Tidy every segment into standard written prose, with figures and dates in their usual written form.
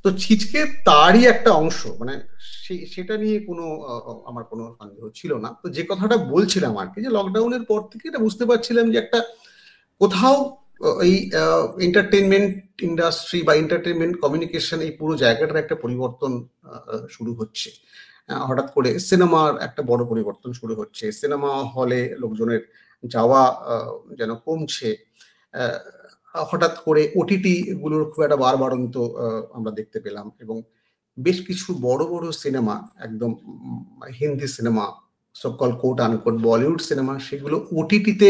তো ছিচকে তারই একটা অংশ, মানে সেটা নিয়ে কোনো আমার কোনো সন্দেহ ছিল না। তো যে কথাটা বলছিলাম আর কি, যে লকডাউনের পর থেকে এটা বুঝতে পারছিলাম যে একটা কোথাও এই এন্টারটেনমেন্ট ইন্ডাস্ট্রি বা এন্টারটেনমেন্ট কমিউনিকেশন এই পুরো জায়গাটার একটা পরিবর্তন শুরু হচ্ছে। হঠাৎ করে সিনেমার একটা বড় পরিবর্তন শুরু হচ্ছে, সিনেমা হলে লোকজনের যাওয়া যেন কমছে। হঠাৎ করে ওটিটি গুলোর খুব একটা বাড়ন্ত আমরা দেখতে পেলাম, এবং বেশ কিছু বড় বড় সিনেমা, একদম হিন্দি সিনেমা, সকল কোট আনকোট বলিউড সিনেমা, সেগুলো ওটিটিতে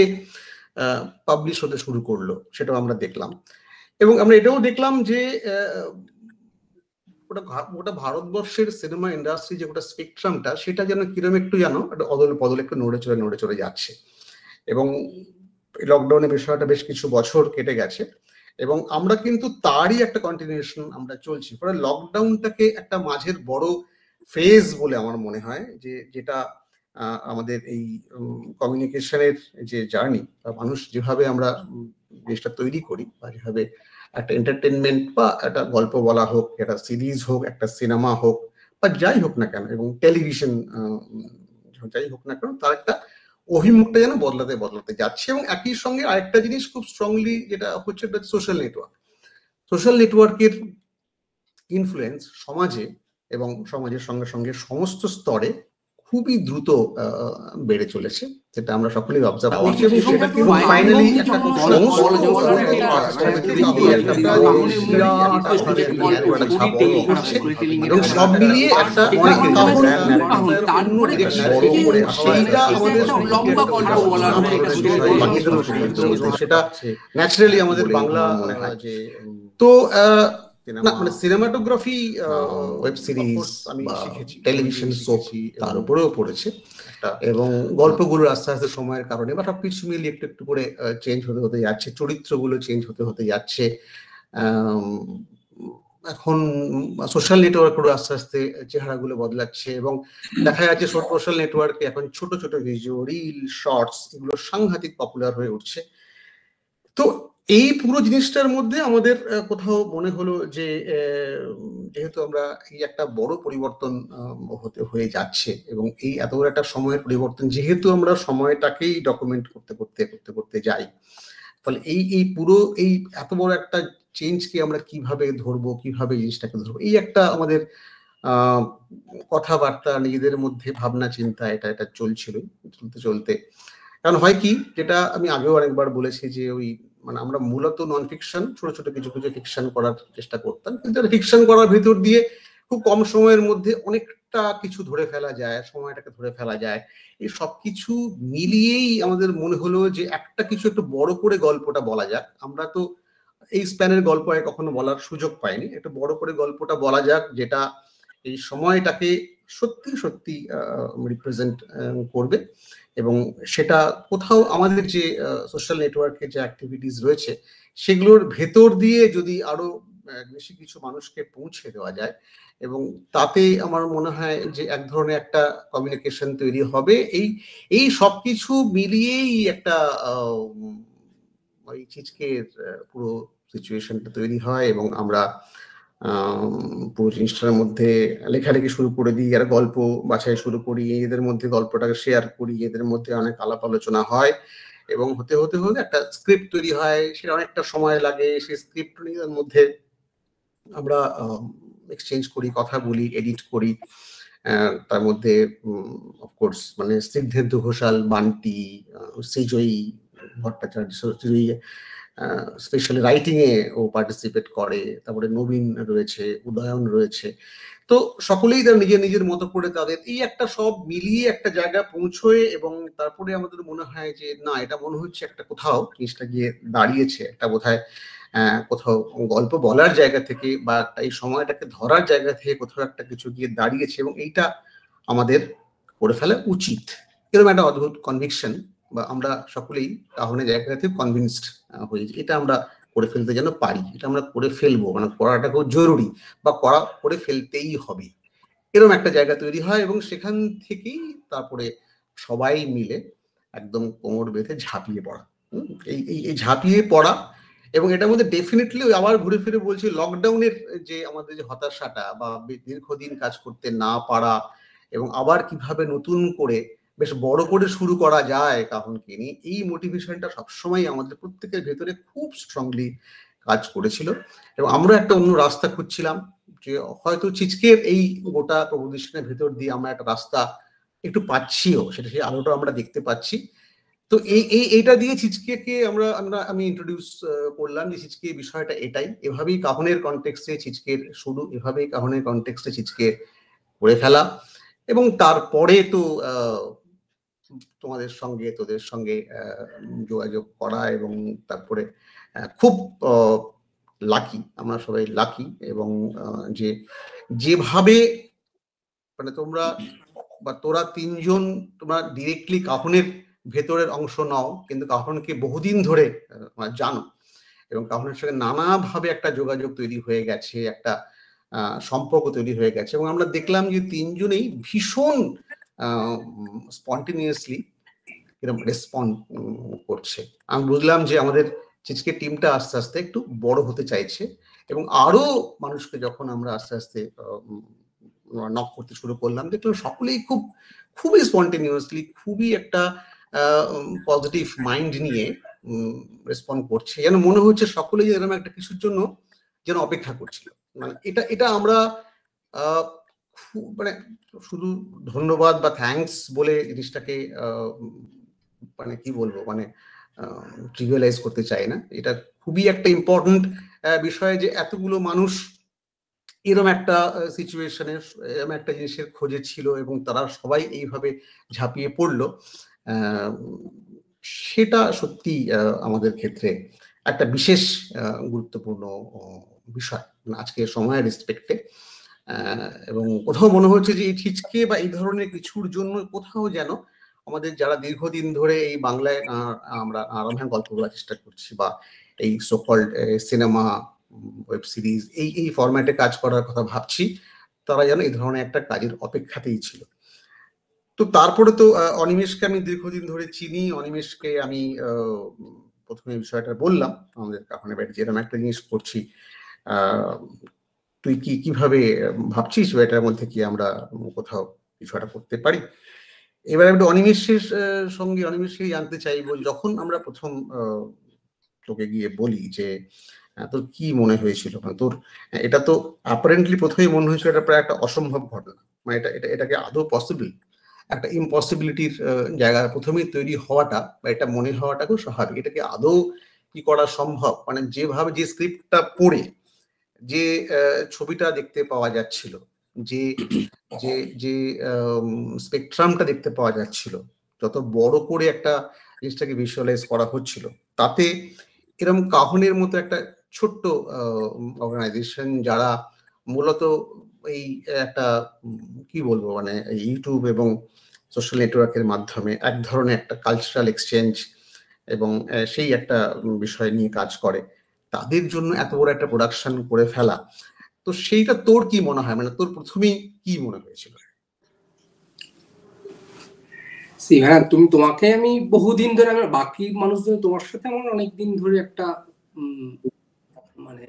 পাবলিশ হতে শুরু করলো, সেটাও আমরা দেখলাম। এবং আমরা এটাও দেখলাম যে ওটা ভারতবর্ষের সিনেমা ইন্ডাস্ট্রি যে ওটা স্পেকট্রামটা, সেটা যেন কিরম একটু যেন একটা অদল বদল একটু নড়ে চড়ে যাচ্ছে। এবং লকডাউনের বিষয়টা বেশ কিছু বছর কেটে গেছে, এবং আমরা কিন্তু তারই একটা কন্টিনিউশন আমরা চলছি। ফলে লকডাউনটাকে একটা মাঝের বড় ফেজ বলে আমার মনে হয়, যেটা আমাদের এই কমিউনিকেশনের যে জার্নি, বা মানুষ যেভাবে আমরা জিনিসটা তৈরি করি, বা যেভাবে একটা এন্টারটেনমেন্ট বা একটা গল্প বলা হোক, একটা সিরিজ হোক, একটা সিনেমা হোক, বা যাই হোক না কেন, এবং টেলিভিশন যাই হোক না কেন, তার একটা অভিমুখটা যেন বদলাতে যাচ্ছে। এবং একই সঙ্গে আরেকটা জিনিস খুব স্ট্রংলি যেটা হচ্ছে, সোশ্যাল নেটওয়ার্কের ইনফ্লুয়েন্স সমাজে, এবং সমাজের সঙ্গে সঙ্গে সমস্ত স্তরে খুবই দ্রুত বেড়ে চলেছে, যেটা আমরা সকলেই অবজার্ভ করছি। এবং সেটা কিন্তু ফাইনালি একটা এবং সব মিলিয়ে একটা সেইটা আমাদের সেটা ন্যাচারালি আমাদের বাংলা মনে হয় যে। তো মানে সিনেমাটোগ্রাফি, ওয়েব সিরিজ, আমি শিখেছি, টেলিভিশন সোপ তার উপরেও পড়েছে, এবং গল্পগুলো আস্তে আস্তে সময়ের কারণে বা সবকিছু মিলিয়ে একটু একটু করে চেঞ্জ হতে যাচ্ছে, চরিত্রগুলো চেঞ্জ হতে যাচ্ছে। এখন সোশ্যাল নেটওয়ার্কেরও আস্তে আস্তে চেহারাগুলো বদলাচ্ছে, এবং দেখা যাচ্ছে সোশ্যাল নেটওয়ার্কে এখন ছোট ছোট ভিডিও, রিল, শর্টস, এগুলো সাংঘাতিক পপুলার হয়ে উঠছে। তো এই পুরো জিনিসটার মধ্যে আমাদের কোথাও মনে হলো যে যেহেতু আমরা এই একটা বড় পরিবর্তন হয়ে যাচ্ছে, এবং এই এত বড় একটা সময়ের পরিবর্তন, যেহেতু আমরা সময়টাকেই ডকুমেন্ট করতে যাই, ফলে এই পুরো এই এত বড় একটা চেঞ্জকে আমরা কিভাবে ধরবো, কিভাবে জিনিসটাকে ধরবো, এই একটা আমাদের কথাবার্তা, নিজেদের মধ্যে ভাবনা চিন্তা, এটা চলছিল চলতে। কারণ হয় কি, যেটা আমি আগেও অনেকবার বলেছি, যে ওই মানে আমরা মূলত নন ফিকশন, ছোট ছোট কিছু ফিকশন করার চেষ্টা করতাম, কিন্তু ফিকশন করার ভিতর দিয়ে খুব কম সময়ের মধ্যে অনেকটা কিছু ধরে ফেলা যায়, সময়টাকে ধরে ফেলা যায়। এই সবকিছু মিলিয়েই আমাদের মনে হলো যে একটা কিছু একটু বড় করে গল্পটা বলা যাক। আমরা তো এই স্প্যানের গল্প কখনো বলার সুযোগ পাইনি, একটু বড় করে গল্পটা বলা যাক, যেটা এই সময়টাকে সত্যি সত্যি রিপ্রেজেন্ট করবে। এবং সেটা কোথাও আমাদের যে সোশ্যাল নেটওয়ার্কের যে অ্যাক্টিভিটিস রয়েছে, সেগুলোর ভেতর দিয়ে যদি আরো বেশি কিছু মানুষকে পৌঁছে দেওয়া যায়, এবং তাতে আমার মনে হয় যে এক ধরনের একটা কমিউনিকেশন তৈরি হবে। এই সবকিছু মিলিয়েই একটা ওই চিজকের পুরো সিচুয়েশনটা তৈরি হয়, এবং আমরা পুরো জিনিসটার মধ্যে লেখালেখি শুরু করে দিই, আর গল্প বাছাই শুরু করি, এদের মধ্যে গল্পটাকে শেয়ার করি, এদের মধ্যে অনেক আলাপ আলোচনা হয়, এবং হতে হতে হতে একটা স্ক্রিপ্ট তৈরি হয়। সেটা অনেকটা সময় লাগে, সেই স্ক্রিপ্ট নিজের মধ্যে আমরা এক্সচেঞ্জ করি, কথা বলি, এডিট করি। তার মধ্যে অফকোর্স মানে স্নিগ্ধেন্দু ঘোষাল, বান্টি, সৃজয়ী ভট্টাচার্য, স্পেশালি রাইটিং এ ও পার্টিসিপেট করে, তারপরে নবীন রয়েছে, উদয়ন রয়েছে। তো সকলেই তার নিজের মতো করে তাদের এই একটা সব মিলিয়ে একটা জায়গা পৌঁছয়, এবং তারপরে আমাদের মনে হয় যে না, এটা মনে হচ্ছে একটা কোথাও জিনিসটা গিয়ে দাঁড়িয়েছে, একটা বোধহয় কোথাও গল্প বলার জায়গা থেকে, বা এই সময়টাকে ধরার জায়গা থেকে কোথাও একটা কিছু গিয়ে দাঁড়িয়েছে, এবং এইটা আমাদের করে ফেলা উচিত। এরকম একটা অদ্ভুত কনভিকশন, বা আমরা সকলেই তাহলে জায়গা থেকে কনভিন্সড হয়েছি এটা আমরা করে ফেলতে যেন পারি, এটা আমরা করে ফেলবো, মানে করাটা খুব জরুরি, বা করে ফেলতেই হবে, এরকম একটা জায়গা তৈরি হয়। এবং সেখান থেকেই তারপরে সবাই মিলে একদম কোমর বেঁধে ঝাঁপিয়ে পড়া, এই ঝাঁপিয়ে পড়া, এবং এটার মধ্যে ডেফিনেটলি আবার ঘুরে ফিরে বলছি লকডাউনের যে আমাদের যে হতাশাটা বা দীর্ঘদিন কাজ করতে না পারা এবং আবার কিভাবে নতুন করে বেশ বড় করে শুরু করা যায় কাহনকে নিয়ে, এই মোটিভেশনটা সবসময় আমাদের প্রত্যেকের ভেতরে খুব স্ট্রংলি কাজ করেছিল। এবং আমরা একটা অন্য রাস্তা খুঁজছিলাম, যে হয়তো চিচকের এই গোটা প্রপোজিশনের ভেতর দিয়ে আমরা একটা রাস্তা একটু পাচ্ছিও, সেটা সেই আলোটা আমরা দেখতে পাচ্ছি। তো এইটা দিয়ে চিচকে আমরা আমি ইন্ট্রোডিউস করলাম যে চিচকে বিষয়টা এটাই, এভাবেই কাহনের কনটেক্সটে চিচকের শুরু, এভাবেই কাহনের কনটেক্সটে চিচকে করে ফেলা। এবং তারপরে তো তোমাদের সঙ্গে তোদের সঙ্গে যোগাযোগ করা, এবং তারপরে খুব লাকি, আমরা সবাই লাকি। এবং যে যেভাবে মানে তোমরা বা তোরা তিনজন তোমরা ডিরেক্টলি কাহনের ভেতরের অংশ নাও, কিন্তু কাহনকে বহুদিন ধরে জানো, এবং কাহনের সঙ্গে নানাভাবে একটা যোগাযোগ তৈরি হয়ে গেছে, একটা সম্পর্ক তৈরি হয়ে গেছে। এবং আমরা দেখলাম যে তিনজনেই ভীষণ স্পন্টেনিয়াসলি এরকম রেসপন্ড করছে। আমি বুঝলাম যে আমাদের চিচকে টিমটা আস্তে আস্তে একটু বড় হতে চাইছে, এবং আরো মানুষকে যখন আমরা আস্তে আস্তে নক করতে শুরু করলাম, দেখলাম সকলেই খুবই স্পন্টেনিয়াসলি, খুবই একটা পজিটিভ মাইন্ড নিয়ে রেসপন্ড করছে, যেন মনে হচ্ছে সকলেই এরকম একটা কিছুর জন্য যেন অপেক্ষা করছিল। মানে এটা আমরা মানে শুধু ধন্যবাদ বা থ্যাঙ্কস বলে জিনিসটাকে মানে কি বলবো, মানে ট্রিভিয়ালাইজ করতে চাই না। এটা খুবই একটা ইম্পর্টেন্ট বিষয় যে এতগুলো মানুষ এরম একটা সিচুয়েশনে, এরম একটা জিনিসের খোঁজে ছিল, এবং তারা সবাই এইভাবে ঝাঁপিয়ে পড়লো। সেটা সত্যি আমাদের ক্ষেত্রে একটা বিশেষ গুরুত্বপূর্ণ বিষয় আজকে সময়ের রেসপেক্টে। এবং কোথাও মনে হচ্ছে যে এই ছিচকে বা এই ধরনের কিছুর জন্য কোথাও যেন আমাদের যারা দীর্ঘদিন ধরে এই বাংলায় আমরা নানা গল্প বলার চেষ্টা করছি, বা এই সোকল্ড সিনেমা, ওয়েব সিরিজ, এই ফরম্যাটে কাজ করার কথা ভাবছি, তারা যেন এই ধরনের একটা কাজের অপেক্ষাতেই ছিল। তো তারপরে তো অনিমেষকে আমি দীর্ঘদিন ধরে চিনি। অনিমেষকে আমি প্রথমে বিষয়টা বললাম আমাদের কাহনের বাড়ি, যেরকম একটা জিনিস করছি, তুই কিভাবে ভাবছিস এটার মধ্যে কি আমরা কোথাও কিছু একটা করতে পারি। এবার একটু অনিমেষের সঙ্গে অনিমেষকে জানতে চাইবো, যখন আমরা প্রথম তোকে গিয়ে বলি যে তোর কি মনে হয়েছিল, মানে তোর এটা তো অ্যাপারেন্টলি প্রথমেই মনে হয়েছিল এটা প্রায় একটা অসম্ভব ঘটনা, মানে এটাকে আদৌ পসিবল, একটা ইম্পসিবিলিটির জায়গা প্রথমেই তৈরি হওয়াটা বা এটা মনে হওয়াটা খুব স্বাভাবিক। এটাকে আদৌ কি করা সম্ভব, মানে যেভাবে যে স্ক্রিপ্টটা পড়ে যে ছবিটা দেখতে পাওয়া যাচ্ছিল, যে যে যে স্পেকট্রামটা দেখতে পাওয়া যাচ্ছিল, যত বড় করে একটা জিনিসটাকে ভিজুয়ালাইজ করা হচ্ছিল, তাতে এরকম কাহনের মতো একটা ছোট্ট অর্গানাইজেশন, যারা মূলত এই একটা কি বলবো, মানে ইউটিউব এবং সোশ্যাল নেটওয়ার্কের মাধ্যমে এক ধরনের একটা কালচারাল এক্সচেঞ্জ এবং সেই একটা বিষয় নিয়ে কাজ করে, তাদের জন্য এত বড় একটা প্রোডাকশন করে ফেলা, তো সেইটা তোর কি মনে হয়, মানে তোর প্রথমেই কি মনে হয়েছিল? তোমাকে আমি বহুদিন ধরে, আমার বাকি মানুষজন তোমার সাথে আমার অনেকদিন ধরে একটা মানে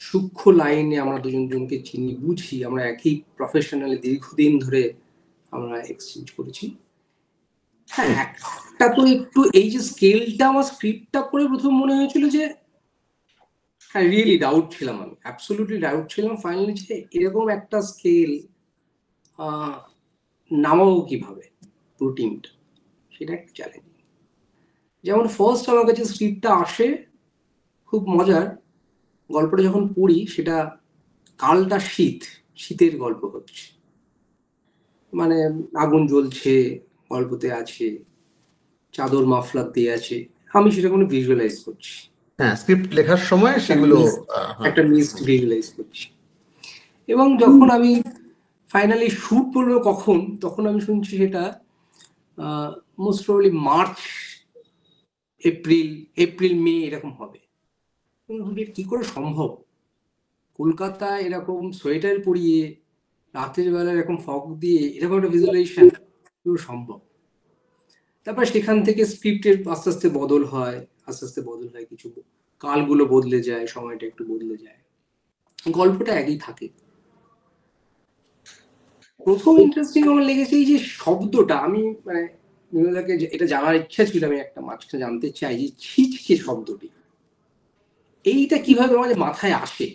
সূক্ষ্ম লাইনে আমরা দুজনকে চিনি, বুঝি, আমরা একই প্রফেশনালি দীর্ঘদিন ধরে আমরা এক্সচেঞ্জ করেছি। হ্যাঁ, একটা তো একটু এই যে স্কেলটা, আমার স্ক্রিপ্টটা পড়ে প্রথম মনে হয়েছিল যে হ্যাঁ, রিয়েলি ডাউট ছিলাম, আমি অ্যাবসলিউটলি ডাউট ছিলাম ফাইনালি, যে এরকম একটা স্কেল নামাবো কিভাবে পুরো টিমটা, সেটা একটা চ্যালেঞ্জ। যেমন ফার্স্ট আমার কাছে স্ক্রিপ্টটা আসে খুব মজার, গল্পটা যখন পড়ি সেটা কালটা শীতের গল্প হচ্ছে, মানে আগুন জ্বলছে, গল্পতে আছে চাদর মাফলার দিয়ে আছে, আমি সেটা কোনো ভিজুয়ালাইজ করছি, হ্যাঁ, স্ক্রিপ্ট লেখার সময় সেগুলো একটা মিস্ট ভিজুয়ালাইজ করছি। এবং যখন আমি ফাইনালি শুট করবো কখন, তখন আমি শুনছি সেটা most probably March, April May এরকম হবে। কি করে সম্ভব, কলকাতায় এরকম সোয়েটার পরিয়ে রাতের বেলা এরকম ফগ দিয়ে এরকম একটা ভিজুয়ালাইজেশন সম্ভব। তারপর সেখান থেকে স্ক্রিপ্টের আস্তে আস্তে বদল হয় কিছু কালগুলো বদলে যায়, সময়টা একটু বদলে যায়, গল্পটা একই থাকে। প্রথম ইন্টারেস্টিং আমার লেগেছে এই যে শব্দটা, আমি মানে নিবেদাকে এটা জানার ইচ্ছা ছিল, আমি একটা মাঝখানে জানতে চাই যে ছিচকে শব্দটি এইটা কিভাবে তোমার মাথায় আসে।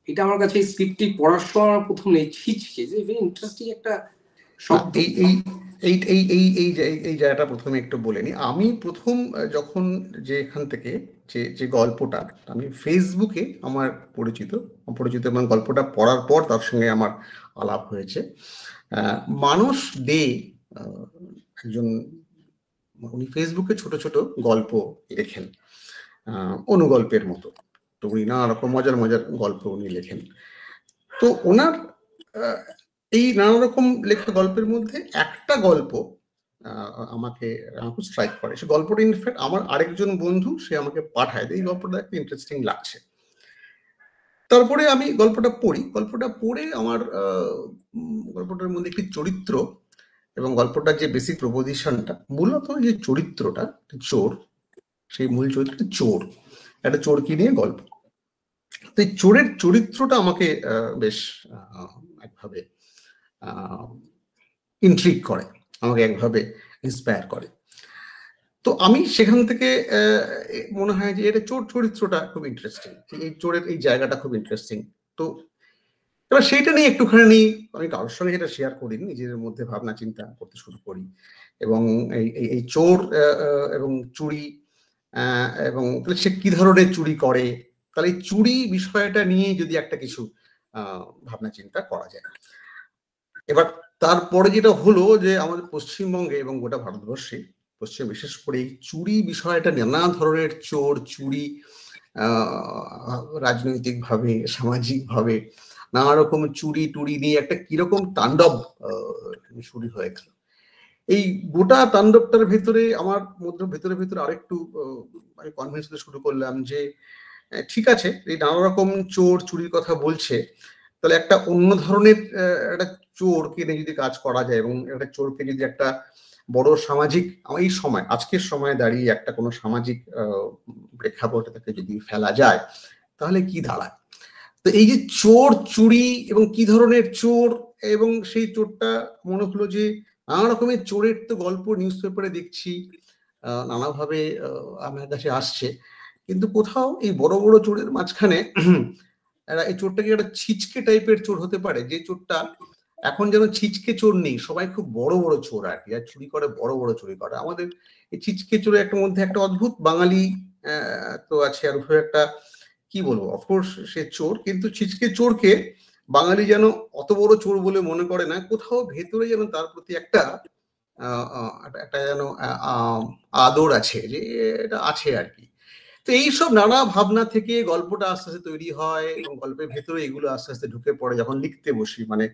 এটা আমার কাছে স্ক্রিপ্টটি পড়ার সময় আমার প্রথম নেই, ছিচকে যে ভেরি ইন্টারেস্টিং একটা শব্দ। এই এই এই এই এই এই এই জায়গাটা প্রথমে একটু বলে নি। আমি প্রথম যখন যে এখান থেকে যে যে গল্পটা আমি ফেসবুকে আমার পরিচিত অপরিচিত এবং গল্পটা পড়ার পর তার সঙ্গে আমার আলাপ হয়েছে। মানস দে একজন, উনি ফেসবুকে ছোট ছোট গল্প লেখেন, অনুগল্পের মতো। তো উনি নানা রকম মজার মজার গল্প উনি লেখেন। তো ওনার এই নানা রকম লেখা গল্পের মধ্যে একটা গল্প আমাকে খুব স্ট্রাইক করে। সে গল্পটা ইনফ্যাক্ট আমার আরেকজন বন্ধু সে আমাকে পাঠায়, এই গল্পটা একটা ইন্টারেস্টিং লাগছে। তারপরে আমি গল্পটা পড়ি, গল্পটা পড়ে আমার গল্পটার মধ্যে একটি চরিত্র এবং গল্পটার যে বেসিক প্রপোজিশনটা, মূলত যে চরিত্রটা চোর, সেই মূল চরিত্রটা চোর, একটা চোরকে নিয়ে গল্প। তো এই চোরের চরিত্রটা আমাকে বেশ একভাবে ইন্ট্রিগ করে, আমাকে একভাবে ইন্সপায়ার করে। তো আমি সেখান থেকে মনে হয় যে এটা চোর চরিত্রটা খুব ইন্টারেস্টিং, এই চোরের এই জায়গাটা খুব ইন্টারেস্টিং। তো এবার সেইটা নিয়ে একটুখানি আমি কারোর সঙ্গে যেটা শেয়ার করি, নিজের মধ্যে ভাবনা চিন্তা করতে শুরু করি। এবং এই চোর এবং চুরি এবং সে কি ধরনের চুরি করে, তাহলে এই চুরি বিষয়টা নিয়ে যদি একটা কিছু ভাবনা চিন্তা করা যায়। এবার তারপরে যেটা হলো যে আমাদের পশ্চিমবঙ্গে এবং গোটা ভারতবর্ষে, পশ্চিমে বিশেষ করে এই চুরি বিষয়টা, নানা ধরনের চোর চুরি রাজনৈতিকভাবে সামাজিকভাবে নানা রকম চুরি টুরি নিয়ে একটা কিরকম তাণ্ডব শুরু হয়ে গেল। এই গোটা তাণ্ডবটার ভেতরে আমার মধ্যে ভেতরে ভেতরে আরেকটু আমি কনভিন্স হতে শুরু করলাম যে ঠিক আছে, এই নানা রকম চোর চুরির কথা বলছে, তাহলে একটা অন্য ধরনের একটা চোরকে নিয়ে যদি কাজ করা যায় এবং একটা চোরকে যদি একটা বড় সামাজিক, এই সময় আজকের সময় দাঁড়িয়ে একটা কোনো সামাজিক প্রেক্ষাপটে তাকে যদি ফেলা যায় তাহলে কি দাঁড়ায়। তো এই যে চোর চুরি এবং কি ধরনের চোর, এবং সেই চোরটা মনে হলো যে নানা রকমের চোরের তো গল্প নিউজ পেপারে দেখছি, নানাভাবে আমার কাছে আসছে, কিন্তু কোথাও এই বড় বড় চোরের মাঝখানে এই চোরটা কি একটা ছিচকে টাইপের চোর হতে পারে, যে চোরটা এখন যেন ছিচকে চোর নেই, সবাই খুব বড় বড় চোর আর কি, আর চুরি করে বড় বড় চুরি করে। আমাদের এই ছিচকে চোরের একটা মধ্যে একটা অদ্ভুত বাঙালি তো আছে, আর একটা কি বলবো, অফকোর্স সে চোর, কিন্তু ছিচকে চোরকে বাঙালি যেন অত বড় চোর বলে মনে করে না, কোথাও ভেতরে যেন তার প্রতি একটা একটা যেন আদর আছে, যে এটা আছে আর কি। তো এইসব নানা ভাবনা থেকে গল্পটা আস্তে আস্তে তৈরি হয় এবং গল্পের ভেতরে এগুলো আস্তে আস্তে ঢুকে পড়ে যখন লিখতে বসি। মানে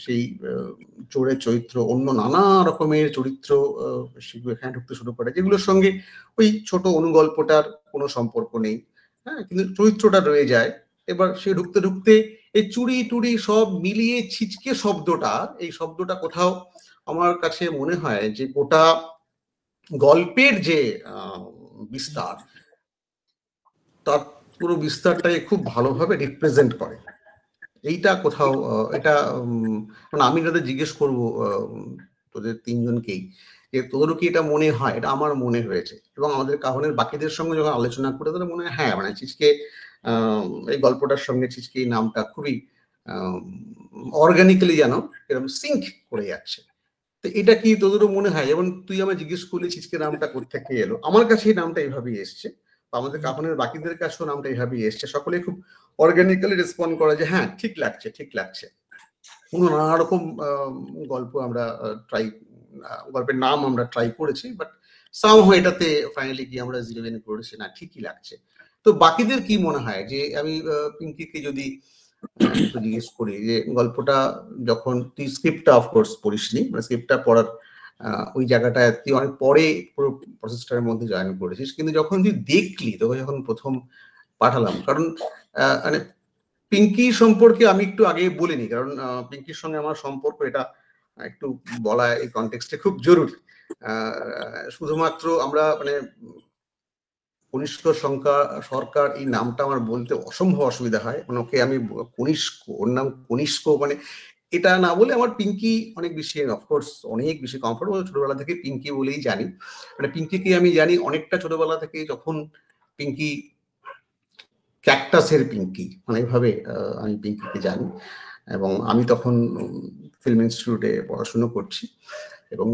সেই চোরের চরিত্র, অন্য নানা রকমের চরিত্র সেগুলো এখানে ঢুকতে শুরু করে, যেগুলোর সঙ্গে ওই ছোট অনুগল্পটার কোনো সম্পর্ক নেই, হ্যাঁ, কিন্তু চরিত্রটা রয়ে যায়। এবার সে ঢুকতে ঢুকতে এই চুরি টুরি সব মিলিয়ে ছিচকে শব্দটা, এই শব্দটা কোথাও আমার কাছে মনে হয় যে গোটা গল্পের যে বিস্তার, তার পুরো বিস্তারটাকে খুব ভালোভাবে রিপ্রেজেন্ট করে। এইটা কোথাও এটা মানে আমি যাদের জিজ্ঞেস করবো তোদের তিনজনকেই যে তোদেরও কি এটা মনে হয়, এটা আমার মনে হয়েছে। এবং আমাদের কাহনের বাকিদের সঙ্গে যখন আলোচনা করে তাদের মনে হয় হ্যাঁ, মানে ছিচকে এই গল্পটার সঙ্গে ছিচকে এই নামটা খুবই অর্গানিক্যালি যেন এরকম সিঙ্ক করে যাচ্ছে। তো এটা কি তোদেরও মনে হয়? যেমন তুই আমায় জিজ্ঞেস করলি ছিচকে নামটা কোত্থেকে এলো, আমার কাছে এই নামটা এইভাবেই এসছে, আমাদের কাহনের বাকিদের কাছেও নামটা এইভাবেই এসছে। সকলে খুব অর্গানিক্যালি রেসপন্ড করে যে হ্যাঁ ঠিক লাগছে ঠিক লাগছে। কোনো নানা রকম গল্প আমরা ট্রাই, গল্পের নাম আমরা ট্রাই করেছি, বাট সামহাও এটাতে ফাইনালি গিয়ে আমরা জিরো ইন করেছি, না ঠিকই লাগছে। তো বাকিদের কি মনে হয়, যে আমি পিঙ্কিকে যদি একটু জিজ্ঞেস করি যে গল্পটা যখন তুই স্ক্রিপ্টটা অফকোর্স পড়িসনি, মানে স্ক্রিপ্টটা পড়ার ওই জায়গাটায় তুই অনেক পরে পুরো প্রসেসটার মধ্যে জয়েন করেছিস, কিন্তু যখন তুই দেখলি তোকে যখন প্রথম পাঠালাম, কারণ মানে পিঙ্কি সম্পর্কে আমি একটু আগে বলিনি, কারণ পিঙ্কির সঙ্গে আমার সম্পর্ক এটা একটু বলা এই কনটেক্সটে খুব জরুরি। শুধুমাত্র আমরা মানে কনিষ্ক সরকার এই নামটা আমার বলতে অসম্ভব অসুবিধা হয়, মানে ওকে আমি কনিষ্ক, ওর নাম কনিষ্ক, মানে এটা না বলে আমার পিঙ্কি অনেক বেশি, অফকোর্স অনেক বেশি কমফোর্টেবল। ছোটবেলা থেকে পিঙ্কি বলেই জানি, মানে পিঙ্কিকে আমি জানি অনেকটা ছোটবেলা থেকে, যখন পিঙ্কি ক্যাকটাসের পিঙ্কি, মানে এইভাবে আমি পিঙ্কিকে জানি। এবং আমি তখন ফিল্ম ইনস্টিটিউটে পড়াশুনো করছি, এবং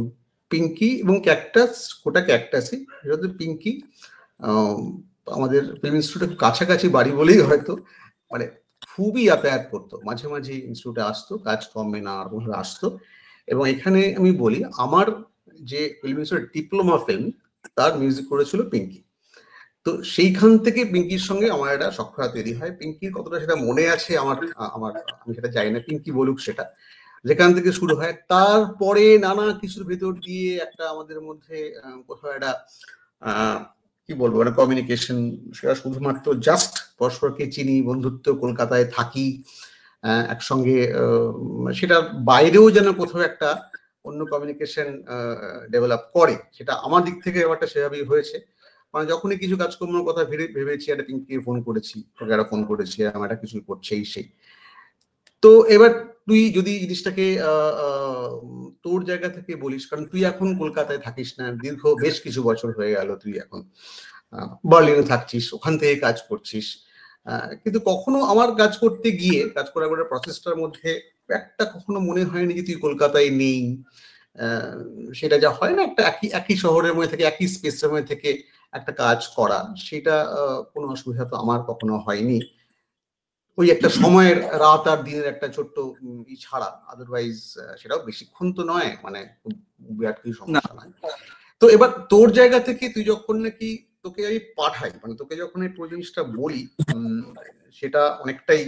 পিঙ্কি এবং ক্যাকটাস, গোটা ক্যাকটাসই, এটা তো পিঙ্কি আমাদের ফিল্ম ইনস্টিটিউটের কাছাকাছি বাড়ি বলেই হয়তো, মানে খুবই যাতায়াত করতো, মাঝে মাঝে ইনস্টিটিউটে আসতো, কাজ কমে না ওরকমভাবে আসতো। এবং এখানে আমি বলি, আমার যে ফিল্ম ইনস্টিটিউট ডিপ্লোমা ফিল্ম, তার মিউজিক করেছিল পিঙ্কি। তো সেইখান থেকে পিঙ্কির সঙ্গে আমার একটা সখ্যতা তৈরি হয়। পিঙ্কির কতটা সেটা মনে আছে আমার আমার আমি সেটা জানি না, পিঙ্কি বলুক সেটা, যেখান থেকে শুরু হয়। তারপরে নানা কিছুর ভেতর দিয়ে একটা আমাদের মধ্যে কোথাও একটা কি বলবো, মানে কমিউনিকেশন, সেটা শুধুমাত্র জাস্ট পরস্পরকে চিনি, বন্ধুত্ব, কলকাতায় থাকি একসঙ্গে, সেটার বাইরেও যেন কোথাও একটা অন্য কমিউনিকেশন ডেভেলপ করে, সেটা আমার দিক থেকে ব্যাপারটা সেভাবেই হয়েছে। মানে যখনই কিছু কাজকর্মের কথা ভেবেছি, একটা পিঙ্কি ফোন করেছি, তোকে একটা ফোন করেছি, আমার একটা কিছু করছে এই সেই। তো এবার তুই যদি জিনিসটাকে তোর জায়গা থেকে বলিস, কারণ তুই এখন কলকাতায় থাকিস না, দীর্ঘ বেশ কিছু বছর হয়ে গেল তুই এখন বার্লিনে থাকছিস, ওখান থেকে কাজ করছিস, কিন্তু কখনো আমার কাজ করতে গিয়ে, কাজ করার পরে প্রসেসটার মধ্যে একটা কখনো মনে হয়নি যে তুই কলকাতায় নেই। সেটা যা হয় না, একটা একই একই শহরের মধ্যে থেকে, একই স্পেসের মধ্যে থেকে একটা কাজ করা, সেটা কোনো অসুবিধা তো আমার কখনো হয়নি। ওই একটা সময়ের, রাত আর দিনের একটা ছোট্ট ছাড়া, আদারওয়াইজ সেটাও বেশিক্ষণ তো নয়, মানে বিরাট কিছু সমস্যা নয়। তো এবার তোর জায়গা থেকে তুই যখন নাকি, তোকে আমি পাঠাই, মানে তোকে যখন এই পুরো জিনিসটা বলি, সেটা অনেকটাই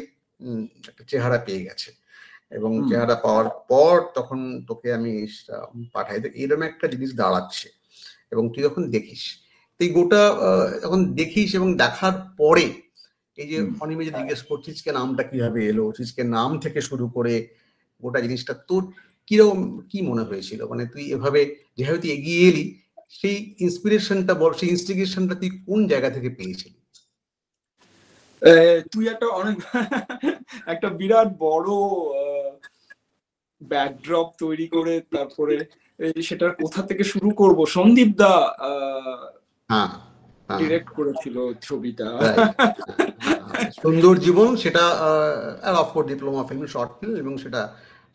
একটা চেহারা পেয়ে গেছে, এবং চেহারা পাওয়ার পর তখন তোকে আমি পাঠাই, তো এরকম একটা জিনিস দাঁড়াচ্ছে। এবং তুই যখন দেখিস, তুই গোটা যখন দেখিস এবং দেখার পরে, এই যে অনিমে যে জিজ্ঞেস করছিস কে নামটা কিভাবে এলো, কে নাম থেকে শুরু করে গোটা জিনিসটা তোর কিরকম, কি মনে হয়েছিল, মানে তুই এভাবে যেভাবে তুই এগিয়ে এলি, সেই ইন্সপিরেশনটা বল, সেই ইনস্টিগেশনটা তুই কোন জায়গা থেকে পেয়েছিলি? তুই একটা অনেক একটা বিরাট বড় ব্যাকড্রপ তৈরি করে তারপরে সেটার কোথা থেকে শুরু করব। সন্দীপ দা ডিরেক্ট করেছিল ছবিটা, সুন্দর জীবন, সেটা of course diploma film, short film, এবং সেটা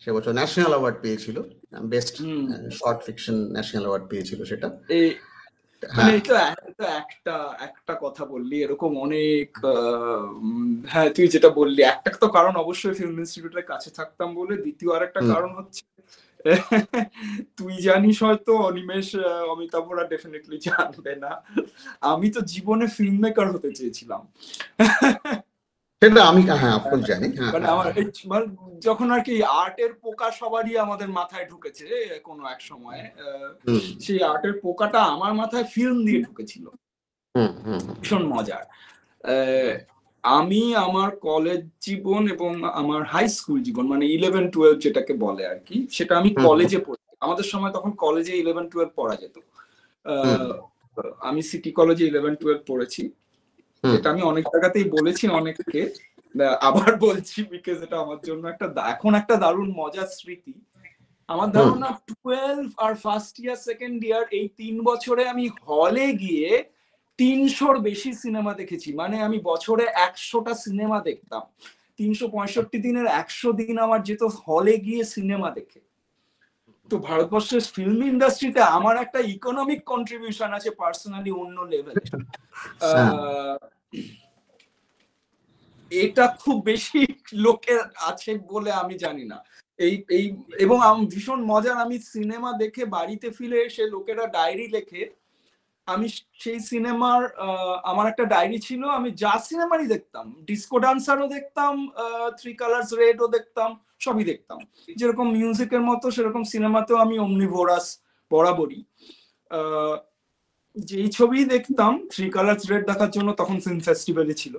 সে বছর ন্যাশনাল অ্যাওয়ার্ড পেয়েছিল, best short fiction national award পেয়েছিল সেটা। মানে একটা কথা বললি, এরকম অনেক, হ্যাঁ তুই যেটা বললি, একটা তো কারণ অবশ্যই ফিল্ম ইনস্টিটিউটের কাছে থাকতাম বলে, দ্বিতীয় আর একটা কারণ হচ্ছে তুই জানিস হয়তো, অনিমেষ, অমিতাভরা ডেফিনেটলি জানবে না, আমি তো জীবনে ফিল্ম মেকার হতে চেয়েছিলাম। সেটা আমি জানি, মানে আমার যখন আর কি আর্টের পোকা সবারই আমাদের মাথায় ঢুকেছে কোনো এক সময়, সেই আর্টের পোকাটা আমার মাথায় ফিল্ম দিয়ে ঢুকেছিল, ভীষণ মজার। আমি আমার কলেজ জীবন এবং আমার হাই স্কুল জীবন, মানে 11-12 যেটাকে বলে আর কি, সেটা আমি কলেজে পড়ি। আমাদের সময় তখন কলেজে 11-12 পড়া যেত। আমি সিটি কলেজে 11-12 পড়েছি, এটা আমি অনেক জায়গাতেই বলেছি অনেককে, আবার বলছি বিকজ এটা আমার জন্য এখন একটা দারুণ মজার স্মৃতি। আমার ধারণা 12 আর ফার্স্ট ইয়ার সেকেন্ড ইয়ার, এই 3 বছরে আমি হলে গিয়ে 300-র বেশি সিনেমা দেখেছি। মানে আমি বছরে 100টা সিনেমা দেখতাম, 365 দিনের 100 দিন আমার যেত হলে গিয়ে সিনেমা দেখে। তো ভারতবর্ষের ফিল্ম ইন্ডাস্ট্রিতে আমার একটা ইকোনমিক কন্ট্রিবিউশন আছে পার্সোনালি অন্য লেভেলে, এটা খুব বেশি লোকের আছে বলে আমি জানি না। এবং ভীষণ মজার, আমি সিনেমা দেখে বাড়িতে ফিরে এসে লোকেরা ডায়েরি লেখে, আমি সেই সিনেমার, আমার একটা ডায়েরি ছিল, আমি যা সিনেমারই দেখতাম, ডিসকো ডান্সারও দেখতাম, 3 কালার্স রেডও দেখতাম, সবই দেখতাম। যেরকম মিউজিকের মতো সেরকম সিনেমাতেও আমি অমনিভোরাস বরাবরই। যেই ছবি দেখতাম, 3 কালার্স রেড দেখার জন্য তখন ফিল্ম ফেস্টিভ্যালে ছিল,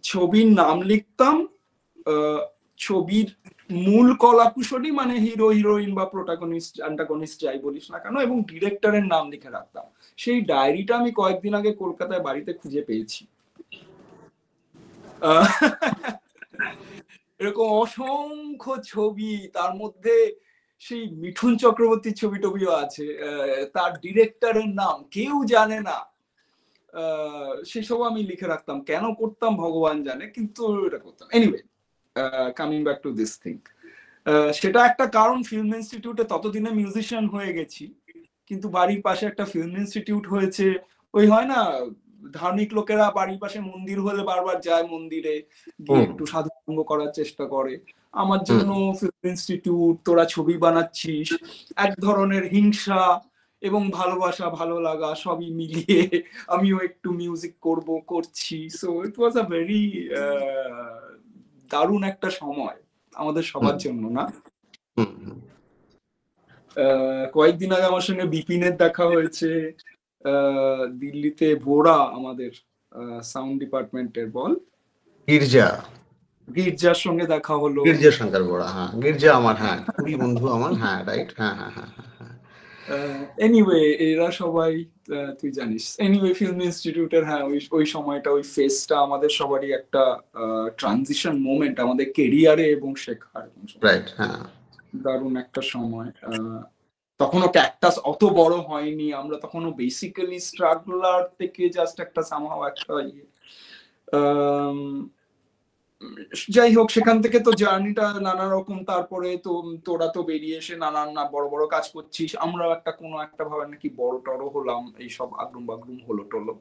ছবির নাম লিখতাম, ছবির মূল কলাকুশলী মানে হিরো হিরোইন বা প্রোটাগনিস্ট অ্যান্টাগনিস্ট যাই বলিস না কেন, এবং ডিরেক্টরের নাম লিখে রাখতাম। সেই ডায়েরিটা আমি কয়েকদিন আগে কলকাতায় বাড়িতে খুঁজে পেয়েছি। এরকম অসংখ্য ছবি, তার মধ্যে সেই মিঠুন চক্রবর্তীর ছবি টবিও আছে, তার ডিরেক্টরের নাম কেউ জানে না, সেসব আমি লিখে রাখতাম। কেন করতাম ভগবান জানে, কিন্তু এটা করতাম। Anyway, coming back to this thing, সেটা একটা কারণ। ফিল্ম ইনস্টিটিউটে ততদিনে মিউজিশিয়ান হয়ে গেছি, কিন্তু বাড়ির পাশে একটা ফিল্ম ইনস্টিটিউট হয়েছে। ওই হয় না, ধার্মিক লোকেরা বাড়ির পাশে মন্দির হলে বারবার যায় মন্দিরে গিয়ে একটু সাধুসঙ্গ করার চেষ্টা করে। আমার জন্য ফিল্ম ইনস্টিটিউট, তোরা ছবি বানাচ্ছিস, এক ধরনের হিংসা এবং ভালোবাসা, ভালো লাগা সবই মিলিয়ে আমিও একটু মিউজিক করছি। So it was a very দারুণ একটা সময় আমাদের সবার জন্য, না? কয়েকদিন আগে আমার সঙ্গে বিপিনের দেখা হয়েছে দিল্লিতে। বোরা, আমাদের সাউন্ড ডিপার্টমেন্টের, বল, গির্জার সঙ্গে দেখা হলো। গির্জা শঙ্কর বোরা, হ্যাঁ, গির্জা আমার, হ্যাঁ, খুবই বন্ধু আমার, হ্যাঁ, রাইট, হ্যাঁ হ্যাঁ হ্যাঁ হ্যাঁ। এনিওয়ে, এরা সবাই তুই জানিস। এনিওয়ে, ফিল্ম ইনস্টিটিউটের, হ্যাঁ, ওই সময়টা, ওই ফেজটা আমাদের সবারই একটা ট্রানজিশন মোমেন্ট আমাদের কেরিয়ারে এবং শেখার। রাইট, হ্যাঁ, দারুণ একটা সময়। তখনও ক্যাকটাস অত বড় হয়নি, আমরা তখনও বেসিক্যালি স্ট্রাগলার থেকে জাস্ট একটা সামহাও একটা যাই হোক, সেখান থেকে তো জার্নিটা নানা রকম। তারপরে তো তোরা তো বেরিয়ে এসে নানান বড় বড় কাজ করছিস, আমরাও একটা কোনো একটা ভাবে নাকি বড় টড়ো হলাম, এইসব আগরুম বাগরুম হলো টলো,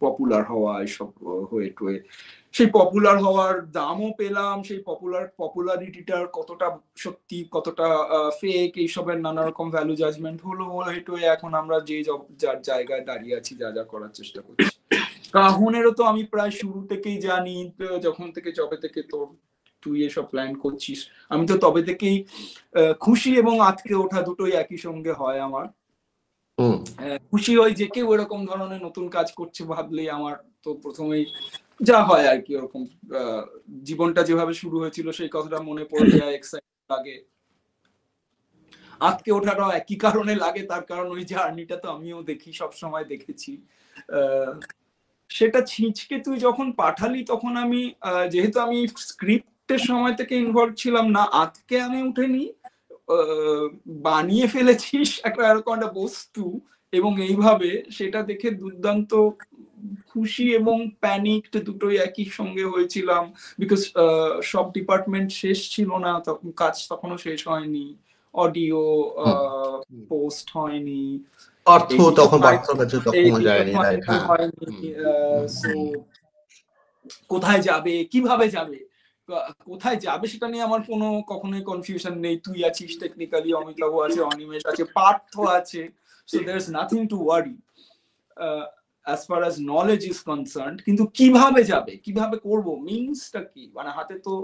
পপুলার হওয়া, এইসব হয়ে টয়ে। সেই পপুলার হওয়ার দামও পেলাম, সেই পপুলারিটিটার কতটা সত্যি কতটা ফেক, এইসবের নানা রকম ভ্যালু জাজমেন্ট হলো হয়ে টয়ে। এখন আমরা যার জায়গায় দাঁড়িয়ে আছি, যা যা করার চেষ্টা করছি। কাহনেরও তো আমি প্রায় শুরু থেকেই জানি, যখন থেকে যবে থেকে তুই এসব প্ল্যান করছিস, আমি তো তবে থেকেই খুশি এবং আটকে ওঠা দুটোই একই সঙ্গে হয় আমার। খুশি হই যে কেউ এরকম ধরনের নতুন কাজ করছে ভাবলেই আমার তো প্রথমেই যা হয় আর কি, ওরকম জীবনটা যেভাবে শুরু হয়েছিল সেই কথাটা মনে পড়ে যায়, এক্সাইটেড লাগে। আটকে ওঠাটাও একই কারণে লাগে, তার কারণ ওই জার্নিটা তো আমিও দেখি, সব সময় দেখেছি। সেটা ছিঁচকে তুই যখন পাঠালি, তখন আমি যেহেতু আমি স্ক্রিপ্টের সময় থেকে ইনভলভ ছিলাম না, আজকে আমি উঠেনি, বানিয়ে ফেলেছিস একটা এরকম একটা বস্তু, এবং এইভাবে সেটা দেখে দুর্দান্ত খুশি এবং প্যানিকড দুটোই একই সঙ্গে হয়েছিলাম। বিকজ সব ডিপার্টমেন্ট শেষ ছিল না তখন, কাজ তখনও শেষ হয়নি, অডিও পোস্ট হয়নি, অর্থ তখন কাছে তখনও যায়নি, রাইট, হ্যাঁ। সো কোথায় যাবে, কিভাবে যাবে, কোথায় যাবে সেটা নিয়ে আমার কোনো কখনোই কনফিউশন নেই। তুই আছিস টেকনিক্যালি, অমিতাভ আছে, অনিমেষ আছে, পার্থ আছে, so there is nothing to worry as far as knowledge is concerned। কিন্তু কিভাবে যাবে, কিভাবে করব, মিনসটা কি, মানে হাতে তো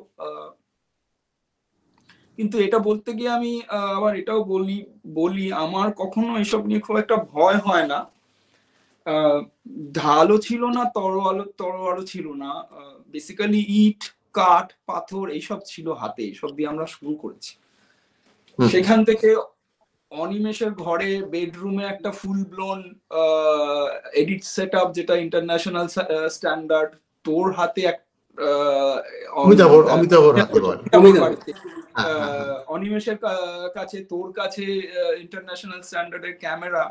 কিন্তু এটা বলতে গিয়ে আমি আবার এটাও বলি আমার কখনো এসব নিয়ে খুব একটা ভয় হয় না। ঢালও ছিল না, তরোয়ালও ছিল না, বেসিক্যালি ইট, কাঠ, পাথর এইসব ছিল হাতে, এইসব দিয়ে আমরা শুরু করেছি। সেখান থেকে অনিমেষের ঘরে বেডরুমে একটা ফুল ব্লোন এডিট সেট আপ, যেটা ইন্টারন্যাশনাল স্ট্যান্ডার্ড, তোর হাতে অনিমেষের কাছে, তোর কাছে ইন্টারন্যাশনাল স্ট্যান্ডার্ডের ক্যামেরা।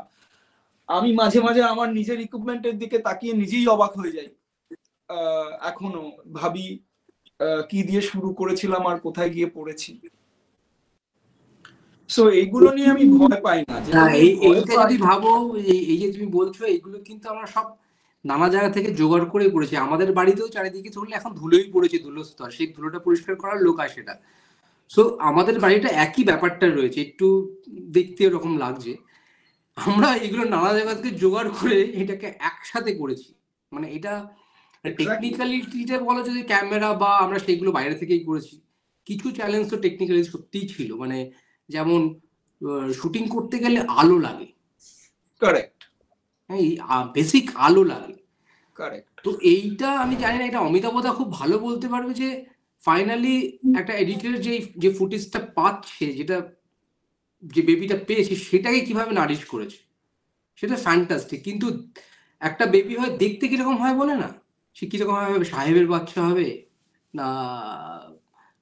আমি মাঝে মাঝে আমার নিজের ইকুইপমেন্টের দিকে তাকিয়ে নিজেই অবাক হয়ে যাই। এখনো ভাবি কি দিয়ে শুরু করেছিলাম আর কোথায় গিয়ে পড়েছি। সো এইগুলো নিয়ে আমি ভয় পাই না। এইটা যদি ভাবো, এই যে তুমি বলছো, এইগুলো কিন্তু আমরা সব নানা জায়গা থেকে জোগাড় করে করেছি। আমাদের বাড়িতেও চারিদিকে ধরলে এখন ধুলোই পড়েছে, ধুলোস্তর, সেই ধুলোটা পরিষ্কার করার লোক আসে না। সো আমাদের বাড়িটা একই ব্যাপারটা রয়েছে, একটু দেখতে এরকম লাগছে। আমরা এগুলো নানা জায়গা থেকে জোগাড় করে এটাকে একসাথে করেছি। মানে এটা টেকনিক্যালিটিটা বলো যদি, ক্যামেরা বা আমরা সেগুলো বাইরে থেকেই করেছি। কিছু চ্যালেঞ্জ তো টেকনিক্যালি সত্যিই ছিল, মানে যেমন শুটিং করতে গেলে আলো লাগে, কারেক্ট, হ্যাঁ, বেসিক আলো লাগে, কারেক্ট। তো এইটা আমি জানি না, এটা অমিতাভ দা খুব ভালো বলতে পারবে, যে ফাইনালি একটা এডিটর যে ফুটেজটা পাচ্ছে, যেটা যে বেবিটা পেয়েছে সেটাকে কিভাবে নারিশ করেছে সেটা ফ্যান্টাস্টিক। কিন্তু একটা বেবি হয় দেখতে কিরকম হয় বলে না, সে কিরকম হবে, সাহেবের বাচ্চা হবে না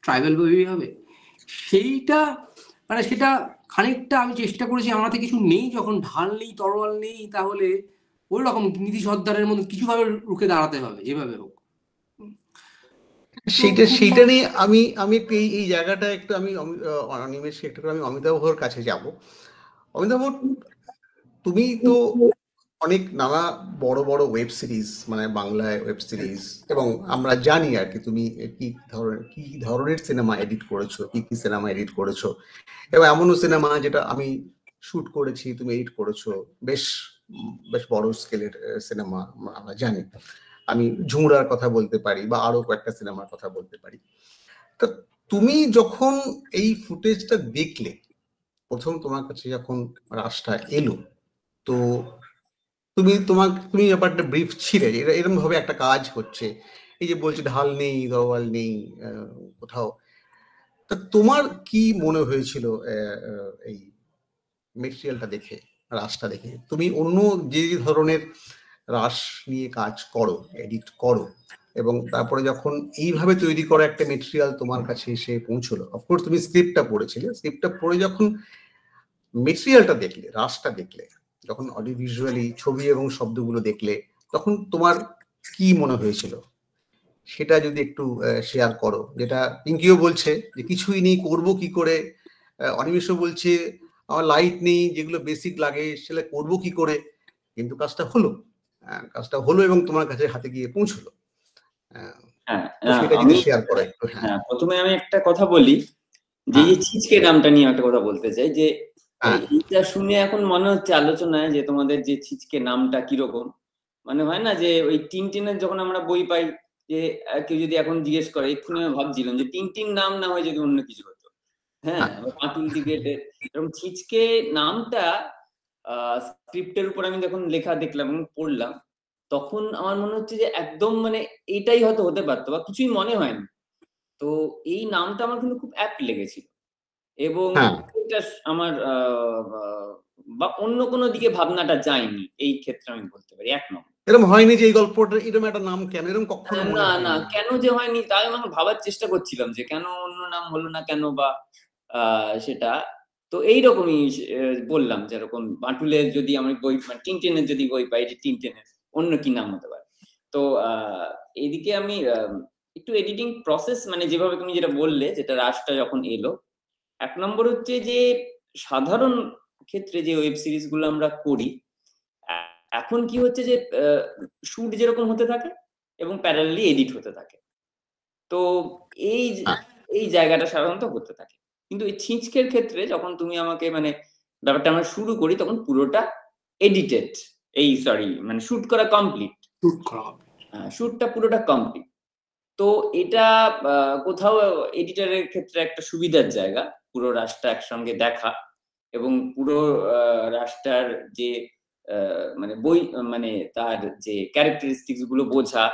ট্রাইবাল বেবি হবে, সেইটা মানে সেটা খানিকটা আমি চেষ্টা করেছি। আমার হাতে কিছু নেই, যখন ঢাল নেই তরোয়াল নেই, তাহলে ওই রকম নীতি সর্দারের মতো কিছুভাবে রুখে দাঁড়াতে হবে যেভাবে হোক। সেইটা নিয়ে আমি আমি একটু এই জায়গাটা একটু আমি অনিমেষকে একটু আমি অমিতাভর কাছে যাব। অমিতাভ, তুমি তো অনেক নানা বড় বড় ওয়েব সিরিজ, মানে বাংলায় ওয়েব সিরিজ, এবং আমরা জানি আর কি তুমি কি ধরনের সিনেমা এডিট করেছো, কি কি সিনেমা এডিট করেছো, এবং এমনও সিনেমা যেটা আমি শুট করেছি তুমি এডিট করেছো, বেশ বেশ বড় স্কেলের সিনেমা আমরা জানি। আমি ঝুমরার কথা বলতে পারি বা আরো কয়েকটা সিনেমার কথা বলতে পারি। তা তুমি যখন এই ফুটেজটা দেখলে, প্রথম তোমার কাছে যখন রাশটা এলো, তো তুমি ব্যাপারটা ব্রিফ ছিলে যে এরকম ভাবে একটা কাজ হচ্ছে, এই যে বলছে ঢাল নেই দেওয়াল নেই কোথাও, তা তোমার কি মনে হয়েছিল এই মেটেরিয়ালটা দেখে, রাশটা দেখে? তুমি অন্য যে ধরনের রাশ নিয়ে কাজ করো, এডিট করো, এবং তারপরে যখন এইভাবে তৈরি করা একটা মেটেরিয়াল তোমার কাছে এসে পৌঁছলো, অফকোর্স তুমি স্ক্রিপ্টটা পড়েছিলে, স্ক্রিপ্টটা পড়ে যখন মেটেরিয়ালটা দেখলে, রাশটা দেখলে, যখন অডিও ভিজুয়ালি ছবি এবং শব্দগুলো দেখলে, তখন তোমার কি মনে হয়েছিল সেটা যদি একটু শেয়ার করো। যেটা পিঙ্কিও বলছে যে কিছুই নেই, করবো কি করে, অনিমেষও বলছে আমার লাইট নেই, যেগুলো বেসিক লাগে সেটা করবো কি করে, কিন্তু কাজটা হলো এবং তোমার কাছে হাতে গিয়ে পৌঁছলো। সেটা যদি শেয়ার করো একটু। হ্যাঁ, প্রথমে আমি একটা কথা বলি, যে ছিচকে নামটা নিয়ে একটা কথা বলতে চাই, যে এইটা শুনে এখন মনে হচ্ছে আলোচনায় যে তোমাদের যে ছিচকে নামটা কিরকম, মানে হয় না যে ওই টিনটিনের যখন আমরা বই পাই, যে কেউ যদি এখন জিজ্ঞেস করে, এক্ষুনি আমি ভাবছিলাম যে টিনটিন নাম না হয় যদি অন্য কিছু হতো, হ্যাঁ, পাটুল টিকেটের এরকম ছিচকে নামটা স্ক্রিপ্টের উপর আমি যখন লেখা দেখলাম এবং পড়লাম, তখন আমার মনে হচ্ছে যে একদম মানে এটাই হয়তো হতে পারতো, বা কিছুই মনে হয়নি। তো এই নামটা আমার কিন্তু খুব অ্যাপ্ট লেগেছিল, এবং এটা আমার বা অন্য কোনো দিকে ভাবনাটা যায়নি, এই ক্ষেত্রে আমি বলতে পারি। এক নম্বর, এরকম হয়নি যে এই গল্পটা এরকম একটা নাম কেন, এরকম কখনো না না, কেন যে হয়নি তাই আমি ভাবার চেষ্টা করছিলাম, যে কেন অন্য নাম হলো না কেন, বা সেটা তো এইরকমই বললাম, যেরকম বাটুলের যদি আমি বই, টিনটিনের যদি বই পাই, টিনটিনের অন্য কি নাম হতে পারে। তো এইদিকে আমি একটু এডিটিং প্রসেস, মানে যেভাবে তুমি যেটা বললে, যেটা রাশটা যখন এলো, এক নম্বর হচ্ছে যে সাধারণ ক্ষেত্রে যে ওয়েব সিরিজ গুলো আমরা করি, এখন কি হচ্ছে যে শুট যেরকম হতে থাকে এবং প্যারালালি এডিট হতে থাকে, তো এই জায়গাটা সাধারণত হতে থাকে। কিন্তু এই ছিচকের ক্ষেত্রে যখন তুমি আমাকে মানে ব্যাপারটা আমরা শুরু করি, তখন পুরোটা এডিটেড, মানে শুট করা কমপ্লিট, শুটটা পুরোটা কমপ্লিট। তো এটা কোথাও এডিটরের ক্ষেত্রে একটা সুবিধার জায়গা, পুরো রাশটা একসঙ্গে দেখা এবং পুরো রাশটার যে মানে মানে তার যে ক্যারেক্টারিস্টিক্স গুলো বোঝা,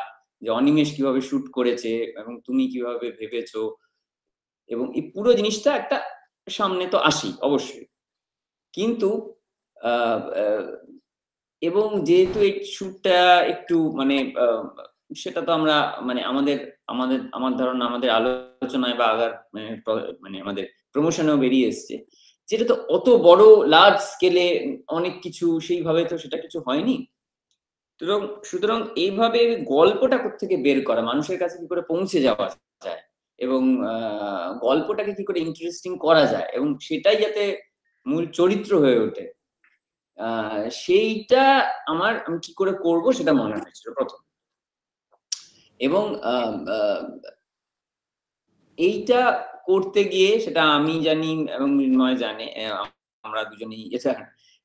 যে অনিমেষ কিভাবে শুট করেছে এবং তুমি কিভাবে ভেবেছো, এবং এই পুরো জিনিসটা একটা সামনে তো আসি অবশ্যই। কিন্তু এবং যেহেতু এই শুটটা একটু মানে সেটা তো আমরা মানে আমার ধারণা আমাদের আলোচনায় বা আগার মানে আমাদের প্রমোশনেও বেরিয়ে এসছে, যেটা তো অত বড় লার্জ স্কেলে অনেক কিছু সেইভাবে তো সেটা কিছু হয়নি। সুতরাং এইভাবে গল্পটা কোত্থেকে বের করা, মানুষের কাছে কি করে পৌঁছে যাওয়া যায়, এবং গল্পটাকে কি করে ইন্টারেস্টিং করা যায়, এবং সেটাই যাতে মূল চরিত্র হয়ে ওঠে, সেইটা আমি কি করে করব সেটা মনে হয়েছিল প্রথম। এবং এইটা করতে গিয়ে সেটা আমি জানি এবং মৃন্ময় জানে, আমরা দুজনেই এটা,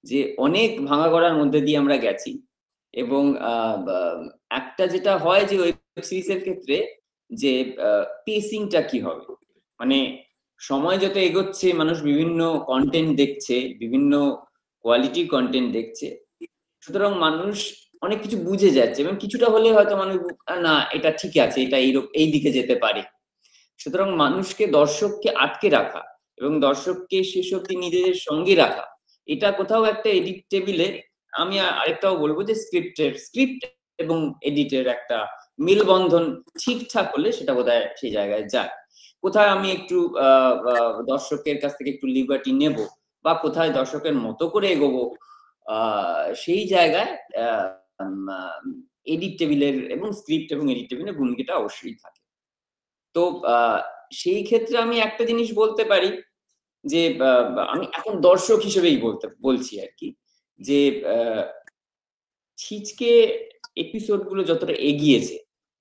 যে অনেক ভাঙা গড়ার মধ্যে দিয়ে আমরা গেছি। এবং একটা যেটা হয় যে ওয়েব সিরিজের ক্ষেত্রে, যে পেসিংটা কি হবে, মানে সময় যত এগোচ্ছে মানুষ বিভিন্ন কন্টেন্ট দেখছে, বিভিন্ন কোয়ালিটির কন্টেন্ট দেখছে, সুতরাং মানুষ অনেক কিছু বুঝে যাচ্ছে, এবং কিছুটা হলে হয়তো মানুষ না এটা ঠিক আছে, এটা এই দিকে যেতে পারে। সুতরাং মানুষকে, দর্শককে আটকে রাখা এবং দর্শককে শেষ অব্দি নিজেদের সঙ্গে রাখা, এটা কোথাও একটা এডিট টেবিলে, আমি আরেকটাও বলবো যে স্ক্রিপ্ট এবং এডিটের একটা মেলবন্ধন ঠিকঠাক হলে সেটা বোধহয় সেই জায়গায় যায়। কোথায় আমি একটু দর্শকের কাছ থেকে একটু লিবার্টি নেব বা কোথায় দর্শকের মতো করে এগোবো, সেই জায়গায় এডিট টেবিলের এবং স্ক্রিপ্ট এবং এডিট টেবিলের ভূমিকাটা অবশ্যই থাকে। তো সেই ক্ষেত্রে আমি একটা জিনিস বলতে পারি যে আমি এখন দর্শক হিসেবেই বলছি আর কি, যে ছিচকে এপিসোড গুলো যতটা এগিয়েছে,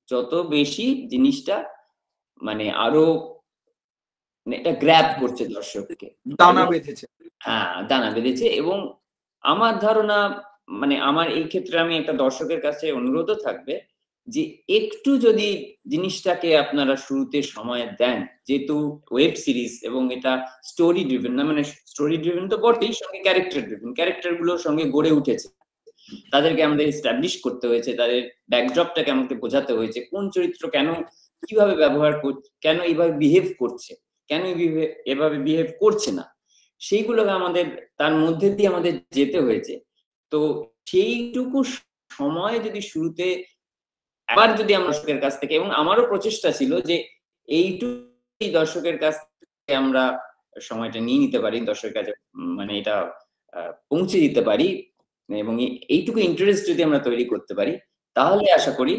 যত বেশি জিনিসটা মানে আরো এটা গ্র্যাব করছে দর্শককে, দানা বেঁধেছে। হ্যাঁ, দানা বেঁধেছে। এবং আমার ধারণা, মানে আমার এই ক্ষেত্রে আমি একটা দর্শকের কাছে অনুরোধও থাকবে যে একটু যদি জিনিসটাকে আপনারা শুরুতে সময় দেন, যেহেতু ওয়েব সিরিজ এবং এটা স্টোরি ড্রিভেন না, মানে স্টোরি ড্রিভেন তো বটেই, সঙ্গে ক্যারেক্টার ড্রিভেন, ক্যারেক্টার গুলোর সঙ্গে গড়ে উঠেছে, তাদেরকে আমাদের এস্টাবলিশ করতে হয়েছে, তাদের ব্যাকড্রপটাকে আমাকে বোঝাতে হয়েছে, কোন চরিত্র কেন কিভাবে ব্যবহার করছে, কেন এইভাবে বিহেভ করছে, কেন এভাবে বিহেভ করছে না, সেইগুলোকে আমাদের তার মধ্যে দিয়ে আমাদের যেতে হয়েছে। তো সেইটুকু সময় যদি শুরুতে আবার যদি আমরা দর্শকের কাছ থেকে, এবং আমারও প্রচেষ্টা ছিল যে এইটুকু দর্শকের কাছ থেকে আমরা সময়টা নিয়ে নিতে পারি, দর্শকের কাছে মানে এটা পৌঁছে দিতে পারি, এবং এইটুকু ইন্টারেস্ট যদি আমরা তৈরি করতে পারি, তাহলে আশা করি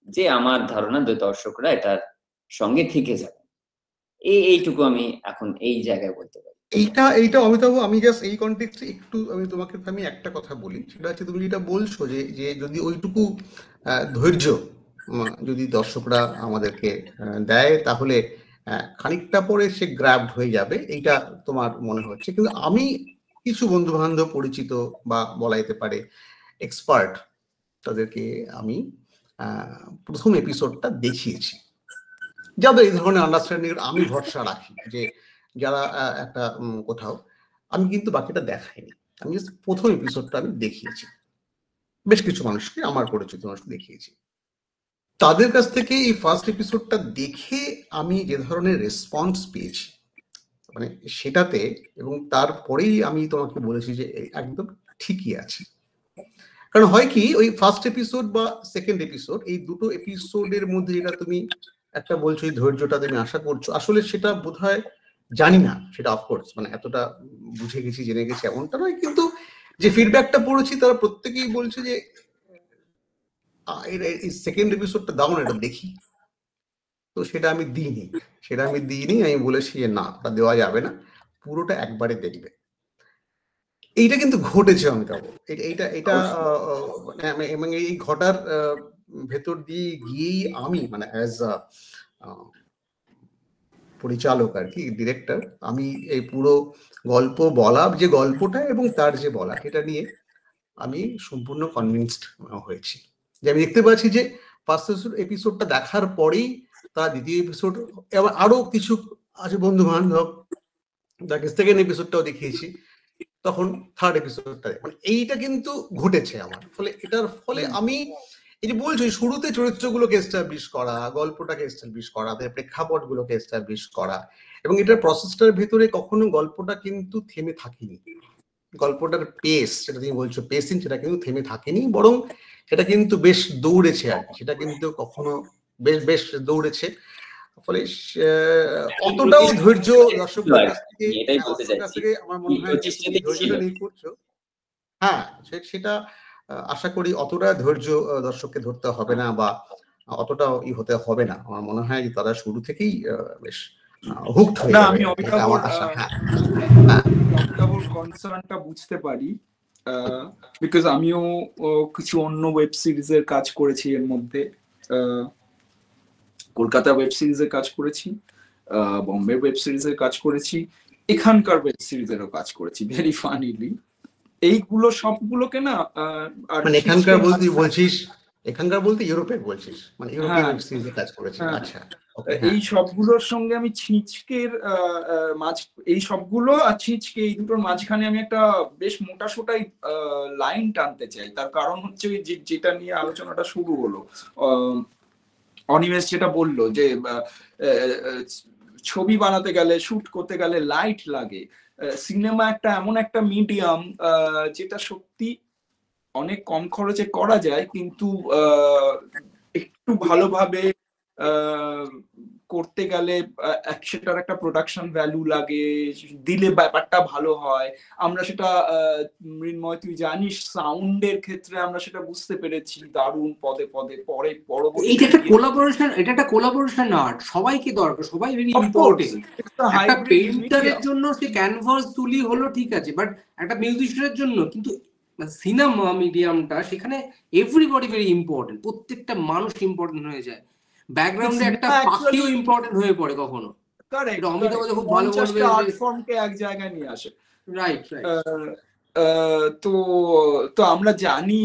যে আমার ধারণা যে দর্শকরা এটার সঙ্গে থেকে যাবে। এইটুকু আমি এখন এই জায়গায় বলতে পারি। এইটা অমিতাভ, আমি জাস্ট এই কনটেক্সটে একটু আমি একটা কথা বলি, সেটা হচ্ছে তুমি যেটা বলছো যে যদি ওইটুকু ধৈর্য যদি দর্শকরা আমাদেরকে দেয়, তাহলে খানিকটা পরে সে গ্র্যাবড হয়ে যাবে, এইটা তোমার মনে হচ্ছে। কিন্তু আমি কিছু বন্ধু বান্ধব, পরিচিত বা বলা যেতে পারে এক্সপার্ট, তাদেরকে আমি প্রথম এপিসোডটা দেখিয়েছি, যাদের এই ধরনের আন্ডারস্ট্যান্ডিং আমি ভরসা রাখি, যে যারা একটা কোথাও, আমি কিন্তু বাকিটা দেখাইনি, আমি জাস্ট প্রথম এপিসোডটা আমি দেখিয়েছি, বেশ কিছু মানুষকে, আমার পরিচিত মানুষকে দেখিয়েছি। তাদের কাছ থেকে এই ফার্স্ট এপিসোডটা দেখে আমি যে ধরনের রেসপন্স পেয়েছি, মানে সেটাতে, এবং তারপরেই আমি তোমাকে বলেছি যে একদম ঠিকই আছে। কারণ হয় কি, ওই ফার্স্ট এপিসোড বা সেকেন্ড এপিসোড, এই দুটো এপিসোডের মধ্যে যেটা তুমি একটা বলছো, এই ধৈর্যটা তুমি আশা করছো, আসলে সেটা বোধহয় জানি না, সেটা অফকোর্স মানে এতটা বুঝে গেছি, জেনে গেছি এমনটা নয়, কিন্তু যে ফিডব্যাকটা পড়েছি তারা প্রত্যেকেই বলছে যে এই সেকেন্ড এপিসোডটা দাও না, এটা দেখি। তো সেটা আমি দিইনি, আমি বলেছি যে না, ওটা দেওয়া যাবে না, পুরোটা একবারে দেখবে। এইটা কিন্তু ঘটেছে অমিতাভ, এটা মানে এই ঘটার ভেতর দিয়ে গিয়েই আমি, মানে অ্যাজ আ পরিচালক আর কি, ডিরেক্টর, আমি এই পুরো গল্প বলা, যে গল্পটা এবং তার যে বলা, এটা নিয়ে আমি সম্পূর্ণ কনভিন্সড হয়েছি। যে আমি দেখতে পাচ্ছি যে ফার্স্ট এপিসোডটা দেখার পরেই তার দ্বিতীয় এপিসোড, এবং আরো কিছু আছে বন্ধু বান্ধব, তাকে সেকেন্ড এপিসোডটাও দেখিয়েছি, তখন থার্ড এপিসোডটা, মানে এইটা কিন্তু ঘটেছে আমার ফলে। এটার ফলে আমি এই যে বলছি, শুরুতে চরিত্রগুলোকে এস্টাবলিশ করা, গল্পটাকে এস্টাবলিশ করা, প্রেক্ষাপটগুলোকে এস্টাবলিশ করা, এবং এটার প্রসেসটার ভেতরে কখনো গল্পটা কিন্তু থেমে থাকেনি, গল্পটার পেস, সেটা তুমি বলছো পেসিং, সেটা কিন্তু থেমে থাকেনি, বরং সেটা কিন্তু বেশ দৌড়েছে আর কি, সেটা কিন্তু কখনো বেশ দৌড়েছে। ফলে অতটাও ধৈর্য দর্শকদের কাছ থেকে আমার মনে হয় যে তুমি ধৈর্যটা নিয়ে করছো, হ্যাঁ, সেটা আশা করি অতটা ধৈর্য দর্শককে ধরতে হবে না, বা অতটা হতে হবে না। আমার মনে হয় যে তারা শুরু থেকেই বেশ হুকড হয়ে যাবে। আমি আমার আশা। হ্যাঁ, অমিতাভর কনসার্নটা বুঝতে পারি, বিকজ আমিও কিছু অন্য ওয়েব সিরিজের কাজ করেছি, এর মধ্যে কলকাতা ওয়েব সিরিজের কাজ করেছি, বম্বে ওয়েব সিরিজের কাজ করেছি, এখানকার ওয়েব সিরিজেরও কাজ করেছি, ভেরি ফানিলি। এইগুলো সবগুলোকে না, মানে এখানকার বলতে বলছিস, এখানকার বলতে ইউরোপের বলছিস, মানে ইউরোপিয়ান ওয়েব সিরিজে কাজ করেছিস? আচ্ছা, এই সবগুলোর সঙ্গে আমি ছিচকের এই সবগুলো আর ছিচকে, এই দুটোর মাঝখানে আমি একটা বেশ মোটা সোটাই লাইন টানতে চাই। তার কারণ হচ্ছে যেটা নিয়ে আলোচনাটা শুরু হলো, অনিমেষ যেটা বললো যে ছবি বানাতে গেলে, শুট করতে গেলে লাইট লাগে। সিনেমা একটা এমন একটা মিডিয়াম যেটা সত্যি অনেক কম খরচে করা যায়, কিন্তু একটু ভালোভাবে করতে গেলে সেটার একটা প্রোডাকশন ভ্যালু লাগে, দিলে ব্যাপারটা ভালো হয়। আমরা সেটা মৃন্ময় তুই জানিস, সাউন্ডের ক্ষেত্রে আমরা সেটা বুঝতে পেরেছি দারুণ পদে পদে। পরে পরবর্তী এটা একটা কোলাবোরেশন আর্ট, সবাইকে দরকার, সবাই ভেরি ইম্পর্টেন্ট। একটা পেইন্টারের জন্য সে ক্যানভাস তুলি হলো ঠিক আছে, বাট একটা মিউজিশিয়ানের জন্য কিন্তু সিনেমা মিডিয়ামটা, সেখানে এভরিবডি ভেরি ইম্পর্টেন্ট, প্রত্যেকটা মানুষ ইম্পর্টেন্ট হয়ে যায়। ব্যাকগ্রাউন্ডে একটা পাখিও ইম্পর্টেন্ট হয়ে পড়ে কখনো। কারেক্ট, অমিতাভ খুব ভালো বলবে, আর্ট ফর্মকে এক জায়গায় নিয়ে আসে। রাইট। তো আমরা জানি,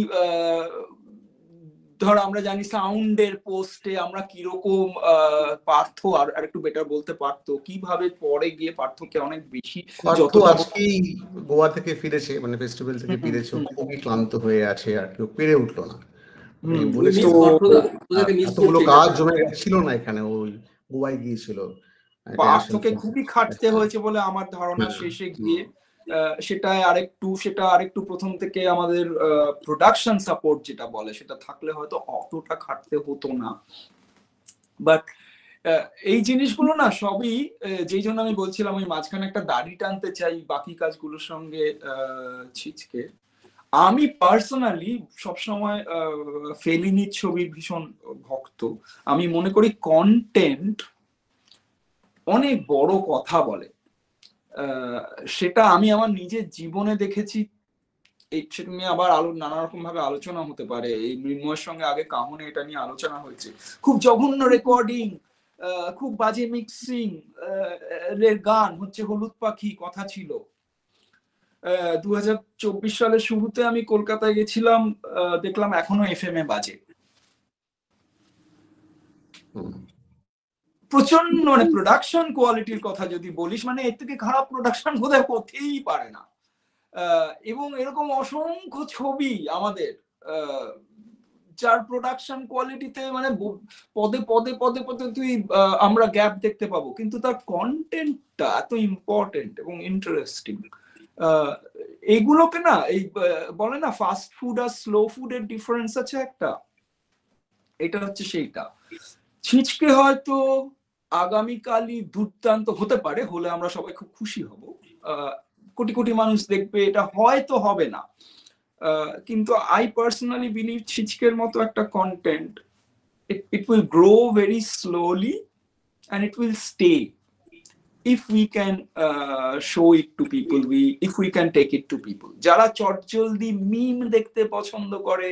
ধর আমরা জানি সাউন্ডের পোস্টে আমরা কিরকম পার্থ আর একটু বেটার বলতে পারতো, কিভাবে পরে গিয়ে পার্থকে অনেক বেশি, যত আজকেই গোয়া থেকে ফিরেছে, মানে ফেস্টিভ্যাল থেকে ফিরেছে, খুবই ক্লান্ত হয়ে আছে, আর কেউ পেরে উঠলো না। এতগুলো কাজ জমে ছিল না এখানে, ওই গোয়ায় গিয়েছিল, পার্থকে খুবই খাটতে হয়েছে বলে আমার ধারণা শেষে গিয়ে। সেটা আরেকটু প্রথম থেকে আমাদের প্রোডাকশন সাপোর্ট যেটা বলে সেটা থাকলে হয়তো অতটা খাটতে হতো না। বাট এই জিনিসগুলো না সবই, যেই জন্য আমি বলছিলাম ওই মাঝখানে একটা দাড়ি টানতে চাই বাকি কাজগুলোর সঙ্গে ছিচকে। আমি পার্সোনালি সবসময় ফেলিনির ছবির ভীষণ ভক্ত। আমি মনে করি কন্টেন্ট অনেক বড় কথা বলে, সেটা আমি আমার নিজের জীবনে দেখেছি। সেটা নিয়ে আবার নানা রকম ভাবে আলোচনা হতে পারে। এই মৃন্ময়ের সঙ্গে আগে কাহনে এটা নিয়ে আলোচনা হয়েছে। খুব জঘন্য রেকর্ডিং, খুব বাজে মিক্সিং এর গান হচ্ছে হলুদ পাখি কথা ছিল। 2024 সালের শুরুতে আমি কলকাতায় গেছিলাম, দেখলাম এখনো FM এ বাজে। প্রচন্ড, মানে প্রোডাকশন কোয়ালিটির কথা যদি বলিস, মানে এর থেকে খারাপ প্রোডাকশন বোধহয় হতেই পারে না। এবং এরকম অসংখ্য ছবি আমাদের যার প্রোডাকশন কোয়ালিটিতে মানে পদে পদে পদে পদে তুই আমরা গ্যাপ দেখতে পাবো, কিন্তু তার কন্টেন্টটা এত ইম্পর্টেন্ট এবং ইন্টারেস্টিং। এইগুলোকে না, এই বলে না ফাস্ট ফুড আর স্লো ফুডের ডিফারেন্স আছে একটা, এটা হচ্ছে সেইটা। ছিচকে হয়তো আগামীকালই দুর্দান্ত হতে পারে, হলে আমরা সবাই খুব খুশি হব, কোটি কোটি মানুষ দেখবে, এটা হয়তো হবে না। কিন্তু আই পার্সোনালি বিলিভ ছিচকের মতো একটা content, it will grow very slowly and it will stay if we can show it to people, if we can take it to people. যারা চটজলদি মিম দেখতে পছন্দ করে,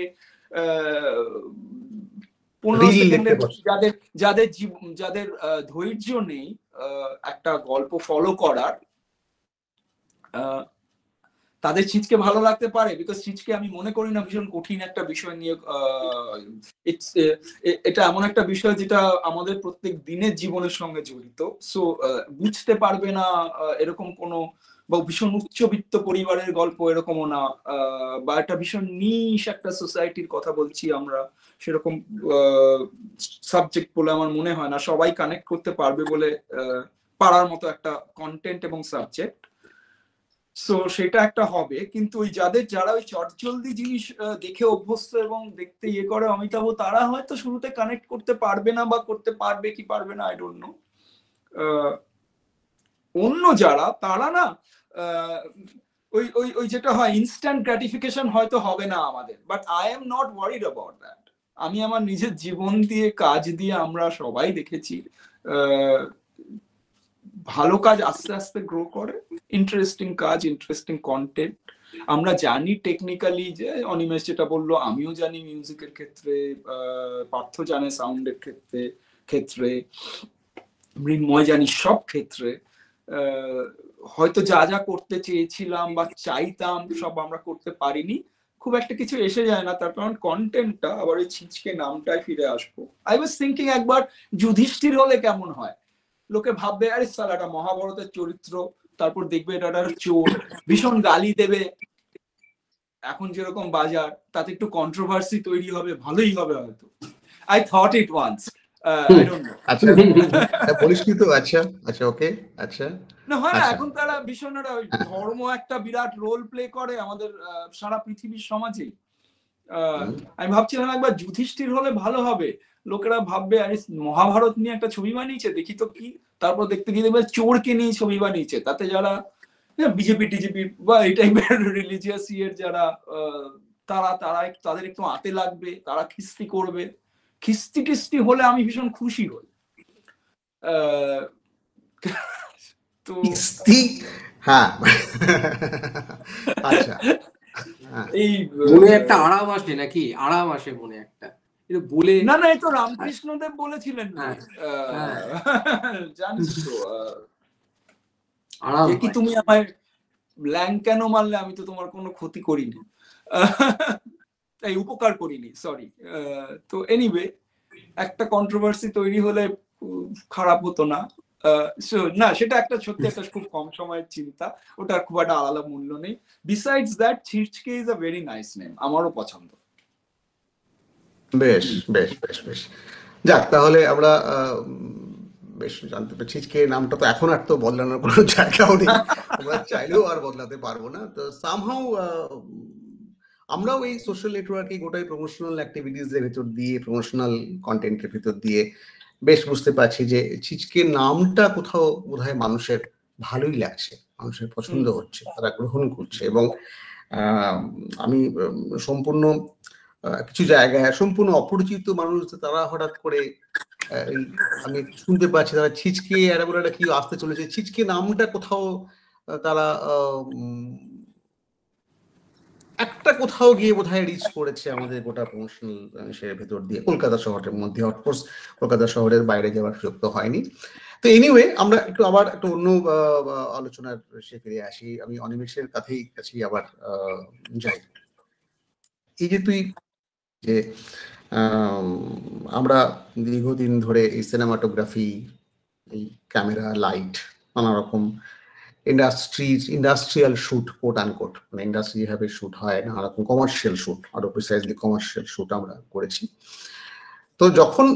15 সেকেন্ডের যাদের ধৈর্য নেই একটা গল্প ফলো করার, তাদের ছিচকে ভালো লাগতে পারে। বিকজ ছিচকে আমি মনে করি না ভীষণ কঠিন একটা বিষয় নিয়ে, এটা এমন একটা বিষয় যেটা আমাদের প্রত্যেক দিনের জীবনের সঙ্গে জড়িত। সো বুঝতে পারবে না এরকম কোনো, বা ভীষণ উচ্চবিত্ত পরিবারের গল্প এরকমও না, বা একটা ভীষণ নিশ একটা সোসাইটির কথা বলছি আমরা, সেরকম সাবজেক্ট বলে আমার মনে হয় না। সবাই কানেক্ট করতে পারবে বলে পারার মতো একটা কন্টেন্ট এবং সাবজেক্ট। সো সেটা একটা হবে। কিন্তু ওই যারা ওই চটজলদি জিনিস দেখে অভ্যস্ত এবং দেখতে ইয়ে করে অমিতাভ, তারা হয়তো শুরুতে কানেক্ট করতে পারবে না, বা করতে পারবে কি পারবে না আই ডোন্ট নো। অন্য যারা, তারা না ওই ওই ওই যেটা হয় ইনস্ট্যান্ট গ্র্যাটিফিকেশন হয়তো হবে না আমাদের, but I am not worried about that. আমি আমার নিজের জীবন দিয়ে, কাজ দিয়ে আমরা সবাই দেখেছি ভালো কাজ আস্তে আস্তে গ্রো করে, ইন্টারেস্টিং কাজ, ইন্টারেস্টিং কন্টেন্ট। আমরা জানি টেকনিক্যালি, যে অনিমেষ যেটা বললো, আমিও জানি মিউজিকের ক্ষেত্রে, পার্থ জানে সাউন্ডের ক্ষেত্রে, মৃন্ময় জানি সব ক্ষেত্রে। হয়তো যা যা করতে চেয়েছিলাম বা চাইতাম সব আমরা করতে পারিনি, খুব একটা কিছু এসে যায় না, তার কারণ কন্টেন্টটা, আবার ওই ছিচকে নামটায় ফিরে আসবো। আই ওয়াজ থিঙ্কিং একবার যুধিষ্ঠির হলে কেমন হয়, লোকে ভাববে আরে সালা এটা মহাভারতের চরিত্র, তারপর দেখবে এটা একটা চোর, ভীষণ গালি দেবে, এখন যেরকম বাজার, তাতে একটু কন্ট্রোভার্সি তৈরি হবে, ভালোই হবে হয়তো। I thought it once, I don't know. আচ্ছা বলিস কি তো? আচ্ছা আচ্ছা ওকে আচ্ছা না হয় না, আচ্ছা। এখন তারা ভীষণ ওই ধর্ম একটা বিরাট রোল প্লে করে আমাদের সারা পৃথিবীর সমাজে। আমি ভাবছিলাম একবার যুধিষ্ঠির হলে ভালো হবে, লোকেরা ভাববে আরে মহাভারত নিয়ে একটা ছবি বানিয়েছে দেখি তো কি, তারপর দেখতে গিয়ে দেখবে চোরকে নিয়ে ছবি বানিয়েছে, তাতে যারা বিজেপি টিজেপি বা এই টাইপের রিলিজিয়াস ইয়ের যারা তাদের একটু আতে লাগবে, তারা খিস্তি করবে। খিস্তি টিস্তি হলে আমি ভীষণ খুশি হই। তো হ্যাঁ আচ্ছা এই মনে একটা আরাম আসে নাকি, আরাম আসে মনে একটা বলে। না না, এই তো রামকৃষ্ণদেব বলেছিলেন জানিস তো, যে কি তুমি আমায় ব্ল্যাঙ্ক কেন মারলে, আমি তো তোমার কোনো ক্ষতি করিনি, এই উপকার করিনি, সরি। তো এনিওয়ে, একটা কন্ট্রোভার্সি তৈরি হলে খারাপ হতো না। না, সেটা একটা সত্যি একটা খুব কম সময়ের চিন্তা, ওটা খুব একটা আলাদা মূল্য নেই। বিসাইডস দ্যাট, ছিচকে is a very nice name, আমারও পছন্দ। বেশ বেশ বেশ বেশ, যাক তাহলে আমরা বেশ জানতে পারছি ছিচকে নামটা তো এখন আর তো বদলানোর কোনো জায়গাও নেই, আমরা চাইলেও আর বদলাতে পারবো না। তো সামহাউ আমরাও এই সোশ্যাল নেটওয়ার্কিং গোটাই প্রমোশনাল অ্যাক্টিভিটিস এর ভিতর দিয়ে, প্রমোশনাল কন্টেন্টের ভিতর দিয়ে বেশ বুঝতে পারছি যে ছিচকে নামটা কোথাও বোধহয় মানুষের ভালোই লাগছে, মানুষের পছন্দ হচ্ছে, তারা গ্রহণ করছে। এবং আমি সম্পূর্ণ কিছু জায়গায় সম্পূর্ণ অপরিচিত মানুষ, তারা হঠাৎ করে আমি শুনতে পাচ্ছি তারা ছিচকে এরা বলে কি আসতে চলেছে, ছিচকে নামটা কোথাও তারা একটা কোথাও গিয়ে বোধহয় রিচ করেছে আমাদের গোটা প্রমোশনাল সের ভেতর দিয়ে, কলকাতা শহরের মধ্যে। অফকোর্স কলকাতা শহরের বাইরে যাওয়ার সুযোগ তো হয়নি। তো এনিওয়ে, আমরা একটু আবার একটু অন্য আলোচনার সে ফিরে আসি। আমি অনিমেষের কাছেই আবার যাই। এই যে তুই যে আমরা দীর্ঘদিন ধরে এই সিনেমাটোগ্রাফি, এই ক্যামেরা, লাইট, নানা রকম ইন্ডাস্ট্রিয়াল শুট, কোট আনকোট, মানে ইন্ডাস্ট্রি যেভাবে শুট হয়, নানা রকম কমার্শিয়াল শুট, আরো প্রিসাইজলি কমার্শিয়াল শুট আমরা করেছি। তো যখন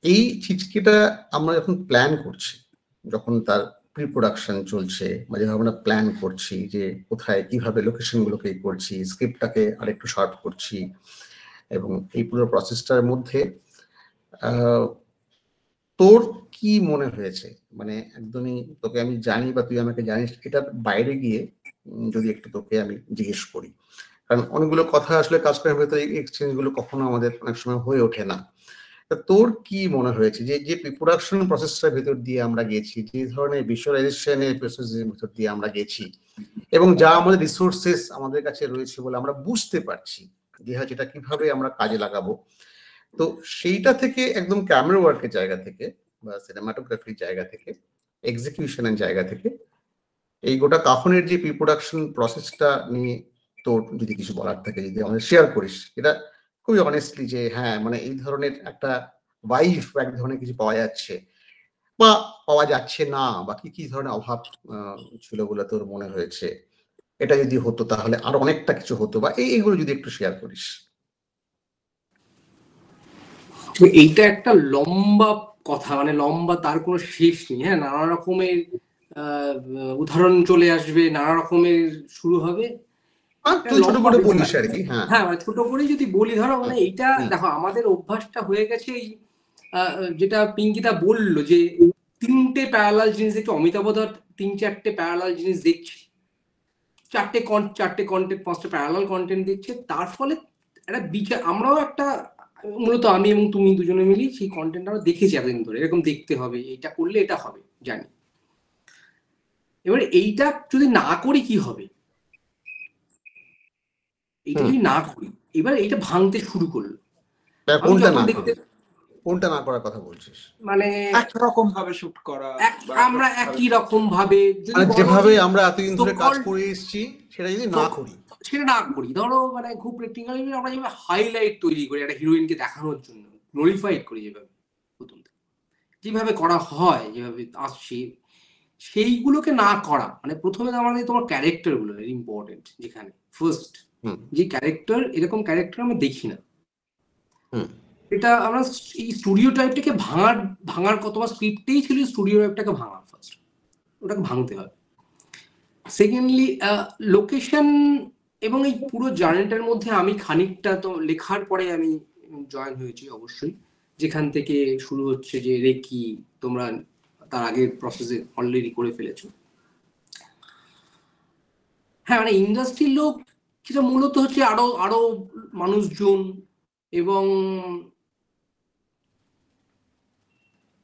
এই ছিচকেটা আমরা যখন প্ল্যান করছি, যখন তার প্রি প্রোডাকশন চলছে, বা যেভাবে আমরা প্ল্যান করছি যে কোথায় কিভাবে লোকেশনগুলোকে করছি, স্ক্রিপ্টটাকে আরেকটু শার্প করছি, এবং এই পুরো প্রসেসটার মধ্যে তোর কি মনে হয়েছে? মানে একদমই তোকে আমি জানি বা তুই আমাকে জানিস, এটার বাইরে গিয়ে যদি একটু তোকে আমি জিজ্ঞেস করি, কারণ অনেকগুলো কথা আসলে কাজ করার ভেতরে এক্সচেঞ্জ গুলো কখনো আমাদের অনেক সময় হয়ে ওঠে না। তোর কি মনে হয়েছে যে যে প্রোডাকশন প্রসেসটার ভেতর দিয়ে আমরা গেছি, যে ধরনের ভিজুয়ালাইজেশনের প্রসেসের ভেতর দিয়ে আমরা গেছি, এবং যা আমাদের রিসোর্সেস আমাদের কাছে রয়েছে বলে আমরা বুঝতে পারছি যে যেটা কিভাবে আমরা কাজে লাগাবো, তো সেইটা থেকে একদম ক্যামেরা ওয়ার্কের জায়গা থেকে বা সিনেমাটোগ্রাফির জায়গা থেকে, এক্সিকিউশনের জায়গা থেকে, এই গোটা কাফনের যে প্রি প্রোডাকশন প্রসেসটা নিয়ে তোর যদি কিছু বলার থাকে, যদি আমাদের শেয়ার করিস, এটা খুবই অনেস্টলি, যে হ্যাঁ মানে এই ধরনের একটা ভাইব, এক ধরনের কিছু পাওয়া যাচ্ছে বা পাওয়া যাচ্ছে না, বা কি কি ধরনের অভাব ছিল বলে তোর মনে হয়েছে, এটা যদি হতো তাহলে আরো অনেকটা কিছু হতো, বা এইগুলো যদি একটু শেয়ার করিস। এইটা একটা লম্বা কথা, মানে লম্বা, তার কোনো শেষ নেই। হ্যাঁ, নানা রকমের উদাহরণ চলে আসবে, নানা রকমের শুরু হবে। ছোট করে বলিস আর কি। হ্যাঁ, মানে ছোট করে যদি বলি, ধরো মানে এইটা দেখো, আমাদের অভ্যাসটা হয়ে গেছে যেটা পিঙ্কিদা বললো, যে তিনটে প্যারালাল জিনিস দেখছি, অমিতাভ ধর 3-4টে প্যারালাল জিনিস দেখছি, চারটে কন্টেন্ট, 5টা প্যারালাল কন্টেন্ট দেখছে, তার ফলে একটা বিচার, আমরাও একটা, মূলত আমি এবং তুমি দুজনে মিলি সেই কন্টেন্ট আমরা দেখেছি এতদিন ধরে, এরকম দেখতে হবে, এটা করলে এটা হবে, জানি। এবার এইটা যদি না করি কি হবে, এইটা যদি না করি, এবার এইটা ভাঙতে শুরু করলো। কোনটা না করার কথা বলছিস? মানে একরকম ভাবে শুট করা, আমরা একই রকম ভাবে যেভাবে আমরা এতদিন ধরে কাজ করে এসেছি সেটা যদি না করি, ধরো মানে খুব প্র্যাকটিক্যালি আমরা যেভাবে হাইলাইট তৈরি করি একটা হিরোইনকে দেখানোর জন্য, গ্লোরিফাইড করি যেভাবে করা হয়, যেভাবে আসছে, সেইগুলোকে না করা। মানে প্রথমে আমাদের তোমার ক্যারেক্টার গুলো ইম্পর্টেন্ট, যেখানে ফার্স্ট যে ক্যারেক্টার, এরকম ক্যারেক্টার আমরা দেখি না, এটা আমরা এই স্টুডিও টাইপটাকে ভাঙার তোমার স্ক্রিপ্টেই ছিল স্টুডিও টাইপটাকে ভাঙা, ফার্স্ট ওটাকে ভাঙতে হবে। সেকেন্ডলি লোকেশন এবং এই পুরো জার্নিটার মধ্যে আমি খানিকটা তো লেখার পরে আমি জয়েন হয়েছি অবশ্যই, যেখান থেকে শুরু হচ্ছে যে রেকি তোমরা তার আগের প্রসেসে অলরেডি করে ফেলেছো। হ্যাঁ মানে ইন্ডাস্ট্রির লোক যেটা মূলত হচ্ছে আরো মানুষজন, এবং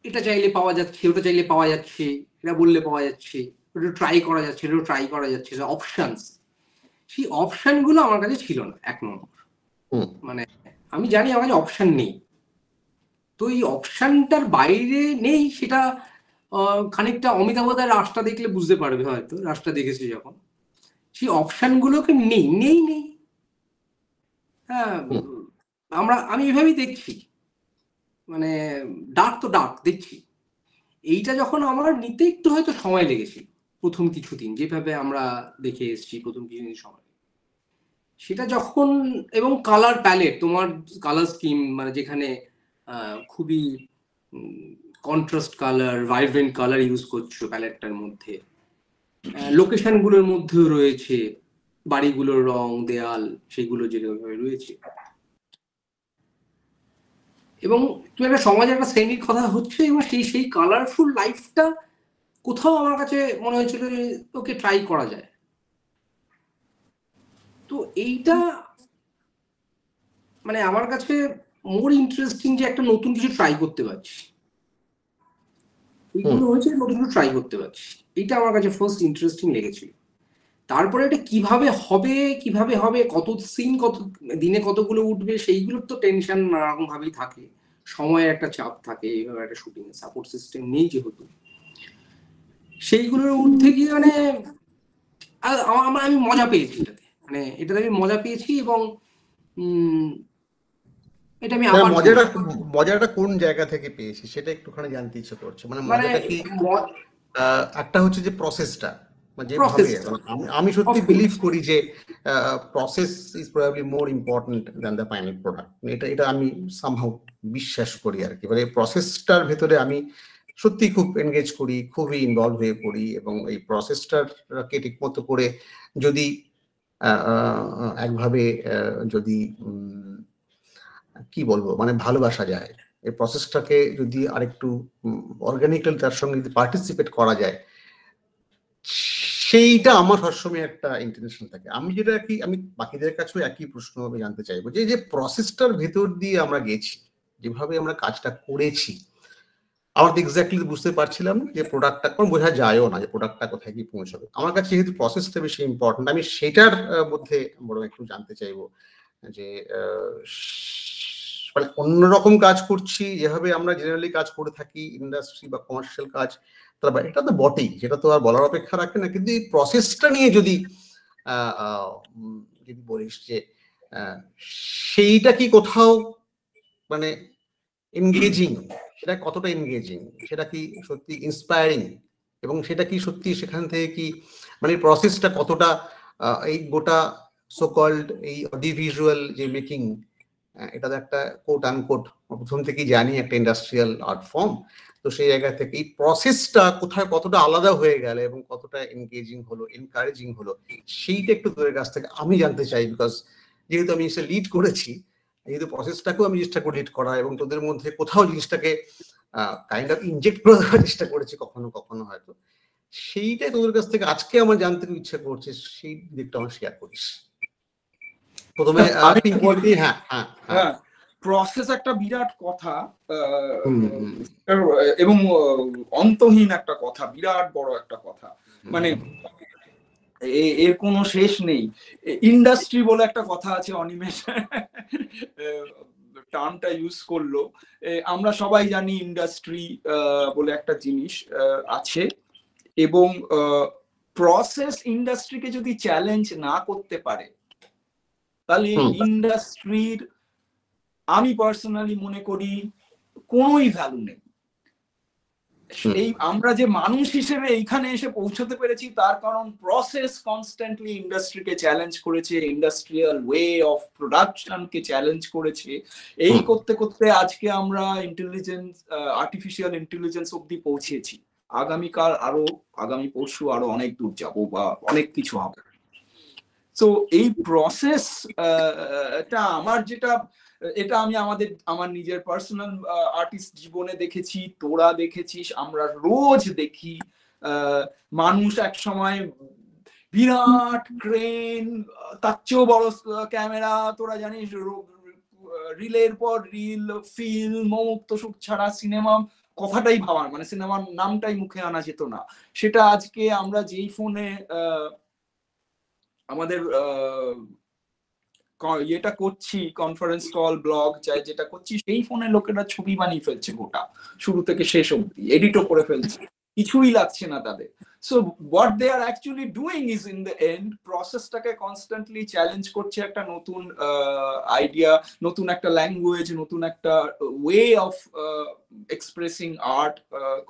এটা চাইলে পাওয়া যাচ্ছে, ওটা চাইলে পাওয়া যাচ্ছে, এটা বললে পাওয়া যাচ্ছে, ওটা ট্রাই করা যাচ্ছে, এটা ট্রাই করা যাচ্ছে, অপশনস, সেই অপশন গুলো আমার কাছে ছিল না। এক নম্বর, মানে আমি জানি আমার কাছে অপশন নেই, তো এই অপশনটার বাইরে নেই সেটা খানিকটা অমিতাভদার রাস্তা দেখলে বুঝতে পারবে, হয়তো রাস্তা দেখেছি যখন, সেই অপশন গুলোকে নেই নেই নেই। হ্যাঁ আমি এভাবেই দেখছি, মানে ডাক তো ডাক দেখছি। এইটা যখন আমার নিতে একটু হয়তো সময় লেগেছিল প্রথম কিছুদিন, যেভাবে আমরা দেখে এসেছি প্রথম কিছুদিন সময়, সেটা যখন, এবং কালার প্যালেট, তোমার কালার স্কিম, মানে যেখানে খুবই contrast colour, vibrant colour use করছো প্যালেটটার মধ্যে, লোকেশন গুলোর মধ্যেও রয়েছে বাড়িগুলোর রং, দেয়াল, সেগুলো যেভাবে রয়েছে, এবং তুমি একটা সমাজে একটা শ্রেণীর কথা হচ্ছে, এবং সেই কালারফুল লাইফটা কোথাও আমার কাছে মনে হয়েছিল যে ওকে ট্রাই করা যায়। তো এইটা মানে আমার কাছে মোর ইন্টারেস্টিং যে একটা নতুন কিছু ট্রাই করতে পারছি, এইগুলো হয়েছে নতুন কিছু ট্রাই করতে পারছি, এইটা আমার কাছে ফার্স্ট ইন্টারেস্টিং লেগেছিল। তারপরে এটা কিভাবে হবে, কত সিন, কত দিনে কতগুলো উঠবে, সেইগুলোর তো টেনশন নানারকম ভাবেই থাকে, সময়ের একটা চাপ থাকে, এইভাবে একটা শুটিং এর সাপোর্ট সিস্টেম নেই যেহেতু, সেইগুলোর ঊর্ধ্বে গিয়ে মানে আমি মজা পেয়েছি এটাতে আমি মজা পেয়েছি, এবং এটা আমি আবার মজাটা কোন জায়গা থেকে পেয়েছি সেটা একটুখানি জানতে ইচ্ছে করছে। মানে মজাটা কি একটা হচ্ছে যে প্রসেসটা, যেভাবে আমি সত্যি বিলিভ করি যে process is probably more important than the final product. এটা আমি সামহাউ বিশ্বাস করি আর কি। মানে প্রসেসটার ভেতরে আমি সত্যি খুব এনগেজ করি, খুবই ইনভলভ হয়ে পড়ি, এবং এই প্রসেসটাকে ঠিক মতো করে যদি একভাবে যদি কি বলবো মানে ভালোবাসা যায়, এই প্রসেসটাকে যদি আরেকটু অর্গানিক্যালি তার সঙ্গে যদি পার্টিসিপেট করা যায়, সেইটা আমার সবসময় একটা ইন্টেনশন থাকে। আমি যেটা কি আমি বাকিদের কাছেও একই প্রশ্ন আমি জানতে চাইবো, যে প্রসেসটার ভেতর দিয়ে আমরা গেছি, যেভাবে আমরা কাজটা করেছি, আমরা তো এক্স্যাক্টলি বুঝতে পারছিলাম যে প্রোডাক্টটা কোন বোঝা যায়ও না যে প্রোডাক্টটা কোথায় গিয়ে পৌঁছাবে। আমার কাছে যেহেতু প্রসেসটা বেশি ইম্পর্টেন্ট, আমি সেটার মধ্যে বড় একটু জানতে চাইবো যে মানে অন্যরকম কাজ করছি যেভাবে আমরা জেনারেলি কাজ করে থাকি ইন্ডাস্ট্রি বা কমার্শিয়াল কাজ, তারপর এটা তো বটেই, যেটা তো আর বলার অপেক্ষা রাখে না। কিন্তু এই প্রসেসটা নিয়ে যদি বলিস যে সেইটা কি কোথাও মানে এনগেজিং, সেটা কতটা এনগেজিং, সেটা কি সত্যি ইন্সপায়ারিং, এবং সেটা কি সত্যি সেখান থেকে কি মানে প্রসেসটা কতটা এই গোটা সো কল্ড এই অডিওভিজুয়াল যে মেকিং, এটা তো একটা কোট আনকোট প্রথম থেকেই জানি একটা ইন্ডাস্ট্রিয়াল আর্ট ফর্ম, তো সেই জায়গা থেকে এই প্রসেসটা কোথায় কতটা আলাদা হয়ে গেল এবং কতটা এনগেজিং হলো, এনকারেজিং হলো, সেইটা একটু তোদের কাছ থেকে আমি জানতে চাই। বিকজ যেহেতু আমি এসে লিড করেছি, যেহেতু প্রসেসটাকেও আমি চেষ্টা করি লিড করা, এবং তোদের মধ্যে কোথাও জিনিসটাকে কাইন্ড অফ ইনজেক্ট করে দেওয়ার চেষ্টা করেছি কখনো কখনো হয়তো, সেইটাই তোদের কাছ থেকে আজকে আমার জানতে ইচ্ছা করছে, সেই দিকটা আমার শেয়ার করিস প্রথমে। হ্যাঁ, প্রসেস একটা বিরাট কথা, এবং অন্তহীন একটা কথা, বিরাট বড় একটা কথা, মানে এর কোনো শেষ নেই। ইন্ডাস্ট্রি বলে একটা কথা আছে, অনিমেষ টার্মটা ইউজ করলো। আমরা সবাই জানি ইন্ডাস্ট্রি বলে একটা জিনিস আছে, এবং প্রসেস ইন্ডাস্ট্রিকে যদি চ্যালেঞ্জ না করতে পারে, তাহলে ইন্ডাস্ট্রির আমি পার্সোনালি মনে করি কোনোই ভ্যালু নেই। এই আমরা যে মানুষ হিসেবে এইখানে এসে পৌঁছতে পেরেছি তার কারণ প্রসেস কনস্ট্যান্টলি ইন্ডাস্ট্রিকে চ্যালেঞ্জ করেছে, ইন্ডাস্ট্রিয়াল ওয়ে অফ প্রোডাকশনকে চ্যালেঞ্জ করেছে। এই করতে করতে আজকে আমরা আর্টিফিশিয়াল ইন্টেলিজেন্স অব্দি পৌঁছেছি। আগামীকাল আগামী পরশু আরো অনেক দূর যাবো বা অনেক কিছু হবে। তো এই প্রসেসটা এটা আমি আমার নিজের পার্সোনাল আর্টিস্ট জীবনে দেখেছি, তোরা দেখেছিস, আমরা রোজ দেখি। মানুষ এক সময় বিরাট ক্রেন, তার চেয়েও বড় ক্যামেরা, তোরা জানিস রিলের পর রিল, ফিল্ম, মুক্ত সুখ ছাড়া সিনেমা কথাটাই ভাবার, মানে সিনেমার নামটাই মুখে আনা যেত না। সেটা আজকে আমরা যেই ফোনে আমাদের এটা করছি, কনফারেন্স কল, ব্লগ যেটা করছি, সেই ফোনে লোকেরা ছবি বানিয়ে ফেলছে গোটা, শুরু থেকে শেষ অবধি এডিটও করে ফেলছে, কিছুই লাগছে না তাদের। So what they are actually doing is in the end প্রসেসটাকে কনস্ট্যান্টলি চ্যালেঞ্জ করছে, একটা নতুন আইডিয়া, নতুন একটা ল্যাঙ্গুয়েজ, নতুন একটা way of expressing art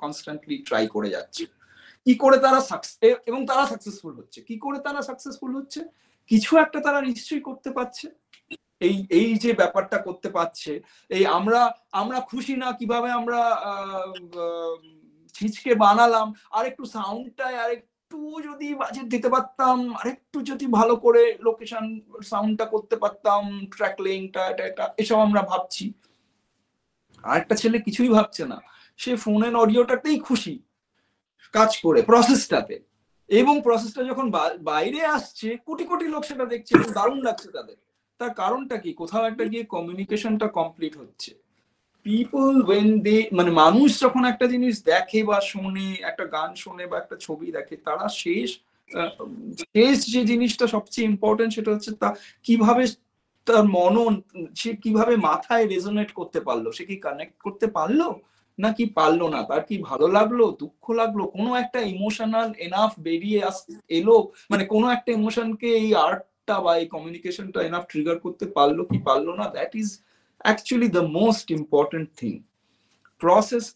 constantly try করে যাচ্ছে। কি করে তারা সাকসেসফুল হচ্ছে? কি করে তারা সাকসেসফুল হচ্ছে? কিছু একটা তারা নিশ্চয়ই করতে পারছে। এই যে ব্যাপারটা করতে পারছে, এই আমরা খুশি না কিভাবে আমরা ছিচকে বানালাম, আর একটু সাউন্ডটায় আর একটু যদি বাজেট দিতে পারতাম, আর একটু যদি ভালো করে লোকেশন সাউন্ডটা করতে পারতাম, ট্র্যাক লিংকটা, এটা এসব আমরা ভাবছি। আর একটা ছেলে কিছুই ভাবছে না, সে ফোনের অডিওটাতেই খুশি কাজ করে প্রসেসটাতে, এবং প্রসেসটা যখন বাইরে আসছে কোটি কোটি লোক সেটা দেখছে এবং দারুণ লাগছে তাদের। তার কারণটা কি? কোথাও একটা গিয়ে কমিউনিকেশনটা কমপ্লিট হচ্ছে। পিপল মানে মানুষ যখন একটা জিনিস দেখে বা শোনে, একটা গান শোনে বা একটা ছবি দেখে, তারা শেষ যে জিনিসটা সবচেয়ে ইম্পর্টেন্ট সেটা হচ্ছে তা কিভাবে তার মনন, সে কিভাবে মাথায় রেজোনেট করতে পারলো, সে কি কানেক্ট করতে পারলো নাকি পারলো না, তার কি ভালো লাগলো, দুঃখ লাগলো, কোনো একটা ইমোশনাল এনাফ বেরিয়ে এলো, মানে কোনো একটা ইমোশনকে এই আর্টটা বা এই কমিউনিকেশনটা এনাফ ট্রিগার করতে পারলো কি পারলো না, that is actually the most important thing. Process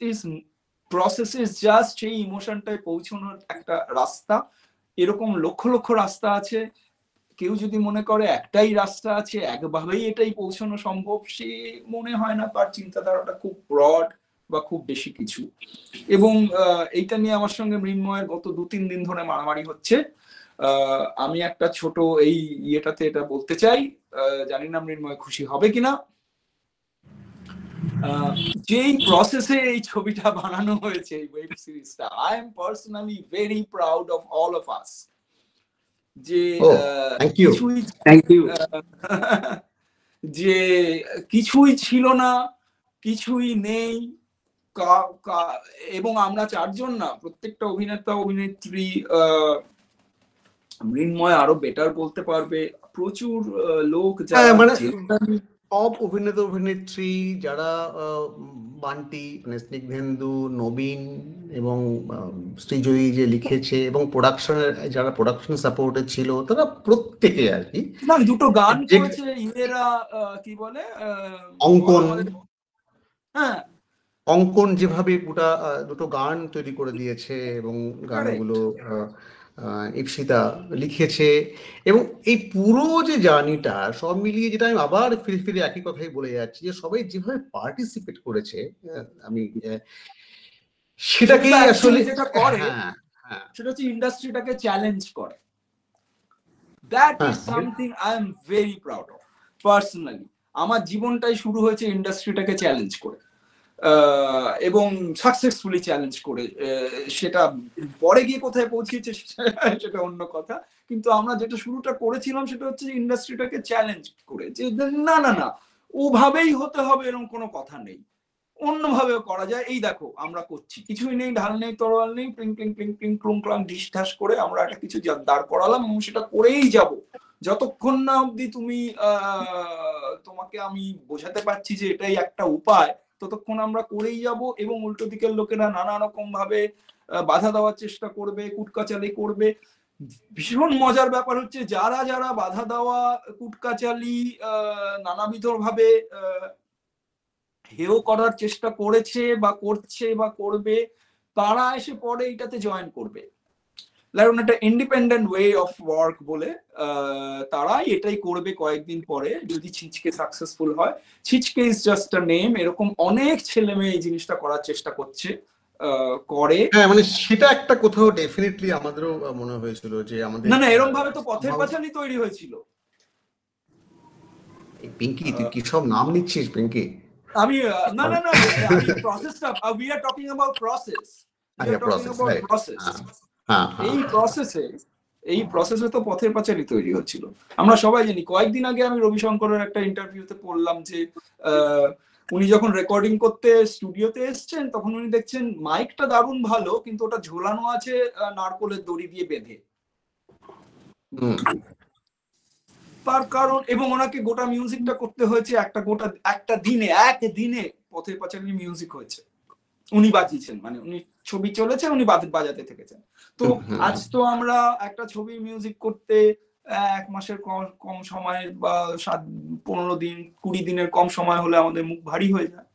is just সেই ইমোশনটায় পৌঁছানোর একটা রাস্তা। এরকম লক্ষ লক্ষ রাস্তা আছে। কেউ যদি মনে করে একটাই রাস্তা আছে, একভাবেই এটাই পৌঁছানো সম্ভব, সে মনে হয় না তার চিন্তাধারাটা খুব ব্রড বা খুব বেশি কিছু। এবং এইটা নিয়ে আমার সঙ্গে মৃন্ময়ের গত 2-3 দিন ধরে মারামারি হচ্ছে। আমি একটা ছোট এই ইয়েটাতে এটা বলতে চাই, জানি না মৃন্ময় খুশি হবে কিনা। যেই প্রসেসে এই ছবিটা বানানো হয়েছে, এই ওয়েব সিরিজটা, I am personally very proud of all of us. যে যে কিছুই ছিল না, কিছুই নেই, এবং আমরা 4 জন না, প্রত্যেকটা অভিনেতা অভিনেত্রী, মৃন্ময় আরো বেটার বলতে পারবে, প্রচুর লোক যারা সব অভিনেতা অভিনেত্রী যারা বান্টি, মানে স্নিগ্ধেন্দু, নবীন এবং শ্রীজয়ী যে লিখেছে, এবং যারা প্রোডাকশন সাপোর্টে ছিল, তারা প্রত্যেকে আর কি। দুটো গান করেছে ইয়েরা, কি বলে, অঙ্কন, হ্যাঁ অঙ্কন যেভাবে দুটো গান তৈরি করে দিয়েছে, এবং গানগুলো ইপসিতা লিখেছে, এবং এই পুরো যে জার্নিটা সব মিলিয়ে, যেটা আমি আবার ফিরে ফিরে একই কথাই বলে যাচ্ছি, যে সবাই যেভাবে পার্টিসিপেট করেছে, আমি সেটাকেই আসলে যেটা করে সেটা হচ্ছে ইন্ডাস্ট্রিটাকে চ্যালেঞ্জ করে। That is something I am very proud of personally. আমার জীবনটাই শুরু হয়েছে ইন্ডাস্ট্রিটাকে চ্যালেঞ্জ করে, এবং সাকসেসফুলি চ্যালেঞ্জ করে। সেটা পরে গিয়ে কোথায় পৌঁছেছে সেটা অন্য কথা, কিন্তু আমরা যেটা শুরুটা করেছিলাম সেটা হচ্ছে ইন্ডাস্ট্রিটাকে চ্যালেঞ্জ করে, যে না না না ওভাবেই হতে হবে এরকম কোনো কথা নেই, অন্যভাবেও করা যায়। এই দেখো আমরা করছি, কিছুই নেই, ঢাল নেই, তরোয়াল নেই, প্লিং প্লিং প্লিং প্লিং ক্লুং ক্লাং ঢিস ঢাস করে আমরা একটা কিছু দাঁড় করালাম, এবং সেটা করেই যাব যতক্ষণ না অব্দি তোমাকে আমি বোঝাতে পারছি যে এটাই একটা উপায়, ততক্ষণ আমরা করেই যাব। এবং উল্টো দিকের লোকেরা নানা রকম ভাবে বাধা দেওয়ার চেষ্টা করবে, কুটকাচালি করবে। ভীষণ মজার ব্যাপার হচ্ছে, যারা যারা বাধা দেওয়া, কুটকাচালি, নানাবিধ ভাবে হেয় করার চেষ্টা করেছে বা করছে বা করবে, তারা এসে পরে এইটাতে জয়েন করবে। কারণ একটা ইন্ডিপেন্ডেন্ট ওয়ে অফ ওয়ার্ক বলে তারা এটাই করবে কয়েকদিন পরে যদি ছিচকে সাকসেসফুল হয়। ছিচকে ইজ জাস্ট আ নেম, এরকম অনেক ছেলে মেয়ে এই জিনিসটা করার চেষ্টা করছে, করে। হ্যাঁ মানে সেটা একটা কোথাও ডেফিনেটলি আমাদেরও মনে হয়েছিল যে আমাদের না এরকম ভাবে তো পথের পাঁচালী তৈরি হয়েছিল। পিঙ্কি তুই কি সব নাম নিচ্ছিস পিঙ্কি? আমি না আমি প্রসেসটা, we are talking about process, we are talking about process। এই প্রসেসে তো পথের পাঁচালী তৈরি হচ্ছিল, আমরা সবাই জানি। কয়েকদিন আগে আমি রবিশঙ্করের একটা ইন্টারভিউতে পড়লাম যে উনি যখন রেকর্ডিং করতে স্টুডিওতে এসছেন তখন উনি দেখছেন মাইকটা দারুণ ভালো, কিন্তু ওটা ঝোলানো আছে নারকোলের দড়ি দিয়ে বেঁধে। তার কারণ, এবং ওনাকে গোটা মিউজিকটা করতে হয়েছে এক দিনে পথের পাঁচালী মিউজিক হয়েছে, উনি বাজিয়েছেন, মানে উনি ছবি চলেছে উনি বাজাতে থেকেছেন। তো আজ তো আমরা একটা ছবির মিউজিক করতে 1 মাসের কম সময় বা 15 দিন 20 দিনের কম সময় হলে আমাদের মুখ ভারী হয়ে যায়।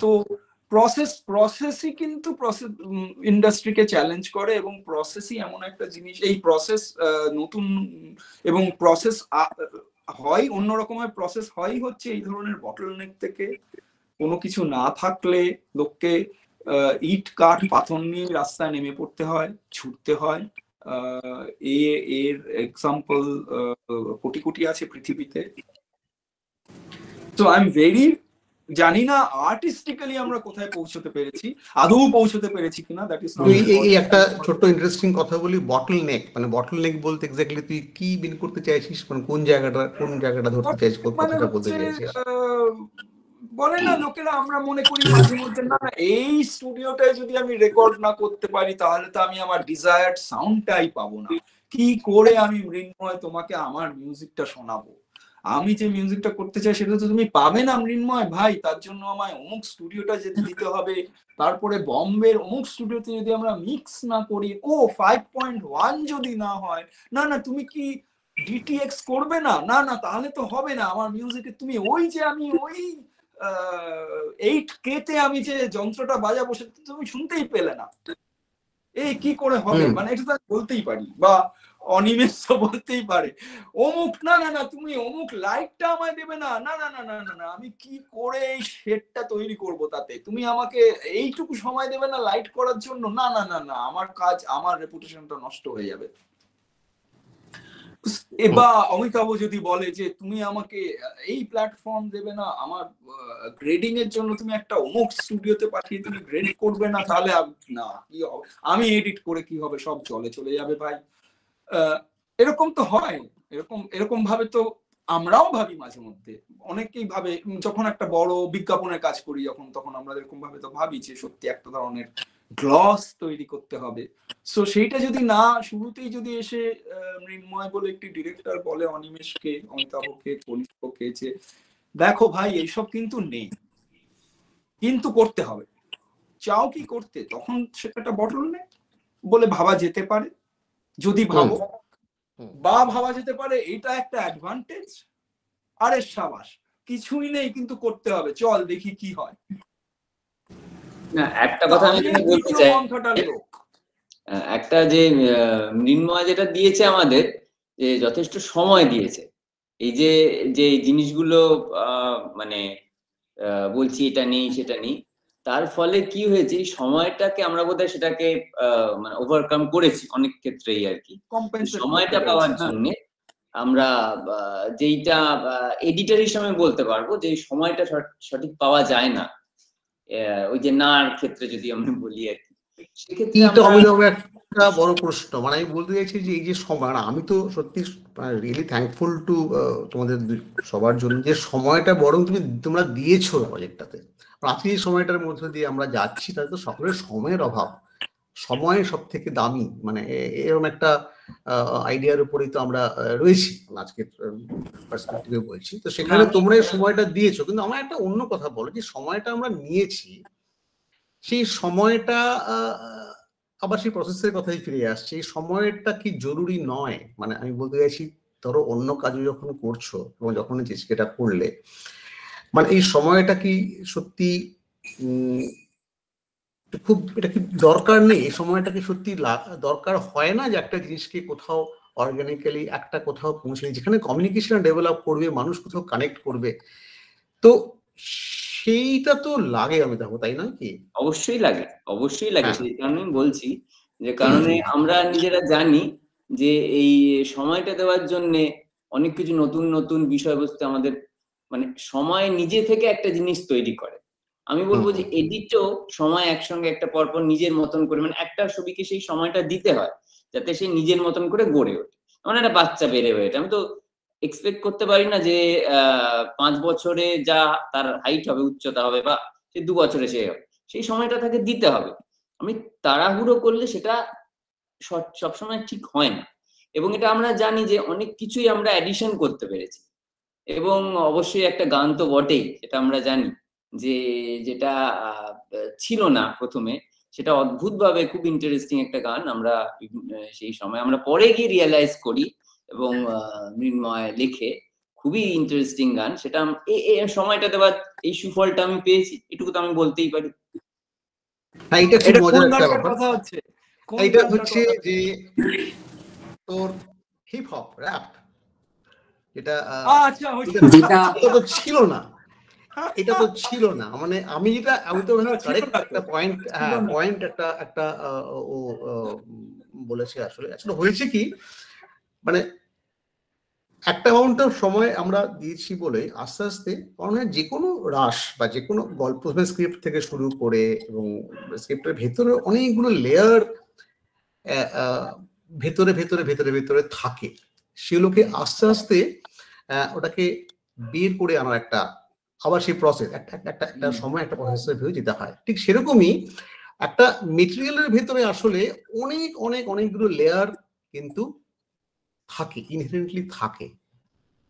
তো প্রসেসই কিন্তু ইন্ডাস্ট্রিকে চ্যালেঞ্জ করে, এবং প্রসেসই এমন একটা জিনিস, এই প্রসেস নতুন, এবং প্রসেস হয় অন্য রকমের প্রসেস হয় হচ্ছে এই ধরনের বটলনেক থেকে। কোনো কিছু না থাকলে লোককে ইট কাঠ পাথর নিয়ে রাস্তায় নেমে পড়তে হয়, ছুটতে হয়। এর এক্সাম্পল কোটি কোটি আছে পৃথিবীতে। তো আই এম ভেরি, জানি না আর্টিস্টিক্যালি আমরা কোথায় পৌঁছতে পেরেছি, আদৌ পৌঁছতে পেরেছি কিনা, দ্যাট ইজ নট। এই একটা ছোট্ট ইন্টারেস্টিং কথা বলি, বটলনেক মানে বটলনেক বলতে এক্স্যাক্টলি তুই কি মিন করতে চাইছিস, মানে কোন জায়গাটা ধরতে চাইছিস, কথাটা বলতে চাইছিস? বলে না লোকেরা, আমরা মনে করি মাঝে মধ্যে না এই স্টুডিওটায় যদি আমি রেকর্ড না করতে পারি তাহলে তো আমি আমার ডিজায়ার্ড সাউন্ডটাই পাবো না। কি করে আমি মৃন্ময় তোমাকে আমার মিউজিকটা শোনাবো? আমি যে মিউজিকটা করতে চাই সেটা তো তুমি পাবে না মৃন্ময় ভাই, তার জন্য আমায় অমুক স্টুডিওটা যেতে দিতে হবে, তারপরে বম্বের অমুক স্টুডিওতে যদি আমরা মিক্স না করি, 5.1 যদি না হয়, না তুমি কি ডিটিএক্স করবে না, না তাহলে তো হবে না আমার মিউজিকে। তুমি আমি 8K তে আমি যে যন্ত্রটা বাজাবো সেটা তুমি শুনতেই পেলে না, এই কি করে হবে? মানে এটা তো বলতেই পারি, বা অনিমেষ বলতেই পারে অমুক, না তুমি অমুক লাইটটা আমায় দেবে না, না আমি কি করে এই সেটটা তৈরি করব, তাতে তুমি আমাকে এইটুকু সময় দেবে না লাইট করার জন্য, না আমার কাজ, আমার রেপুটেশনটা নষ্ট হয়ে যাবে। এবার অমিতাভ যদি বলে যে তুমি আমাকে এই প্ল্যাটফর্ম দেবে না, আমার গ্রেডিং এর জন্য তুমি একটা অমুক স্টুডিওতে পাঠিয়ে তুমি গ্রেড করবে না, তাহলে না কি হবে, আমি এডিট করে কি হবে, সব চলে যাবে ভাই। এরকম তো হয়, এরকম ভাবে তো আমরাও ভাবি মাঝে মধ্যে, অনেকেই ভাবে। যখন একটা বড় বিজ্ঞাপনের কাজ করি তখন আমরা এরকম ভাবে তো ভাবি যে সত্যি একটা ধরনের গ্লস তৈরি করতে হবে। সো সেইটা যদি না শুরুতেই যদি এসে মৃন্ময় বলে একটি ডিরেক্টর বলে অনিমেষকে, অমিতাভকে, কনিষ্ককে যে দেখো ভাই এইসব কিন্তু নেই, কিন্তু করতে হবে, চাও কি করতে, তখন সেটা বটলনেক বলে ভাবা যেতে পারে। যদি ভাবো বা ভাবা যেতে পারে এটা একটা অ্যাডভান্টেজ, আরে সাবাস, কিছুই নেই কিন্তু করতে হবে, চল দেখি কি হয়। না একটা কথা আমি বলতে চাই, একটা যে মৃন্ময় যেটা দিয়েছে আমাদের, যে যথেষ্ট সময় দিয়েছে, এই যে জিনিসগুলো মানে বলছি এটা নেই সেটা নেই, তার ফলে কি হয়েছে সময়টাকে আমরা বোধহয় সেটাকে মানে ওভারকাম করেছি অনেক ক্ষেত্রেই আর কি। সময়টা পাওয়ার জন্য আমরা যেইটা এডিটর হিসাবে বলতে পারবো যে সময়টা সঠিক পাওয়া যায় না, ওই যে নার ক্ষেত্রে যদি আমরা বলি আর কি, সেক্ষেত্রে একটা বড় প্রশ্ন, মানে আমি বলতে চাইছি যে এই যে সময়, আমি তো সত্যি রিয়েলি থ্যাঙ্কফুল টু তোমাদের সবার জন্য যে সময়টা বরং তোমরা দিয়েছো প্রজেক্টটাতে। আজকে এই সময়টার মধ্যে দিয়ে আমরা যাচ্ছি, তাহলে তো সকলের সময়ের অভাব, সময় সব থেকে দামি, মানে এরকম একটা আইডিয়ার উপরেই তো আমরা রয়েছি আজকের পার্সপেক্টিভে বলছি। তো সেখানে তোমরা সময়টা দিয়েছো, কিন্তু আমার একটা অন্য কথা বলো, যে সময়টা আমরা নিয়েছি, সেই সময়টা আবার সেই প্রসেসের কথাই ফিরে আসছে, এই সময়টা কি জরুরি নয়? মানে আমি বলতে চাইছি, ধরো অন্য কাজও যখন করছো এবং যখন এটা করলে, মানে এই সময়টা কি সত্যি খুব এটা কি দরকার নেই, এই সময়টাকে সত্যি দরকার হয় না যে একটা জিনিসকে কোথাও অর্গানিক্যালি একটা কোথাও পৌঁছে, যেখানে কমিউনিকেশন ডেভেলপ করবে, মানুষ কোথাও কানেক্ট করবে, তো সেইটা তো লাগে অমিতাভ, তাই নয় কি? অবশ্যই লাগে, অবশ্যই লাগে। সেই কারণে বলছি যে কারণে আমরা নিজেরা জানি যে এই সময়টা দেওয়ার জন্যে অনেক কিছু নতুন নতুন বিষয়বস্তু আমাদের মানে সময় নিজে থেকে একটা জিনিস তৈরি করে। আমি বলবো যে এডিটও সময় একসঙ্গে একটা পরপর নিজের মতন করে, মানে একটা ছবিকে সেই সময়টা দিতে হয় যাতে সে নিজের মতন করে গড়ে ওঠে। মানে একটা বাচ্চা বেড়ে হয়ে ওঠে। আমি তো এক্সপেক্ট করতে পারি না যে 5 বছরে যা তার হাইট হবে, উচ্চতা হবে, বা সে 2 বছরে সে হবে, সেই সময়টা তাকে দিতে হবে। আমি তাড়াহুড়ো করলে সেটা সবসময় ঠিক হয় না, এবং এটা আমরা জানি যে অনেক কিছুই আমরা অ্যাডিশন করতে পেরেছি। এবং অবশ্যই একটা গান তো বটেই, সেটা আমরা জানি যে যেটা ছিল না প্রথমে, সেটা অদ্ভুতভাবে খুব ইন্টারেস্টিং একটা গান। আমরা সেই সময় আমরা পরে গিয়ে রিয়েলাইজ করি, এবং মৃন্ময় লেখে খুবই ইন্টারেস্টিং গান। সেটা এই সময়টা দেওয়ার এই সুফলটা আমি পেয়েছি, এটুকু তো আমি বলতেই পারি। এটা খুব মজার একটা ব্যাপার। কথা হচ্ছে এটা হচ্ছে যে তোর হিপ হপ র‍্যাপ, এটা তো ছিল না, এটা তো ছিল না, মানে আমি তো কারেক্ট একটা পয়েন্ট একটা ও বলেছে। আসলে হয়েছে কি, মানে একটা অ্যামাউন্ট অফ সময় আমরা দিয়েছি বলে আস্তে আস্তে যে কোনো রাশ বা যে কোনো গল্প স্ক্রিপ্ট থেকে শুরু করে, এবং স্ক্রিপ্টের ভেতরে অনেকগুলো লেয়ার ভেতরে ভেতরে ভেতরে ভেতরে থাকে, সেগুলোকে আস্তে আস্তে ওটাকে বের করে আনার একটা আবার সেই প্রসেস একটা সময় একটা প্রসেসের ভেতরে যেতে হয়। ঠিক সেরকমই একটা মেটেরিয়ালের ভেতরে আসলে অনেক অনেক অনেকগুলো লেয়ার কিন্তু থাকে, ইনহেরেন্টলি থাকে।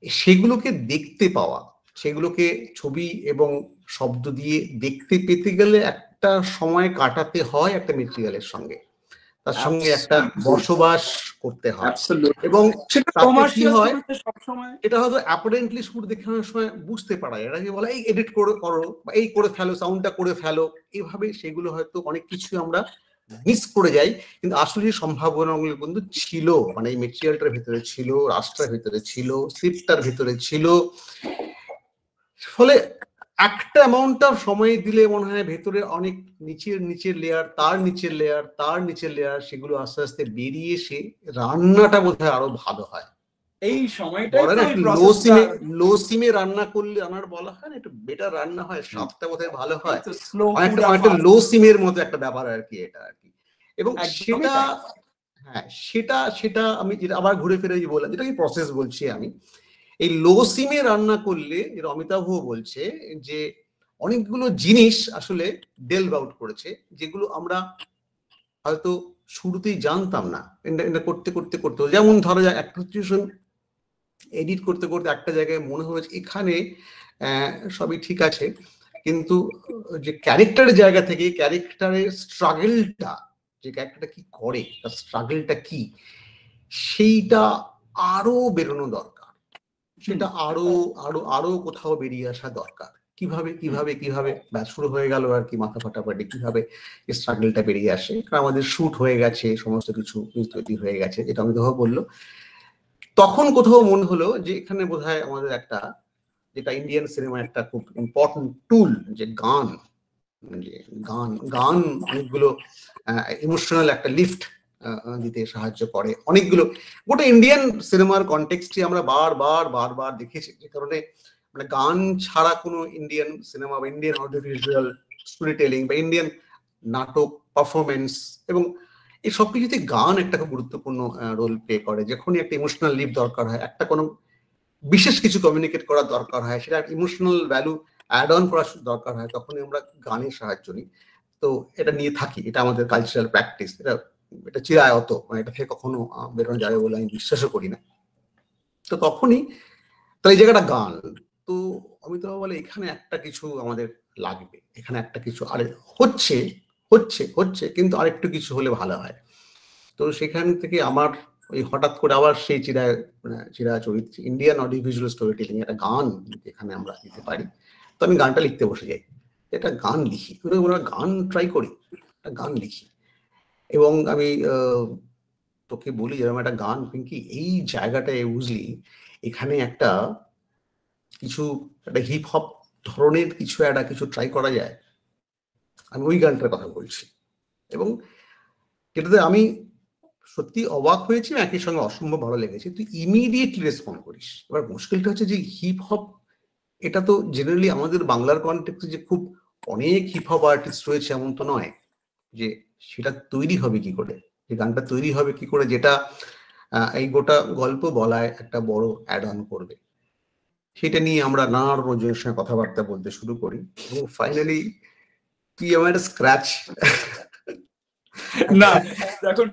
সেগুলোকে দেখতে পাওয়া, সেগুলোকে ছবি এবং শব্দ দিয়ে দেখতে পেতে গেলে একটা সময় কাটাতে হয় একটা মেটেরিয়ালের সঙ্গে, তার সঙ্গে একটা বসবাস করতে হয়। এবং কি হয়, এটা হয়তো অ্যাপারেন্টলি শুরু দেখে অনেক সময় বুঝতে পারা যায়, এটাকে বলে এই এডিট করো বা এই করে ফেলো, সাউন্ডটা করে ফেলো, এইভাবে সেগুলো হয়তো অনেক কিছু আমরা মিস করে যাই। কিন্তু আসলে যে সম্ভাবনাগুলো কিন্তু ছিল, মানে এই মেটেরিয়ালটার ভিতরে ছিল, রাষ্ট্রের ভিতরে ছিল, স্ক্রিপ্টটার ভিতরে ছিল, ফলে একটা অ্যামাউন্ট অফ সময় দিলে মনে হয় ভেতরে অনেক নিচের লেয়ার, তার নিচের লেয়ার, তার নিচের লেয়ার, সেগুলো আস্তে আস্তে বেরিয়ে এসে রান্নাটা বোধহয় আরো ভালো হয়। এই সময়টা লো সিমে রান্না করলে আমার বলা হয় না, একটু বেটার রান্না হয়, স্বাদটা বোধহয় ভালো হয়, একটা লো সিমের মতো একটা ব্যাপার আর কি এটা আর কি। এবং সেটা আমি যেটা আবার ঘুরে ফিরে বললাম, যেটা কি প্রসেস বলছি আমি, এই লো সিমে রান্না করলে এর অমিতাভ বলছে যে অনেকগুলো জিনিস আসলে ডেলভ আউট করেছে, যেগুলো আমরা হয়তো শুরুতেই জানতাম না। এটা করতে করতে করতে, যেমন ধরো যায় একটা সিচুয়েশন এডিট করতে করতে একটা জায়গায় মনে হয়েছে এখানে সবই ঠিক আছে, কিন্তু যে ক্যারেক্টারের জায়গা থেকে ক্যারেক্টারের স্ট্রাগলটা, যে ক্যারেক্টারটা কি করে, তার স্ট্রাগলটা কি, সেইটা আরো বেরোনো দরকার, সেটা আরো আরো আরো কোথাও বেরিয়ে আসা দরকার। কিভাবে কিভাবে কিভাবে শুরু হয়ে গেল আর কি মাথা ফাটাফাটি, কিভাবে স্ট্রাগলটা বেরিয়ে আসে। কারণ আমাদের শুট হয়ে গেছে, সমস্ত কিছু তৈরি হয়ে গেছে, যেটা অমিতাভ বললো। তখন কোথাও মনে হলো যে এখানে বোধহয় আমাদের একটা, যেটা ইন্ডিয়ান সিনেমার একটা খুব ইম্পর্টেন্ট টুল, যে গান, গান অনেকগুলো ইমোশনাল একটা লিফট দিতে সাহায্য করে। অনেকগুলো গোটা ইন্ডিয়ান সিনেমার কনটেক্সটে আমরা বারবার দেখেছি, যে কারণে মানে গান ছাড়া কোনো ইন্ডিয়ান সিনেমা বা ইন্ডিয়ান অডিওভিজুয়াল স্টোরি টেলিং বা ইন্ডিয়ান নাটক পারফরমেন্স, এবং এই সব কিছুতে গান একটা খুব গুরুত্বপূর্ণ রোল প্লে করে। যখনই একটা ইমোশনাল লিফট দরকার হয়, একটা কোনো বিশেষ কিছু কমিউনিকেট করার দরকার হয়, সেটা ইমোশনাল ভ্যালু অ্যাড অন করার দরকার হয়, তখনই আমরা গানের সাহায্য নিই। তো এটা নিয়ে থাকি, এটা আমাদের কালচারাল প্র্যাকটিস, এটা চিরায়ত, মানে এটা থেকে কখনো বেরোনো যাবে বলে আমি বিশ্বাসও করি না। তো তখনই তো এই জায়গাটা গান, তো অমিতাভ বলে এখানে একটা কিছু আমাদের লাগবে, এখানে একটা কিছু আরে হচ্ছে হচ্ছে হচ্ছে কিন্তু আরেকটু কিছু হলে ভালো হয়। তো সেখান থেকে আমার ওই হঠাৎ করে আবার সেই চিরা চরিত্র ইন্ডিয়ান অডিওভিজুয়াল স্টোরি টেলিং একটা গান এখানে আমরা দিতে পারি। তো আমি গানটা লিখতে বসে যাই, একটা গান লিখি, ওরা গান ট্রাই করি, একটা গান লিখি। এবং আমি তোকে বলি যেরকম একটা গান পিঙ্কি, এই জায়গাটায় বুঝলি এখানে একটা কিছু একটা হিপ হপ ধরনের কিছু ট্রাই করা যায়, আমি ওই গানটার কথা বলছি। এবং এটাতে আমি সত্যি অবাক হয়েছি, একই সঙ্গে অসম্ভব ভালো লেগেছে। তুই ইমিডিয়েটলি রেসপন্ড করিস। এবার মুশকিলটা হচ্ছে যে হিপ হপ, এটা তো জেনারেলি আমাদের বাংলার কনটেক্সটে যে খুব অনেক হিপ হপ আর্টিস্ট রয়েছে এমন তো নয়, যে সেটা তৈরি হবে কি করে, যে গানটা তৈরি হবে কি করে, যেটা এই গোটা গল্প বলায় একটা বড় অ্যাড অন করবে। সেটা নিয়ে আমরা নানা রকমের সঙ্গে কথাবার্তা বলতে শুরু করি, এবং ফাইনালি তুই আমার একটা স্ক্র্যাচ। না দেখুন,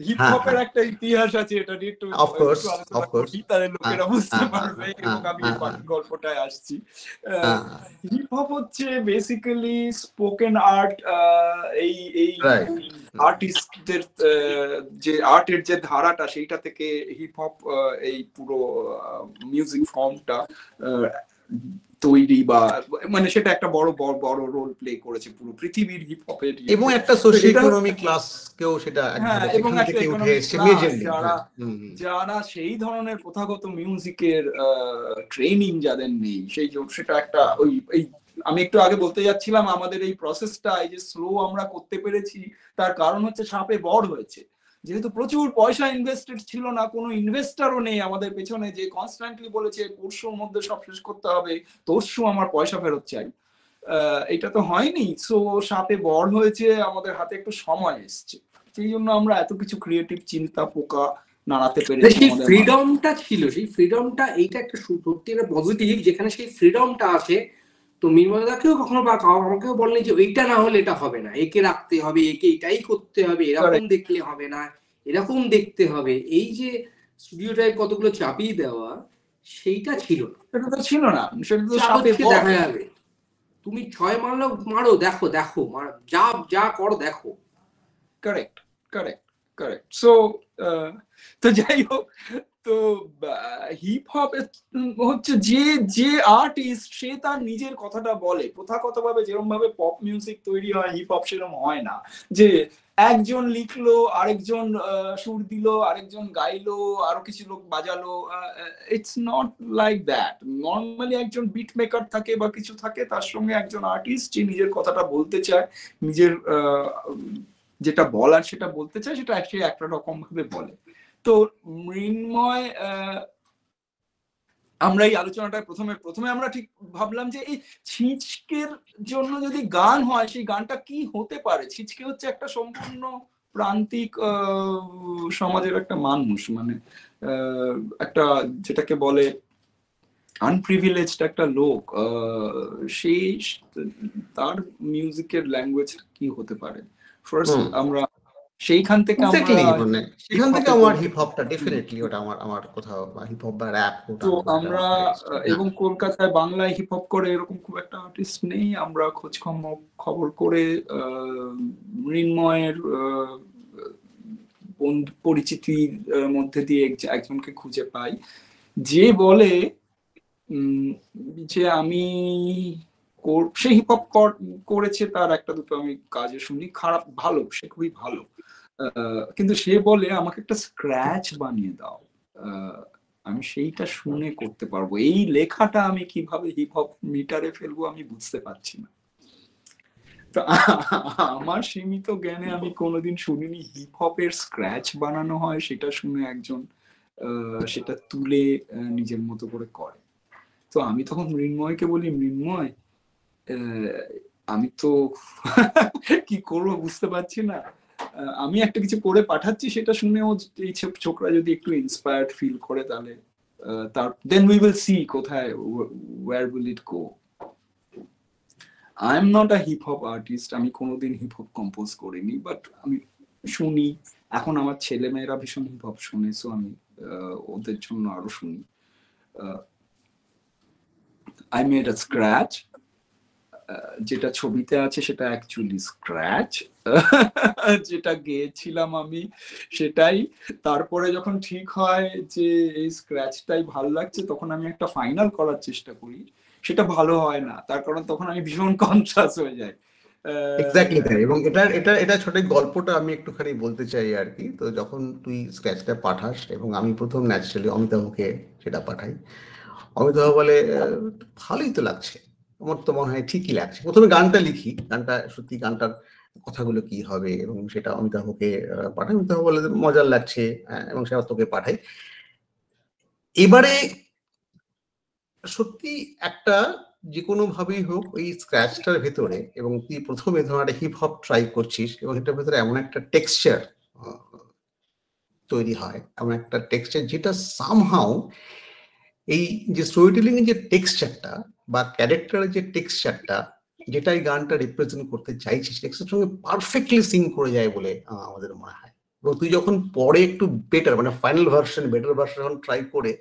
হিপ হপের একটা ইতিহাস আছে, এটা নিয়ে একটু আলোচনা করি, তাহলে লোকেরা বুঝতে পারবে এবং আমি গল্পটায় আসছি। হিপ হপ হচ্ছে বেসিক্যালি স্পোকেন আর্ট। এই আর্টিস্টদের যে আর্টের যে ধারাটা, সেইটা থেকে হিপ হপ এই পুরো মিউজিক ফর্মটা তৈরি, বা মানে সেটা একটা বড় বড় রোল প্লে করেছে পুরো পৃথিবীর হিপ হপের, এবং একটা সোশিও ইকোনমিক ক্লাসকেও সেটা এবং একটা যারা সেই ধরনের প্রথাগত মিউজিকের ট্রেনিং যাদের নেই, সেটা একটা ওই আমি একটু আগে বলতে যাচ্ছিলাম, আমাদের এই প্রসেসটা এই যে স্লো আমরা করতে পেরেছি, তার কারণ হচ্ছে সাপে বড় হয়েছে। যেহেতু প্রচুর পয়সা ইনভেস্টেড ছিল না, কোনো ইনভেস্টারও নেই আমাদের পেছনে যে কনস্ট্যান্টলি বলেছে পরশুর মধ্যে সব শেষ করতে হবে, তরশু আমার পয়সা ফেরত চাই, এটা তো হয়নি। সো সাপে বড় হয়েছে, আমাদের হাতে একটু সময় এসছে, সেই জন্য আমরা এত কিছু ক্রিয়েটিভ চিন্তা পোকা নাড়াতে পেরেছি। সেই ফ্রিডমটা ছিল, সেই ফ্রিডমটা, এইটা একটা সত্যি একটা পজিটিভ, যেখানে সেই ফ্রিডমটা আছে। তো মিনময়দাকেও কখনো বা আমাকেও বললেন যে এইটা না হলে এটা হবে না, একে রাখতে হবে, একে এটাই করতে হবে, এরকম দেখলে হবে না, এরকম দেখতে হবে। এই যে স্টুডিও টাইপ কতগুলো চাপিয়ে দেওয়া, সেইটা ছিল না, সেটা তো ছিল না, সেটা তো দেখা যাবে। তুমি 6 মারলো, মারো, দেখো যা করো দেখো। Correct correct correct. সো তো যাই হোক, তো হিপ হপ হচ্ছে যে আর্টিস্ট, সে তার নিজের কথাটা বলে। প্রথাগতভাবে যেরকম ভাবে পপ মিউজিক তৈরি হয়, হিপ হপ সেরকম হয় না যে একজন লিখলো, আরেকজন সুর দিল, আরেকজন গাইলো, আরো কিছু লোক বাজালো। It's not like that. Normally একজন বিট মেকার থাকে বা কিছু থাকে, তার সঙ্গে একজন আর্টিস্ট যে নিজের কথাটা বলতে চায়, নিজের যেটা বলার সেটা বলতে চায়, সেটা অ্যাকচুয়ালি একটা রকম ভাবে বলে। তো মৃন্ময়, আমরা এই আলোচনাটা প্রথমে আমরা ঠিক ভাবলাম যে এই ছিচকের জন্য যদি গান হয়, সেই গানটা কি হতে পারে। ছিচকে হচ্ছে একটা সম্পূর্ণ প্রান্তিক সমাজের একটা মানুষ, মানে একটা যেটাকে বলে আনপ্রিভিলেজড একটা লোক। সেই তার মিউজিকের ল্যাঙ্গুয়েজ কি হতে পারে। ফার্স্ট আমরা সেইখান থেকে আমার হিপ হপটা ডেফিনেটলি ওটা আমার কোথাও হিপ হপ বা র‍্যাপ, তো আমরা এবং কলকাতায় বাংলায় হিপ হপ করে এরকম খুব একটা আর্টিস্ট নেই। আমরা খোঁজ খবর করে মৃন্ময়ের পরিচিতির মধ্যে দিয়ে একজনকে খুঁজে পাই, যে বলে যে আমি সে হিপ হপ করেছে, তার একটা দুটো আমি কাজে শুনি, খারাপ ভালো, সে খুবই ভালো, কিন্তু সে বলে আমাকে একটা স্ক্র্যাচ বানিয়ে দাও, আমি সেইটা শুনে করতে পারবো। এই লেখাটা আমি কিভাবে হিপ হপ মিটারে ফেলবো আমি বুঝতে পারছি না। তো আমার সীমিত জ্ঞানে আমি কোনোদিন শুনিনি হিপ হপের স্ক্র্যাচ বানানো হয়, সেটা শুনে একজন সেটা তুলে নিজের মতো করে করে। তো আমি তখন মৃন্ময়কে বলি, মৃন্ময় আমি তো কি করবো বুঝতে পারছি না, আমি একটা কিছু করে পাঠাচ্ছি, সেটা শুনেও এই ছোকরা যদি একটু ইন্সপায়ার্ড ফিল করে, তাহলে then we will see কোথায়, where will it go. I am not a hip hop artist, আমি কোনোদিন হিপ হপ কম্পোজ করিনি, বাট আমি শুনি। এখন আমার ছেলে মেয়েরা ভীষণ হিপ হপ শুনে, সো আমি ওদের জন্য আরো শুনি। I made a scratch, যেটা ছবিতে আছে সেটা অ্যাকচুয়ালি স্ক্র্যাচ, যেটা গেয়েছিলাম আমি সেটাই। তারপরে যখন ঠিক হয় যে এই স্ক্র্যাচটাই ভালো লাগছে, তখন আমি একটা ফাইনাল করার চেষ্টা করি। সেটা ভালো হয় না, তার কারণ তখন আমি ভীষণ কনসাস হয়ে যাই। এক্স্যাক্টলি তাই। এবং এটা ছোট গল্পটা আমি একটুখানি বলতে চাই আর কি। তো যখন তুই স্ক্র্যাচটা পাঠাস, এবং আমি প্রথম ন্যাচারালি অমিতাভকে সেটা পাঠাই, অমিতাভ বলে ভালোই তো লাগছে। আমার তো মনে হয় ঠিকই লাগছে। প্রথমে গানটা লিখি, গানটা সত্যি গানটার কথাগুলো কি হবে, এবং সেটা অমিতাভকে পাঠাই। অমিতাভ বলে মজার লাগছে, এবং সেটা তোকে পাঠাই। এবারে সত্যি একটা যে কোনো ভাবেই হোক ওই স্ক্র্যাচটার ভেতরে, এবং তুই প্রথমে ধর একটা হিপ হপ ট্রাই করছিস, এবং এটার ভেতরে এমন একটা টেক্সচার তৈরি হয়, এমন একটা টেক্সচার যেটা সামহাও এই যে স্টোরি টেলিং এর যে টেক্সচারটা বা ক্যারেক্টারের যে টেক্সচারটা, যেটা এই গানটা রিপ্রেজেন্ট করতে চাইছিস, টেক্সচারের সঙ্গে পারফেক্টলি সিং করে যায় বলে আমাদের মনে হয়। এবং তুই যখন পরে একটু বেটার, মানে ফাইনাল ভার্সন, বেটার ভার্সন যখন ট্রাই করে,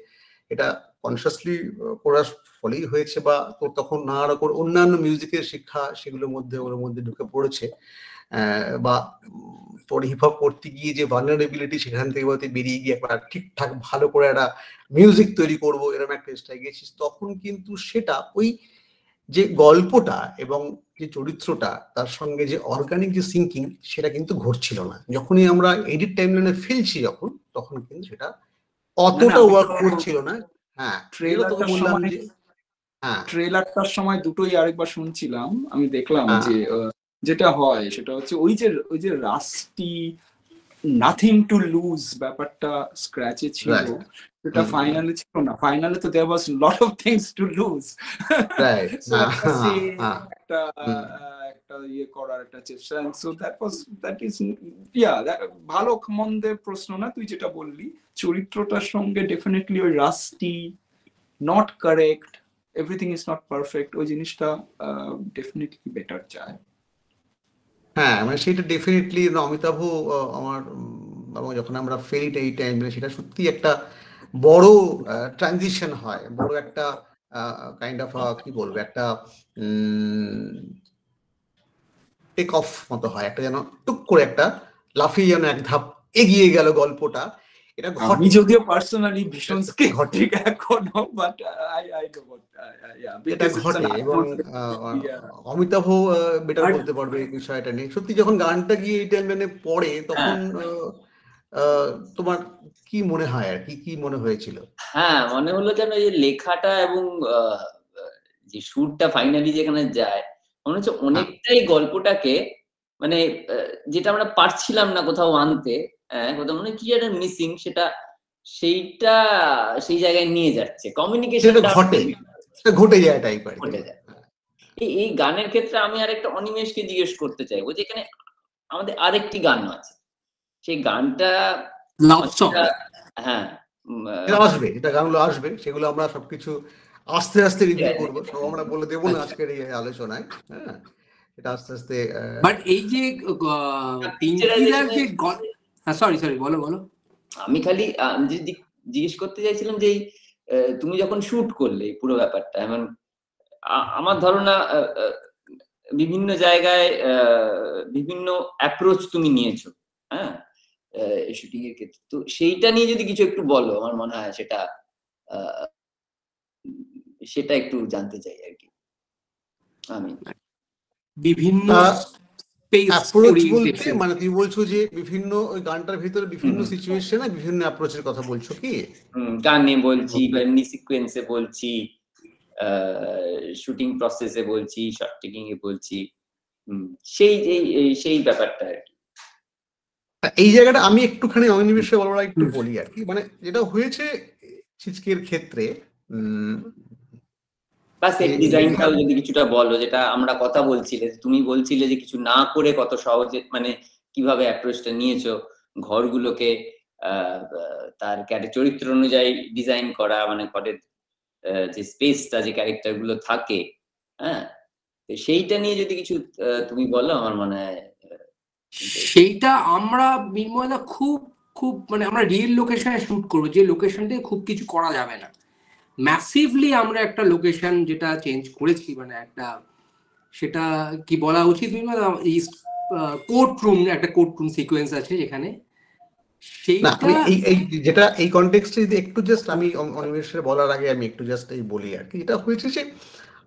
এটা কনসিয়াসলি করার ফলেই হয়েছে, বা তোর তখন নানা রকম অন্যান্য মিউজিকের শিক্ষা সেগুলোর মধ্যে ওর মধ্যে ঢুকে পড়েছে, বা পরে হিপ হপ করতে গিয়ে যে ভালনারেবিলিটি, সেখান থেকে হয়তো বেরিয়ে গিয়ে একবার ঠিকঠাক ভালো করে একটা মিউজিক তৈরি করবো এরকম একটা স্টাইল গেছিস, তখন কিন্তু সেটা ওই যে গল্পটা এবং যে চরিত্রটা তার সঙ্গে যে অর্গানিক যে সিঙ্কিং, সেটা কিন্তু ঘটছিল না। যখনই আমরা এডিট টাইমলাইনে ফেলছি যখন, তখন কিন্তু সেটা অতটা ওয়ার্ক করছিল না। হ্যাঁ, তোকে বললাম যে ট্রেলারটার সময় দুটোই আরেকবার শুনছিলাম, আমি দেখলাম যে যেটা হয় সেটা হচ্ছে ওই যে রাস্টি নাথিং টু লুজ ব্যাপারটা স্ক্র্যাচে ছিল, সেটা ফাইনালে ছিল না। ফাইনালে তো there was lot of things to lose, একটা ইয়ে করার একটা চেষ্টা। সো দ্যাট ইজ ভালো মন্দের প্রশ্ন না, তুই যেটা বললি চরিত্রটার সঙ্গে ডেফিনেটলি ওই rusty, not correct, everything is not perfect, ওই জিনিসটা ডেফিনেটলি বেটার চায়। হ্যাঁ, মানে সেটা ডেফিনেটলি অমিতাভ আমার, এবং যখন আমরা ফেরি এই টাইমে, সেটা সত্যি একটা বড় ট্রানজিশন হয়, বড় একটা কাইন্ড অফ কি বলবো, একটা টেক অফ মতো হয়, একটা যেন টুক করে একটা লাফিয়ে যেন এক ধাপ এগিয়ে গেল গল্পটা। এটা আমি যদিও পার্সোনালি ভীষণ স্কেপটিক এখনো, বাট এটা ঘটে। এবং অমিতাভ বেটার বলতে পারবে এই বিষয়টা নিয়ে। সত্যি যখন গানটা গিয়ে এই টাইমলাইনে পড়ে, তখন তোমার কি মনে হয় আর কি মনে হয়েছিল? হ্যাঁ, মনে হলো যেন এই লেখাটা এবং যে সুরটা ফাইনালি যেখানে যায়, মনে হচ্ছে অনেকটাই গল্পটাকে, মানে যেটা আমরা পারছিলাম না কোথাও আনতে, কোথাও মনে কি একটা মিসিং, সেইটা সেই জায়গায় নিয়ে যাচ্ছে। কমিউনিকেশনটা ঘটে যায় টাইপের। এই গানের ক্ষেত্রে আমি আরেকটা অনিমেষকে জিজ্ঞেস করতে চাইবো, যেখানে আমাদের আরেকটি গান আছে, সেই গানটা হ্যাঁ আসবে, এটা গানগুলো আসবে, সেগুলো আমরা সবকিছু আস্তে আস্তে রিভিউ করবো, সব আমরা বলে দেবো না আজকের এই আলোচনায়। হ্যাঁ, এটা আস্তে আস্তে। বাট এই যে সরি বলো। আমি খালি জিজ্ঞেস করতে চাইছিলাম যে তুমি যখন শুট করলে পুরো ব্যাপারটা, এমন আমার ধারণা বিভিন্ন জায়গায় বিভিন্ন অ্যাপ্রোচ তুমি নিয়েছো, হ্যাঁ, শুটিং এর ক্ষেত্রে। তো সেইটা নিয়ে যদি কিছু একটু বলো, আমার মনে হয় সেটা একটু জানতে চাই আর কি। আমি বিভিন্ন অ্যাপ্রোচ বলতে, মানে তুই বলছো যে বিভিন্ন ওই গানটার ভিতরে বিভিন্ন সিচুয়েশনে বিভিন্ন অ্যাপ্রোচের কথা বলছো কি? গানে বলছি, বা এমনি সিকোয়েন্সে বলছি, শুটিং প্রসেসে বলছি, শর্ট টেকিং এ বলছি, সেই ব্যাপারটা আর কি। এই জায়গাটা আমি একটুখানি অনিমেষে বলার একটু বলি আর কি। মানে যেটা হয়েছে ছিচকের ক্ষেত্রে, বা সেট ডিজাইনটাও যদি কিছুটা বলো, যেটা আমরা কথা বলছিলে, তুমি বলছিলে যে কিছু না করে কত সহজে, মানে কিভাবে অ্যাপ্রোচটা নিয়েছো ঘরগুলোকে তার চরিত্র অনুযায়ী ডিজাইন করা, মানে ঘরের যে স্পেসটা, যে ক্যারেক্টার গুলো থাকে, হ্যাঁ, সেইটা নিয়ে যদি কিছু তুমি বলো, আমার মনে হয় সেইটা আমরা মিনময়দা খুব মানে আমরা রিয়েল লোকেশনে শুট করবো, যে লোকেশনটা খুব কিছু করা যাবে না। ম্যাসিভলি আমরা একটা লোকেশন যেটা চেঞ্জ করেছি, মানে একটা, সেটা কি বলা উচিত, কোর্টরুম, একটা কোর্টরুম সিকোয়েন্স আছে যেখানে, যেটা এই কনটেক্সটে যদি একটু জাস্ট আমি অনিমেষের বলার আগে আমি একটু জাস্ট এই বলি আর কি। যেটা হয়েছে যে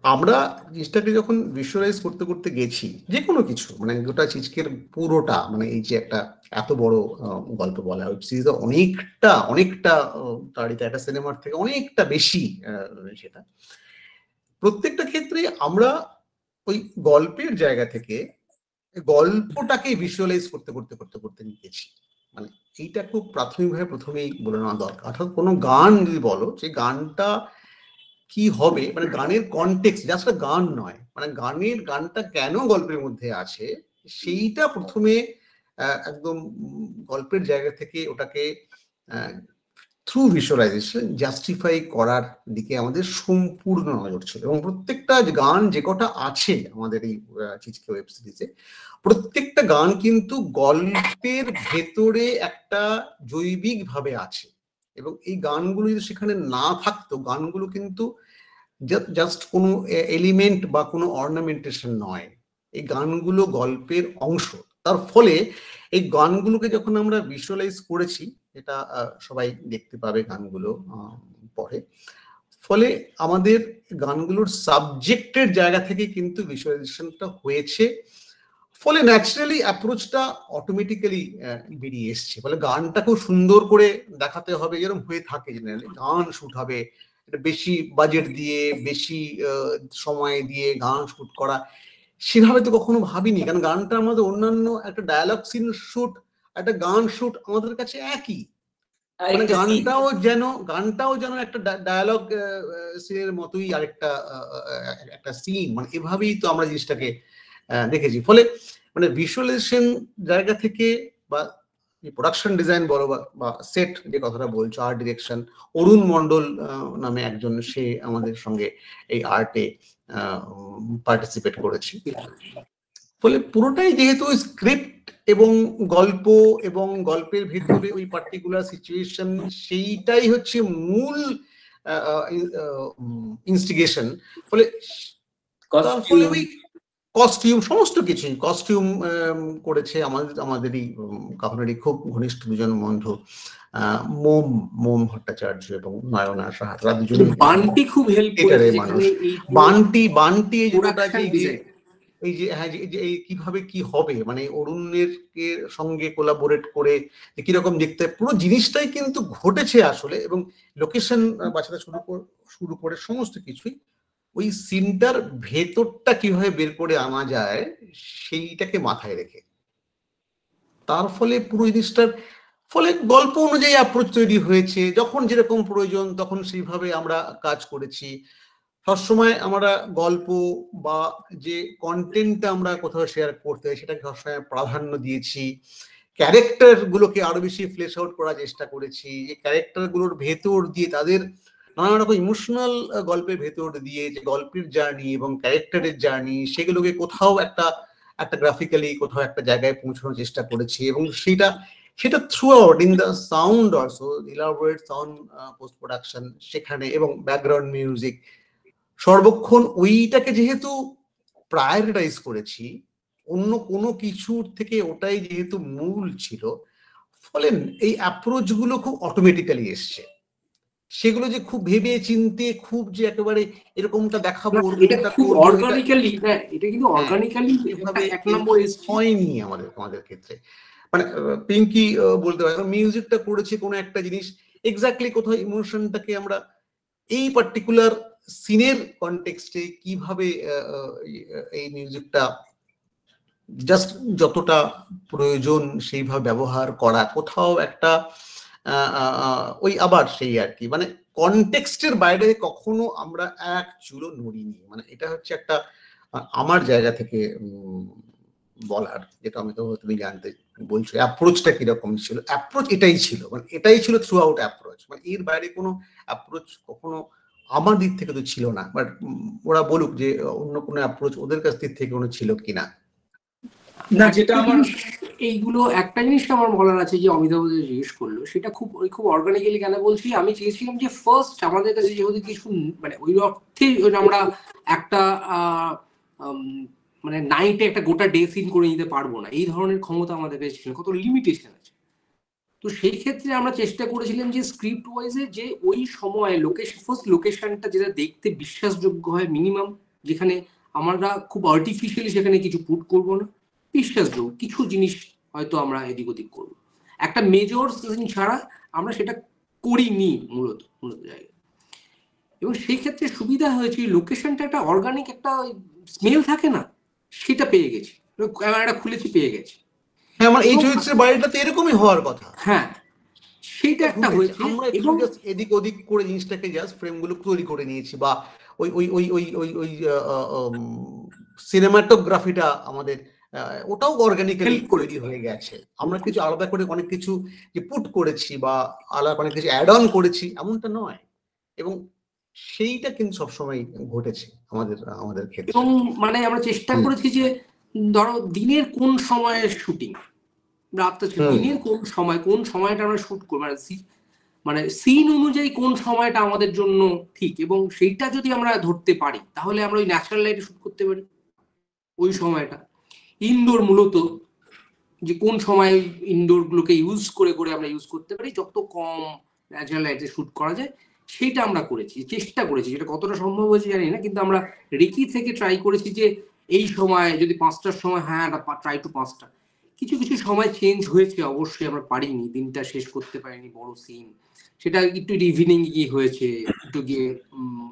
আমরা জিনিসটাকে যখন ভিজুয়ালাইজ করতে করতে গেছি, যে কোনো কিছু মানে গোটা চিজকের পুরোটা, মানে এই যে একটা এত বড় গল্প বলা ওয়েব সিরিজ অনেকটা অনেকটা তাড়িতে একটা সিনেমার থেকে অনেকটা বেশি সেটা প্রত্যেকটা ক্ষেত্রে আমরা ওই গল্পের জায়গা থেকে গল্পটাকে ভিজুয়ালাইজ করতে করতে করতে করতে নিয়েছি। মানে এইটা খুব প্রাথমিকভাবে প্রথমেই বলে নেওয়া দরকার। অর্থাৎ কোনো গান যদি বলো, যে গানটা কি হবে, মানে গানের কনটেক্সট, জাস্ট গান নয়, মানে গানটা কেন গল্পের মধ্যে আছে সেইটা প্রথমে একদম গল্পের জায়গা থেকে ওটাকে থ্রু ভিজুয়ালাইজেশন জাস্টিফাই করার দিকে আমাদের সম্পূর্ণ নজর ছিল। এবং প্রত্যেকটা গান যে কটা আছে আমাদের এই চিজকে ওয়েব সিরিজে, প্রত্যেকটা গান কিন্তু গল্পের ভেতরে একটা জৈবিক ভাবে আছে। এবং এই গানগুলো যদি সেখানে না থাকতো, গানগুলো কিন্তু জাস্ট কোনো এলিমেন্ট বা কোনো অর্নামেন্টেশন নয়, এই গানগুলো গল্পের অংশ। তার ফলে এই গানগুলোকে যখন আমরা ভিজুয়ালাইজ করেছি, এটা সবাই দেখতে পাবে গানগুলো পরে, ফলে আমাদের গানগুলোর সাবজেক্টের জায়গা থেকে কিন্তু ভিজুয়ালাইজেশনটা হয়েছে। ফলে ন্যাচারালি অ্যাপ্রোচটা অটোমেটিক্যালি বেরিয়ে এসছে। ফলে গানটা খুব সুন্দর করে দেখাতে হবে, যেরকম হয়ে থাকে জেনারেলি গান শুট হবে বেশি বাজেট দিয়ে, বেশি সময় দিয়ে গান শুট করা, সেভাবে তো কখনো ভাবিনি। কারণ গানটা আমাদের অন্যান্য একটা ডায়ালগ সিন শুট, একটা গান শুট আমাদের কাছে একই। মানে গানটাও যেন একটা ডায়ালগ সিনের মতোই আরেকটা একটা সিন, মানে এভাবেই তো আমরা জিনিসটাকে দেখেছি। ফলে মানে ভিজুয়ালাইজেশন জায়গা থেকে বা প্রোডাকশন ডিজাইন বলো বা সেট যে কথাটা বলছো, আর্ট ডিরেকশন, অরুণ মন্ডল নামে একজন, সে আমাদের সঙ্গে এই আর্টে পার্টিসিপেট করেছে। ফলে পুরোটাই যেহেতু স্ক্রিপ্ট এবং গল্প এবং গল্পের ভিতরে ওই পার্টিকুলার সিচুয়েশন, সেইটাই হচ্ছে মূল ইনস্টিগেশন। ফলে ওই কস্টিউম, সমস্ত কিছুই কস্টিউম করেছে আমাদেরই কাহিনীরই খুব ঘনিষ্ঠ দুজন বন্ধু, মোম ভট্টাচার্য এবং নয়না সাহা। দুজন বান্টি খুব হেল্প করেছে মানুষ। বান্টি এই যে হ্যাঁ, যে কিভাবে কি হবে, মানে অরুণের সঙ্গে কোলাবোরেট করে কিরকম দেখতে, পুরো জিনিসটাই কিন্তু ঘটেছে আসলে। এবং লোকেশন বাছাতে শুরু করে সমস্ত কিছুই ওই সিনটার ভেতরটা কিভাবে বের করে আনা যায় সেইটাকে মাথায় রেখে, তার ফলে পুরো জিনিসটার ফলে গল্প অনুযায়ী অ্যাপ্রোচ তৈরি হয়েছে। যখন যেরকম প্রয়োজন তখন সেইভাবে আমরা কাজ করেছি। সবসময় আমরা গল্প বা যে কন্টেন্টটা আমরা কোথাও শেয়ার করতে হয় সেটাকে সবসময় প্রাধান্য দিয়েছি। ক্যারেক্টার গুলোকে আরো বেশি ফ্লেশ আউট করার চেষ্টা করেছি। এই ক্যারেক্টার গুলোর ভেতর দিয়ে তাদের নানা রকম ইমোশনাল গল্পের ভেতর দিয়ে যে গল্পের জার্নি এবং ক্যারেক্টারের জার্নি, সেগুলোকে কোথাও একটা গ্রাফিক্যালি কোথাও একটা জায়গায় পৌঁছানোর চেষ্টা করেছি। এবং সেটা through out in the sound also, elaborate sound post production সেখানে, এবং ব্যাকগ্রাউন্ড মিউজিক, সর্বক্ষণ ওইটাকে যেহেতু প্রায়োরিটাইজ করেছি, অন্য কোনো কিছুর থেকে ওটাই যেহেতু মূল ছিল, ফলে এই অ্যাপ্রোচ গুলো খুব অটোমেটিক্যালি এসছে। সেগুলো যে খুব ভেবে চিন্তে খুব যে একেবারে এরকমটা দেখাবো, এটা খুব অর্গানিক্যালি, এটা কিন্তু অর্গানিক্যালি এক নম্বর হয়নি আমাদের ক্ষেত্রে। মানে পিঙ্কি বলতে পারে মিউজিকটা করেছে কোনো একটা জিনিস এক্স্যাক্টলি কোথাও ইমোশনটাকে আমরা এই পার্টিকুলার সিনের কনটেক্সটে কিভাবে এই মিউজিকটা জাস্ট যতটা প্রয়োজন সেইভাবে ব্যবহার করা, কোথাও একটা ওই আবার সেই আর কি, মানে কনটেক্সটের বাইরে কখনো আমরা এক চুলো নড়িনি। মানে এটা হচ্ছে একটা আমার জায়গা থেকে বলার, যেটা আমি তো তুমি জানতে বলছো অ্যাপ্রোচটা কিরকম ছিল। অ্যাপ্রোচ এটাই ছিল, মানে এটাই ছিল থ্রু আউট অ্যাপ্রোচ, মানে এর বাইরে কোনো অ্যাপ্রোচ কখনো আমার দিক থেকে তো ছিল না। বাট ওরা বলুক যে অন্য কোনো অ্যাপ্রোচ ওদের কাছ থেকে কোনো ছিল কিনা। না, যেটা আমার এইগুলো একটা জিনিসটা আমার বলার আছে, যে অমিতাভ জিজ্ঞেস করলো সেটা খুব অর্গানিক্যালি কেন বলছি। আমি চেয়েছিলাম যে ফার্স্ট আমাদের কাছে যেহেতু কিছু মানে ওই অর্থে আমরা একটা মানে নাইটে একটা গোটা ডে সিন করে নিতে পারবো না, এই ধরনের ক্ষমতা আমাদের কাছে ছিল, কত লিমিটেশন আছে। তো সেই ক্ষেত্রে আমরা চেষ্টা করেছিলাম যে স্ক্রিপ্ট ওয়াইজে যে ওই সময় লোকেশনটা যেটা দেখতে বিশ্বাসযোগ্য হয়, মিনিমাম যেখানে আমরা খুব আর্টিফিশিয়ালি সেখানে কিছু পুট করবো না, বিশ্বাসযোগ্য কিছু জিনিস হয়তো আমরা এদিক ওদিক করবো, একটা মেজর ছাড়া আমরা সেটা করিনি মূলত জায়গায়। এবং সেই ক্ষেত্রে সুবিধা হয়েছে লোকেশনটা একটা অর্গানিক একটা স্মেল থাকে না, সেটা পেয়ে গেছি, ক্যামেরাটা খুলেছি পেয়ে গেছি। হ্যাঁ, আমার এই চরিত্রের বাড়িটা তো এরকমই হওয়ার কথা। হ্যাঁ, সেইটা একটা হয়েছে। আমরা একটু জাস্ট এদিক ওদিক করে জিনিসটাকে জাস্ট ফ্রেমগুলো তৈরি করে নিয়েছি, বা ওই ওই ওই ওই ওই ওই সিনেমাটোগ্রাফিটা আমাদের ওটাও অর্গানিক্যালি তৈরি হয়ে গেছে। আমরা কিছু আলাদা করে অনেক কিছু যে পুট করেছি বা আলাদা অনেক কিছু অ্যাড অন করেছি এমনটা নয়, এবং সেইটা কিন্তু সবসময় ঘটেছে আমাদের ক্ষেত্রে। এবং মানে আমরা চেষ্টা করেছি যে ধরো দিনের কোন সময়ের শুটিং, রাতটা দিনের কোন সময়টা আমরা শুট করবো, মানে সিন অনুযায়ী কোন সময়টা আমাদের জন্য ঠিক, এবং সেইটা যদি আমরা ধরতে পারি তাহলে আমরা ওই ন্যাচারাল লাইটে শুট করতে পারি ওই সময়টা। ইনডোর মূলত যে কোন সময় ইনডোর গুলোকে ইউজ করে আমরা ইউজ করতে পারি, যত কম ন্যাচারাল লাইটে শুট করা যায় সেইটা আমরা করেছি, চেষ্টা করেছি। যেটা কতটা সম্ভব হয়েছে জানি না, কিন্তু আমরা রেকি থেকে ট্রাই করেছি যে এই সময় যদি 5টার সময়, হ্যাঁ ট্রাই টু 5টা। কিছু কিছু সময় চেঞ্জ হয়েছে অবশ্যই, আমরা পারিনি, দিনটা শেষ করতে পারিনি বড় সিন, সেটা একটু ইভিনিং গিয়ে হয়েছে, একটু গিয়ে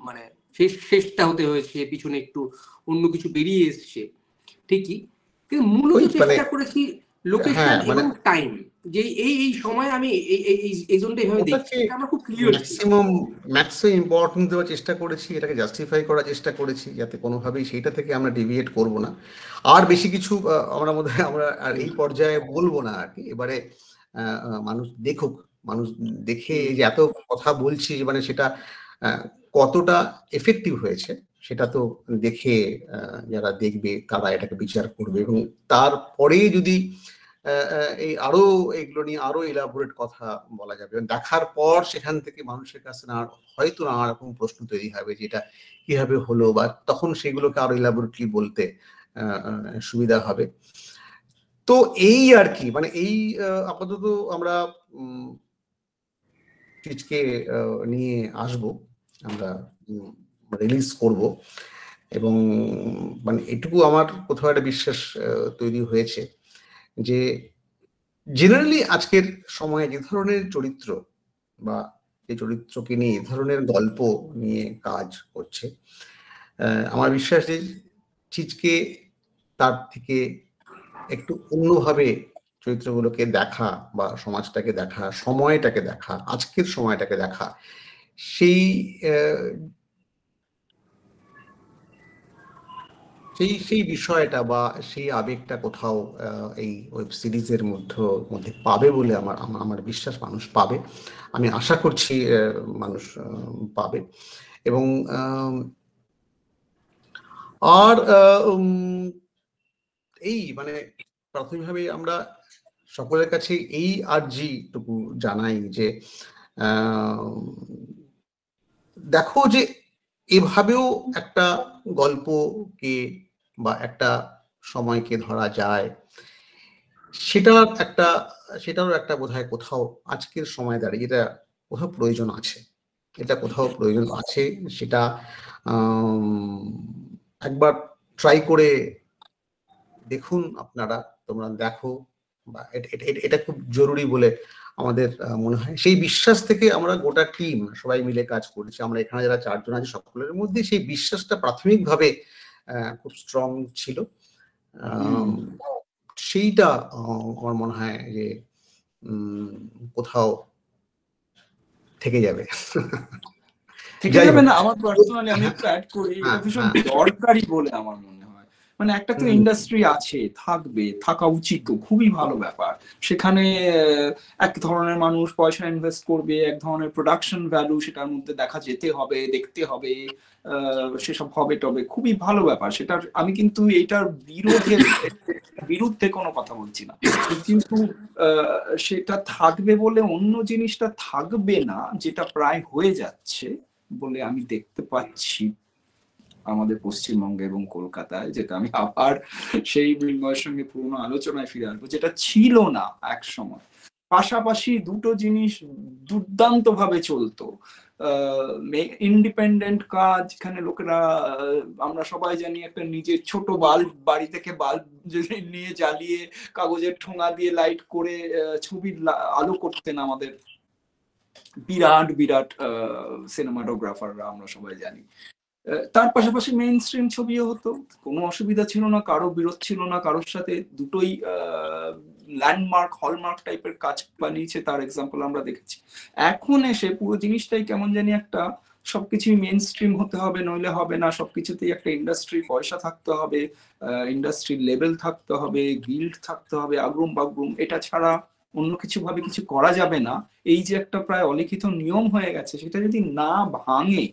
মানে শেষটা হতে হয়েছে, পিছনে একটু অন্য কিছু বেরিয়ে এসছে ঠিকই, কিন্তু মূলত চেষ্টা করেছি লোকেশন এবং টাইম, যে এই সময় আমি এই জোনটা এইভাবে দেখছি, আমরা খুব ক্লিয়ার ম্যাক্সিমাম ইম্পর্টেন্স দেওয়ার চেষ্টা করেছি, এটাকে জাস্টিফাই করার চেষ্টা করেছি যাতে কোনোভাবেই সেইটা থেকে আমরা ডিভিয়েট করব না। আর বেশি কিছু আমরা আর এই পর্যায়ে বলবো না আর কি। এবারে মানুষ দেখুক, মানুষ দেখে যে এত কথা বলছি মানে সেটা কতটা এফেক্টিভ হয়েছে সেটা তো দেখে যারা দেখবে তারা এটাকে বিচার করবে, এবং তারপরে যদি এই আরো এগুলো নিয়ে আরো ইলাবোরেট কথা বলা যাবে, দেখার পর সেখান থেকে মানুষের কাছে হয়তো নানা রকম প্রশ্ন তৈরি হবে যে এটা কিভাবে হলো, বা তখন সেগুলোকে আরো ইলাবোরেটলি বলতে সুবিধা হবে। তো এই আর কি, মানে এই আপাতত আমরা চিজকে নিয়ে আসবো, আমরা রিলিজ করব, এবং মানে এটুকু আমার কোথাও একটা বিশ্বাস তৈরি হয়েছে যে জেনারেলি আজকের সময়ে যে ধরনের চরিত্র বা যে চরিত্রকে নিয়ে এ ধরনের গল্প নিয়ে কাজ করছে, আমার বিশ্বাস যে চিজকে তার থেকে একটু অন্যভাবে চরিত্রগুলোকে দেখা বা সমাজটাকে দেখা, সময়টাকে দেখা, আজকের সময়টাকে দেখা, সেই বিষয়টা বা সেই আবেগটা কোথাও এই ওয়েব সিরিজের মধ্যে পাবে বলে আমার বিশ্বাস, মানুষ পাবে, আমি আশা করছি মানুষ পাবে। এবং আর এই মানে প্রাথমিকভাবে আমরা সকলের কাছে এই আর্জিটুকু জানাই যে দেখো যে এভাবেও একটা গল্পকে বা একটা সময়কে ধরা যায়, সেটারও একটা বোধহয় কোথাও আজকের সময় দাঁড়িয়ে এটা কোথাও প্রয়োজন আছে, সেটা একবার ট্রাই করে দেখুন আপনারা, তোমরা দেখো, বা এটা খুব জরুরি বলে আমাদের মনে হয়। সেই বিশ্বাস থেকে আমরা গোটা টিম সবাই মিলে কাজ করছি, আমরা এখানে যারা 4 জন আছি সকলের মধ্যে সেই বিশ্বাসটা প্রাথমিকভাবে খুব স্ট্রং ছিল। সেইটা আমার মনে হয় যে কোথাও থেকে যাবে না। আমার পার্সোনালি আমি একটু অ্যাড করি, এটা ভীষণ দরকারি বলে আমার মনে হয়। মানে একটা তো ইন্ডাস্ট্রি আছে, থাকা উচিত, খুবই ভালো ব্যাপার। সেখানে এক ধরনের মানুষ পয়সা ইনভেস্ট করবে, এক ধরনের প্রোডাকশন ভ্যালু সেটার মধ্যে দেখা যেতে হবে, দেখতে হবে, সেসব হবে টবে, খুবই ভালো ব্যাপার। সেটা আমি কিন্তু এইটার বিরুদ্ধে কোনো কথা বলছি না, কিন্তু সেটা থাকবে বলে অন্য জিনিসটা থাকবে না, যেটা প্রায় হয়ে যাচ্ছে বলে আমি দেখতে পাচ্ছি আমাদের পশ্চিমবঙ্গে এবং কলকাতায়, যেটা আমি আবার সেই মৃন্ময়ের সঙ্গে পুরোনো আলোচনায় ফিরে আসবো, যেটা ছিল না এক সময়। পাশাপাশি দুটো জিনিস দুর্দান্ত ভাবে চলতো। ইন্ডিপেন্ডেন্ট কাজ, এখানে লোকেরা আমরা সবাই জানি একটা নিজের ছোট বাল্ব, বাড়ি থেকে বাল্ব নিয়ে জ্বালিয়ে কাগজের ঠোঙা দিয়ে লাইট করে ছবির আলো করতেন আমাদের বিরাট বিরাট সিনেমাটোগ্রাফাররা, আমরা সবাই জানি। তার পাশাপাশি মেইন স্ট্রিম ছবিও হতো, কোনো অসুবিধা ছিল না, কারো বিরোধ ছিল না কারোর সাথে। দুটোই ল্যান্ডমার্ক হলমার্ক টাইপের কাজ বানিয়েছে, তার এক্সাম্পল আমরা দেখেছি। এখন এসে পুরো জিনিসটাই কেমন জানি একটা সবকিছুই মেইন স্ট্রিম হতে হবে, নইলে হবে না, সবকিছুতেই একটা ইন্ডাস্ট্রি পয়সা থাকতে হবে, ইন্ডাস্ট্রির লেভেল থাকতে হবে, গিল্ড থাকতে হবে, আগ্রুম বাগ্রুম, এটা ছাড়া অন্য কিছু ভাবে কিছু করা যাবে না। এই যে একটা প্রায় অলিখিত নিয়ম হয়ে গেছে, সেটা যদি না ভাঙে,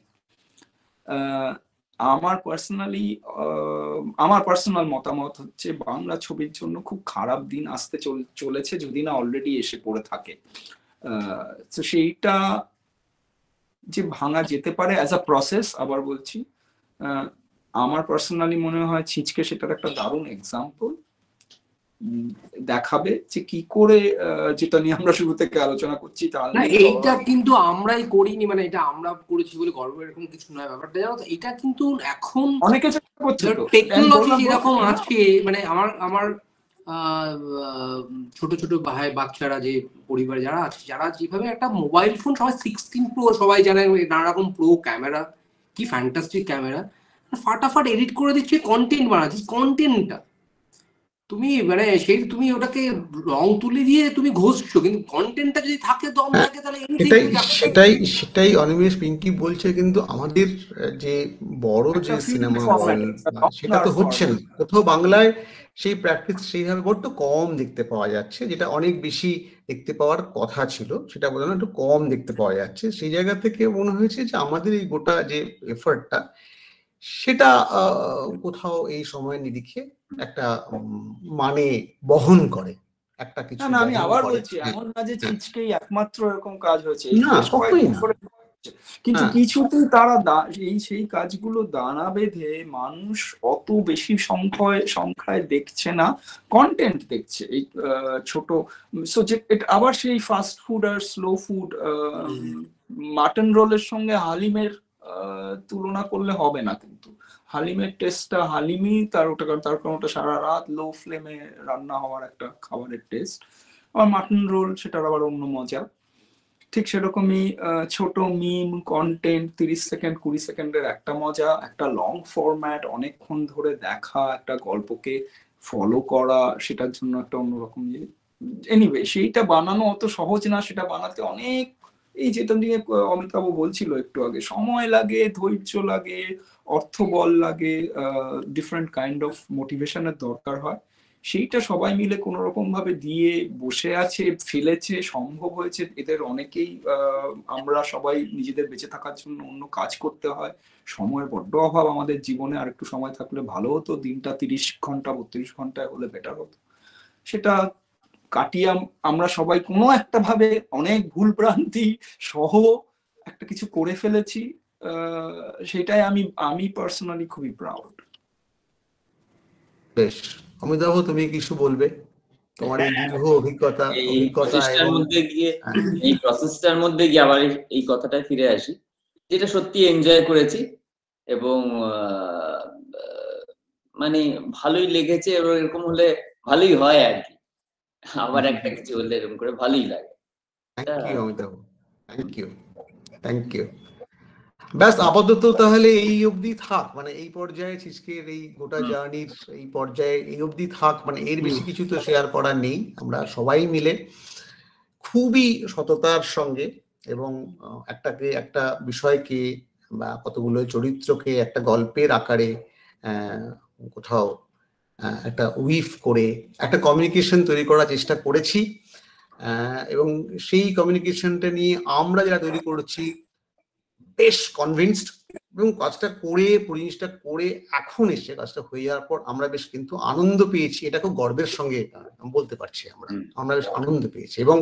আমার পার্সোনাল মতামত হচ্ছে বাংলা ছবির জন্য খুব খারাপ দিন আসতে চলেছে, যদি না অলরেডি এসে পড়ে থাকে। তো সেইটা যে ভাঙা যেতে পারে অ্যাজ আ প্রসেস, আবার বলছি, আমার পার্সোনালি মনে হয় ছিচকে সেটার একটা দারুণ এক্সাম্পল দেখাবে যে কি করে, যেটা নিয়ে আমরা শুরু থেকে আলোচনা করছি। তাহলে এইটা কিন্তু আমরাই করিনি, মানে এটা আমরা করেছি বলে গর্ব এরকম কিছু নয় ব্যাপারটা, জানো তো? এটা কিন্তু এখন অনেকে টেকনোলজি যেরকম আছে, মানে আমার ছোট ছোট ভাই বাচ্চারা, যে পরিবারে যারা আছে, যারা যেভাবে একটা মোবাইল ফোন, সবাই 16 প্রো, সবাই জানে নানা রকম প্রো ক্যামেরা, কি ফ্যান্টাস্টিক ক্যামেরা, ফাটাফাট এডিট করে দিচ্ছে, কন্টেন্ট বানাচ্ছি। কন্টেন্টটা তুমি মানে সেই তুমি ওটাকে রং তুলি দিয়ে তুমি ঘষছো, কিন্তু কন্টেন্টটা যদি থাকে, দম থাকে, তাহলে সেটাই অনিমেষ পিঙ্কি বলছে। কিন্তু আমাদের যে বড় যে সিনেমা হল, সেটা তো হচ্ছে না কোথাও। বাংলায় সেই প্র্যাকটিস সেইভাবে বড্ড কম দেখতে পাওয়া যাচ্ছে, যেটা অনেক বেশি দেখতে পাওয়ার কথা ছিল, সেটা বোধ হয় একটু কম দেখতে পাওয়া যাচ্ছে। সেই জায়গা থেকে মনে হয়েছে যে আমাদের এই গোটা যে এফার্টটা, সেটা কোথাও এই সময় নিরিখে একটা মানে বহন করে, একটা কিছু। না, আমি আবার বলছি, এমন না যে ছিচকেই একমাত্র এরকম কাজ হয়েছে, কিন্তু কিছুতেই তারা সেই কাজগুলো দানা বেঁধে মানুষ অত বেশি সংখ্যায় দেখছে না, কন্টেন্ট দেখছে। এই ছোট আবার সেই ফাস্ট ফুড আর স্লো ফুড, মাটন রোলের সঙ্গে হালিমের তুলনা করলে হবে না। কিন্তু হালিমের টেস্টটা হালিমই, তার কারণ ওটা সারা রাত লো ফ্লেমে রান্না হওয়ার একটা খাবারের টেস্ট। আর মাটন রোল, সেটার আবার অন্য মজা। ঠিক সেরকমই ছোট মিম কন্টেন্ট, 30 সেকেন্ড 20 সেকেন্ডের একটা মজা, একটা লং ফরম্যাট অনেকক্ষণ ধরে দেখা, একটা গল্পকে ফলো করা, সেটার জন্য একটা অন্যরকম ইয়ে। এনিওয়ে, সেইটা বানানো অত সহজ না, সেটা বানাতে অনেক, এই যেটা নিয়ে অমিতাভ বলছিল একটু আগে, সময় লাগে, ধৈর্য লাগে, অর্থবল লাগে, ডিফারেন্ট কাইন্ড অফ মোটিভেশনের দরকার হয়। সেইটা সবাই মিলে কোন রকম ভাবে দিয়ে বসে আছে, ফেলেছে, সম্ভব হয়েছে। এদের অনেকেই, আমরা সবাই নিজেদের বেঁচে থাকার জন্য অন্য কাজ করতে হয়, সময়ের বড্ড অভাব আমাদের জীবনে। আর একটু সময় থাকলে ভালো হতো, দিনটা 30 ঘন্টা 32 ঘন্টায় হলে বেটার হতো। সেটা কাটিয়ে আমরা সবাই কোনো একটা ভাবে অনেক ভুল ভ্রান্তি সহ একটা কিছু করে ফেলেছি। সেটাই আমি পার্সোনালি খুবই প্রাউড। বেশ, অমিতাভ, তুমি কিছু বলবে? তোমার এই দীর্ঘ অভিজ্ঞতা এই প্রসেসটার মধ্যে গিয়ে আবার এই কথাটায় ফিরে আসি, যেটা সত্যি এনজয় করেছি এবং মানে ভালোই লেগেছে, এবং এরকম হলে ভালোই হয় আর কি। আবার একটা কিছু হলে এরকম করে ভালোই লাগে। Thank you Amitabh, thank you. ব্যাস, আপাতত তাহলে এই অবধি থাক, মানে এই পর্যায়ে ছিচকের এই গোটা জার্নির এই পর্যায়ে এই অবধি থাক। মানে এর বেশি কিছু তো শেয়ার করার নেই। আমরা সবাই মিলে খুবই সততার সঙ্গে এবং একটা বিষয়কে বা কতগুলো চরিত্রকে একটা গল্পের আকারে কোথাও একটা উইভ করে একটা কমিউনিকেশন তৈরি করার চেষ্টা করেছি। এবং সেই কমিউনিকেশনটা নিয়ে আমরা যারা তৈরি করছি বেশ কনভিন্সড, এবং কাজটা করে জিনিসটা করে এখন এসে কাজটা হয়ে যাওয়ার পর আমরা বেশ কিন্তু আনন্দ পেয়েছি। এটা খুব গর্বের সঙ্গে বলতে পারছি, আমরা বেশ আনন্দ পেয়েছি। এবং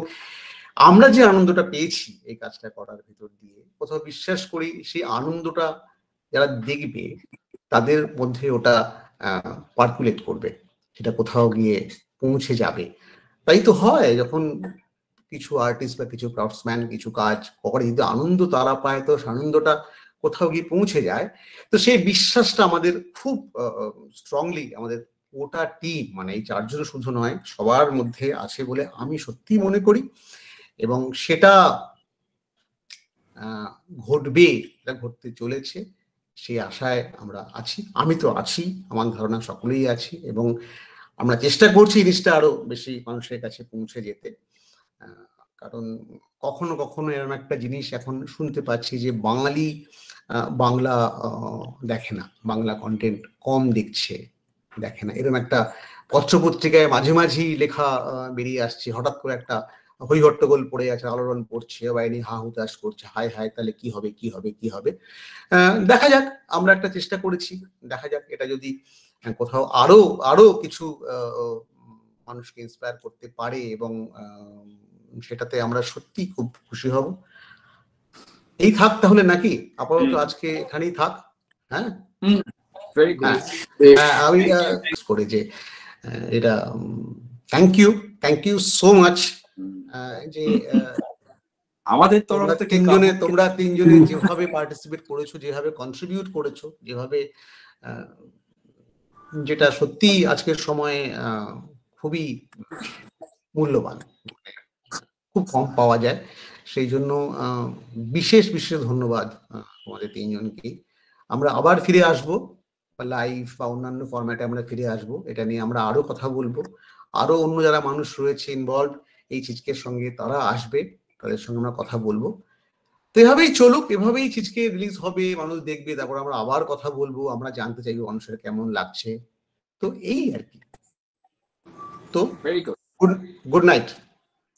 আমরা যে আনন্দটা পেয়েছি এই কাজটা করার ভিতর দিয়ে, কোথাও বিশ্বাস করি সেই আনন্দটা যারা দেখবে তাদের মধ্যে ওটা পার্কুলেট করবে, সেটা কোথাও গিয়ে পৌঁছে যাবে। তাই তো হয়, যখন কিছু আর্টিস্ট বা কিছু ক্রাফটসম্যান কিছু কাজ করে যদি আনন্দ তারা পায়, তো আনন্দটা কোথাও গিয়ে পৌঁছে যায়। তো সেই বিশ্বাসটা আমাদের খুব স্ট্রংলি আমাদের গোটা টিম, মানে এই 4 জন শুধু নয়, সবার মধ্যে আছে বলে আমি সত্যি মনে করি। এবং সেটা ঘটবে, এটা ঘটতে চলেছে, সেই আশায় আমরা আছি। আমি তো আছি, আমার ধারণা সকলেই আছি, এবং আমরা চেষ্টা করছি জিনিসটা আরো বেশি মানুষের কাছে পৌঁছে যেতে। কারণ কখনো কখনো এরকম একটা জিনিস এখন শুনতে পাচ্ছি যে বাঙালি বাংলা দেখে না, বাংলা কন্টেন্ট কম দেখছে, দেখে না, এরকম একটা পত্রপত্রিকায় মাঝে মাঝেই লেখা বেরিয়ে আসছে। হঠাৎ করে একটা হই হট্টগোল পড়ে আছে, আলোড়ন পড়ছে, বাইরে হা হুতাশ করছে, হায় হায় তাহলে কি হবে কি হবে কি হবে। দেখা যাক, আমরা একটা চেষ্টা করেছি, দেখা যাক এটা যদি কোথাও আরো আরো কিছু মানুষকে ইন্সপায়ার করতে পারে, এবং সেটাতে আমরা সত্যি খুব খুশি হব। এই থাক তাহলে নাকি, আপাতত আজকে এখানেই থাক। হ্যাঁ, আমি করে যে এটা থ্যাংক ইউ সো মাচ যে আমাদের তরফ থেকে তোমরা তিনজনে যেভাবে পার্টিসিপেট করেছো, যেভাবে কন্ট্রিবিউট করেছো, যেভাবে যেটা সত্যি আজকের সময়ে খুবই মূল্যবান, খুব কম পাওয়া যায়। সেই জন্য বিশেষ বিশেষ ধন্যবাদ তোমাদের তিনজনকে। আমরা আবার ফিরে আসবো, লাইভ বা অন্যান্য ফরম্যাটে আমরা ফিরে আসবো, এটা নিয়ে আমরা আরো কথা বলবো। আরো অন্য যারা মানুষ রয়েছে ইনভলভ এই চিজকের সঙ্গে, তারা আসবে, তাদের সঙ্গে আমরা কথা বলবো। তো এভাবেই চলুক, এভাবেই চিজকে রিলিজ হবে, মানুষ দেখবে, তারপর আমরা আবার কথা বলবো, আমরা জানতে চাইবো মানুষের কেমন লাগছে। তো এই আর কি। তো গুড নাইট।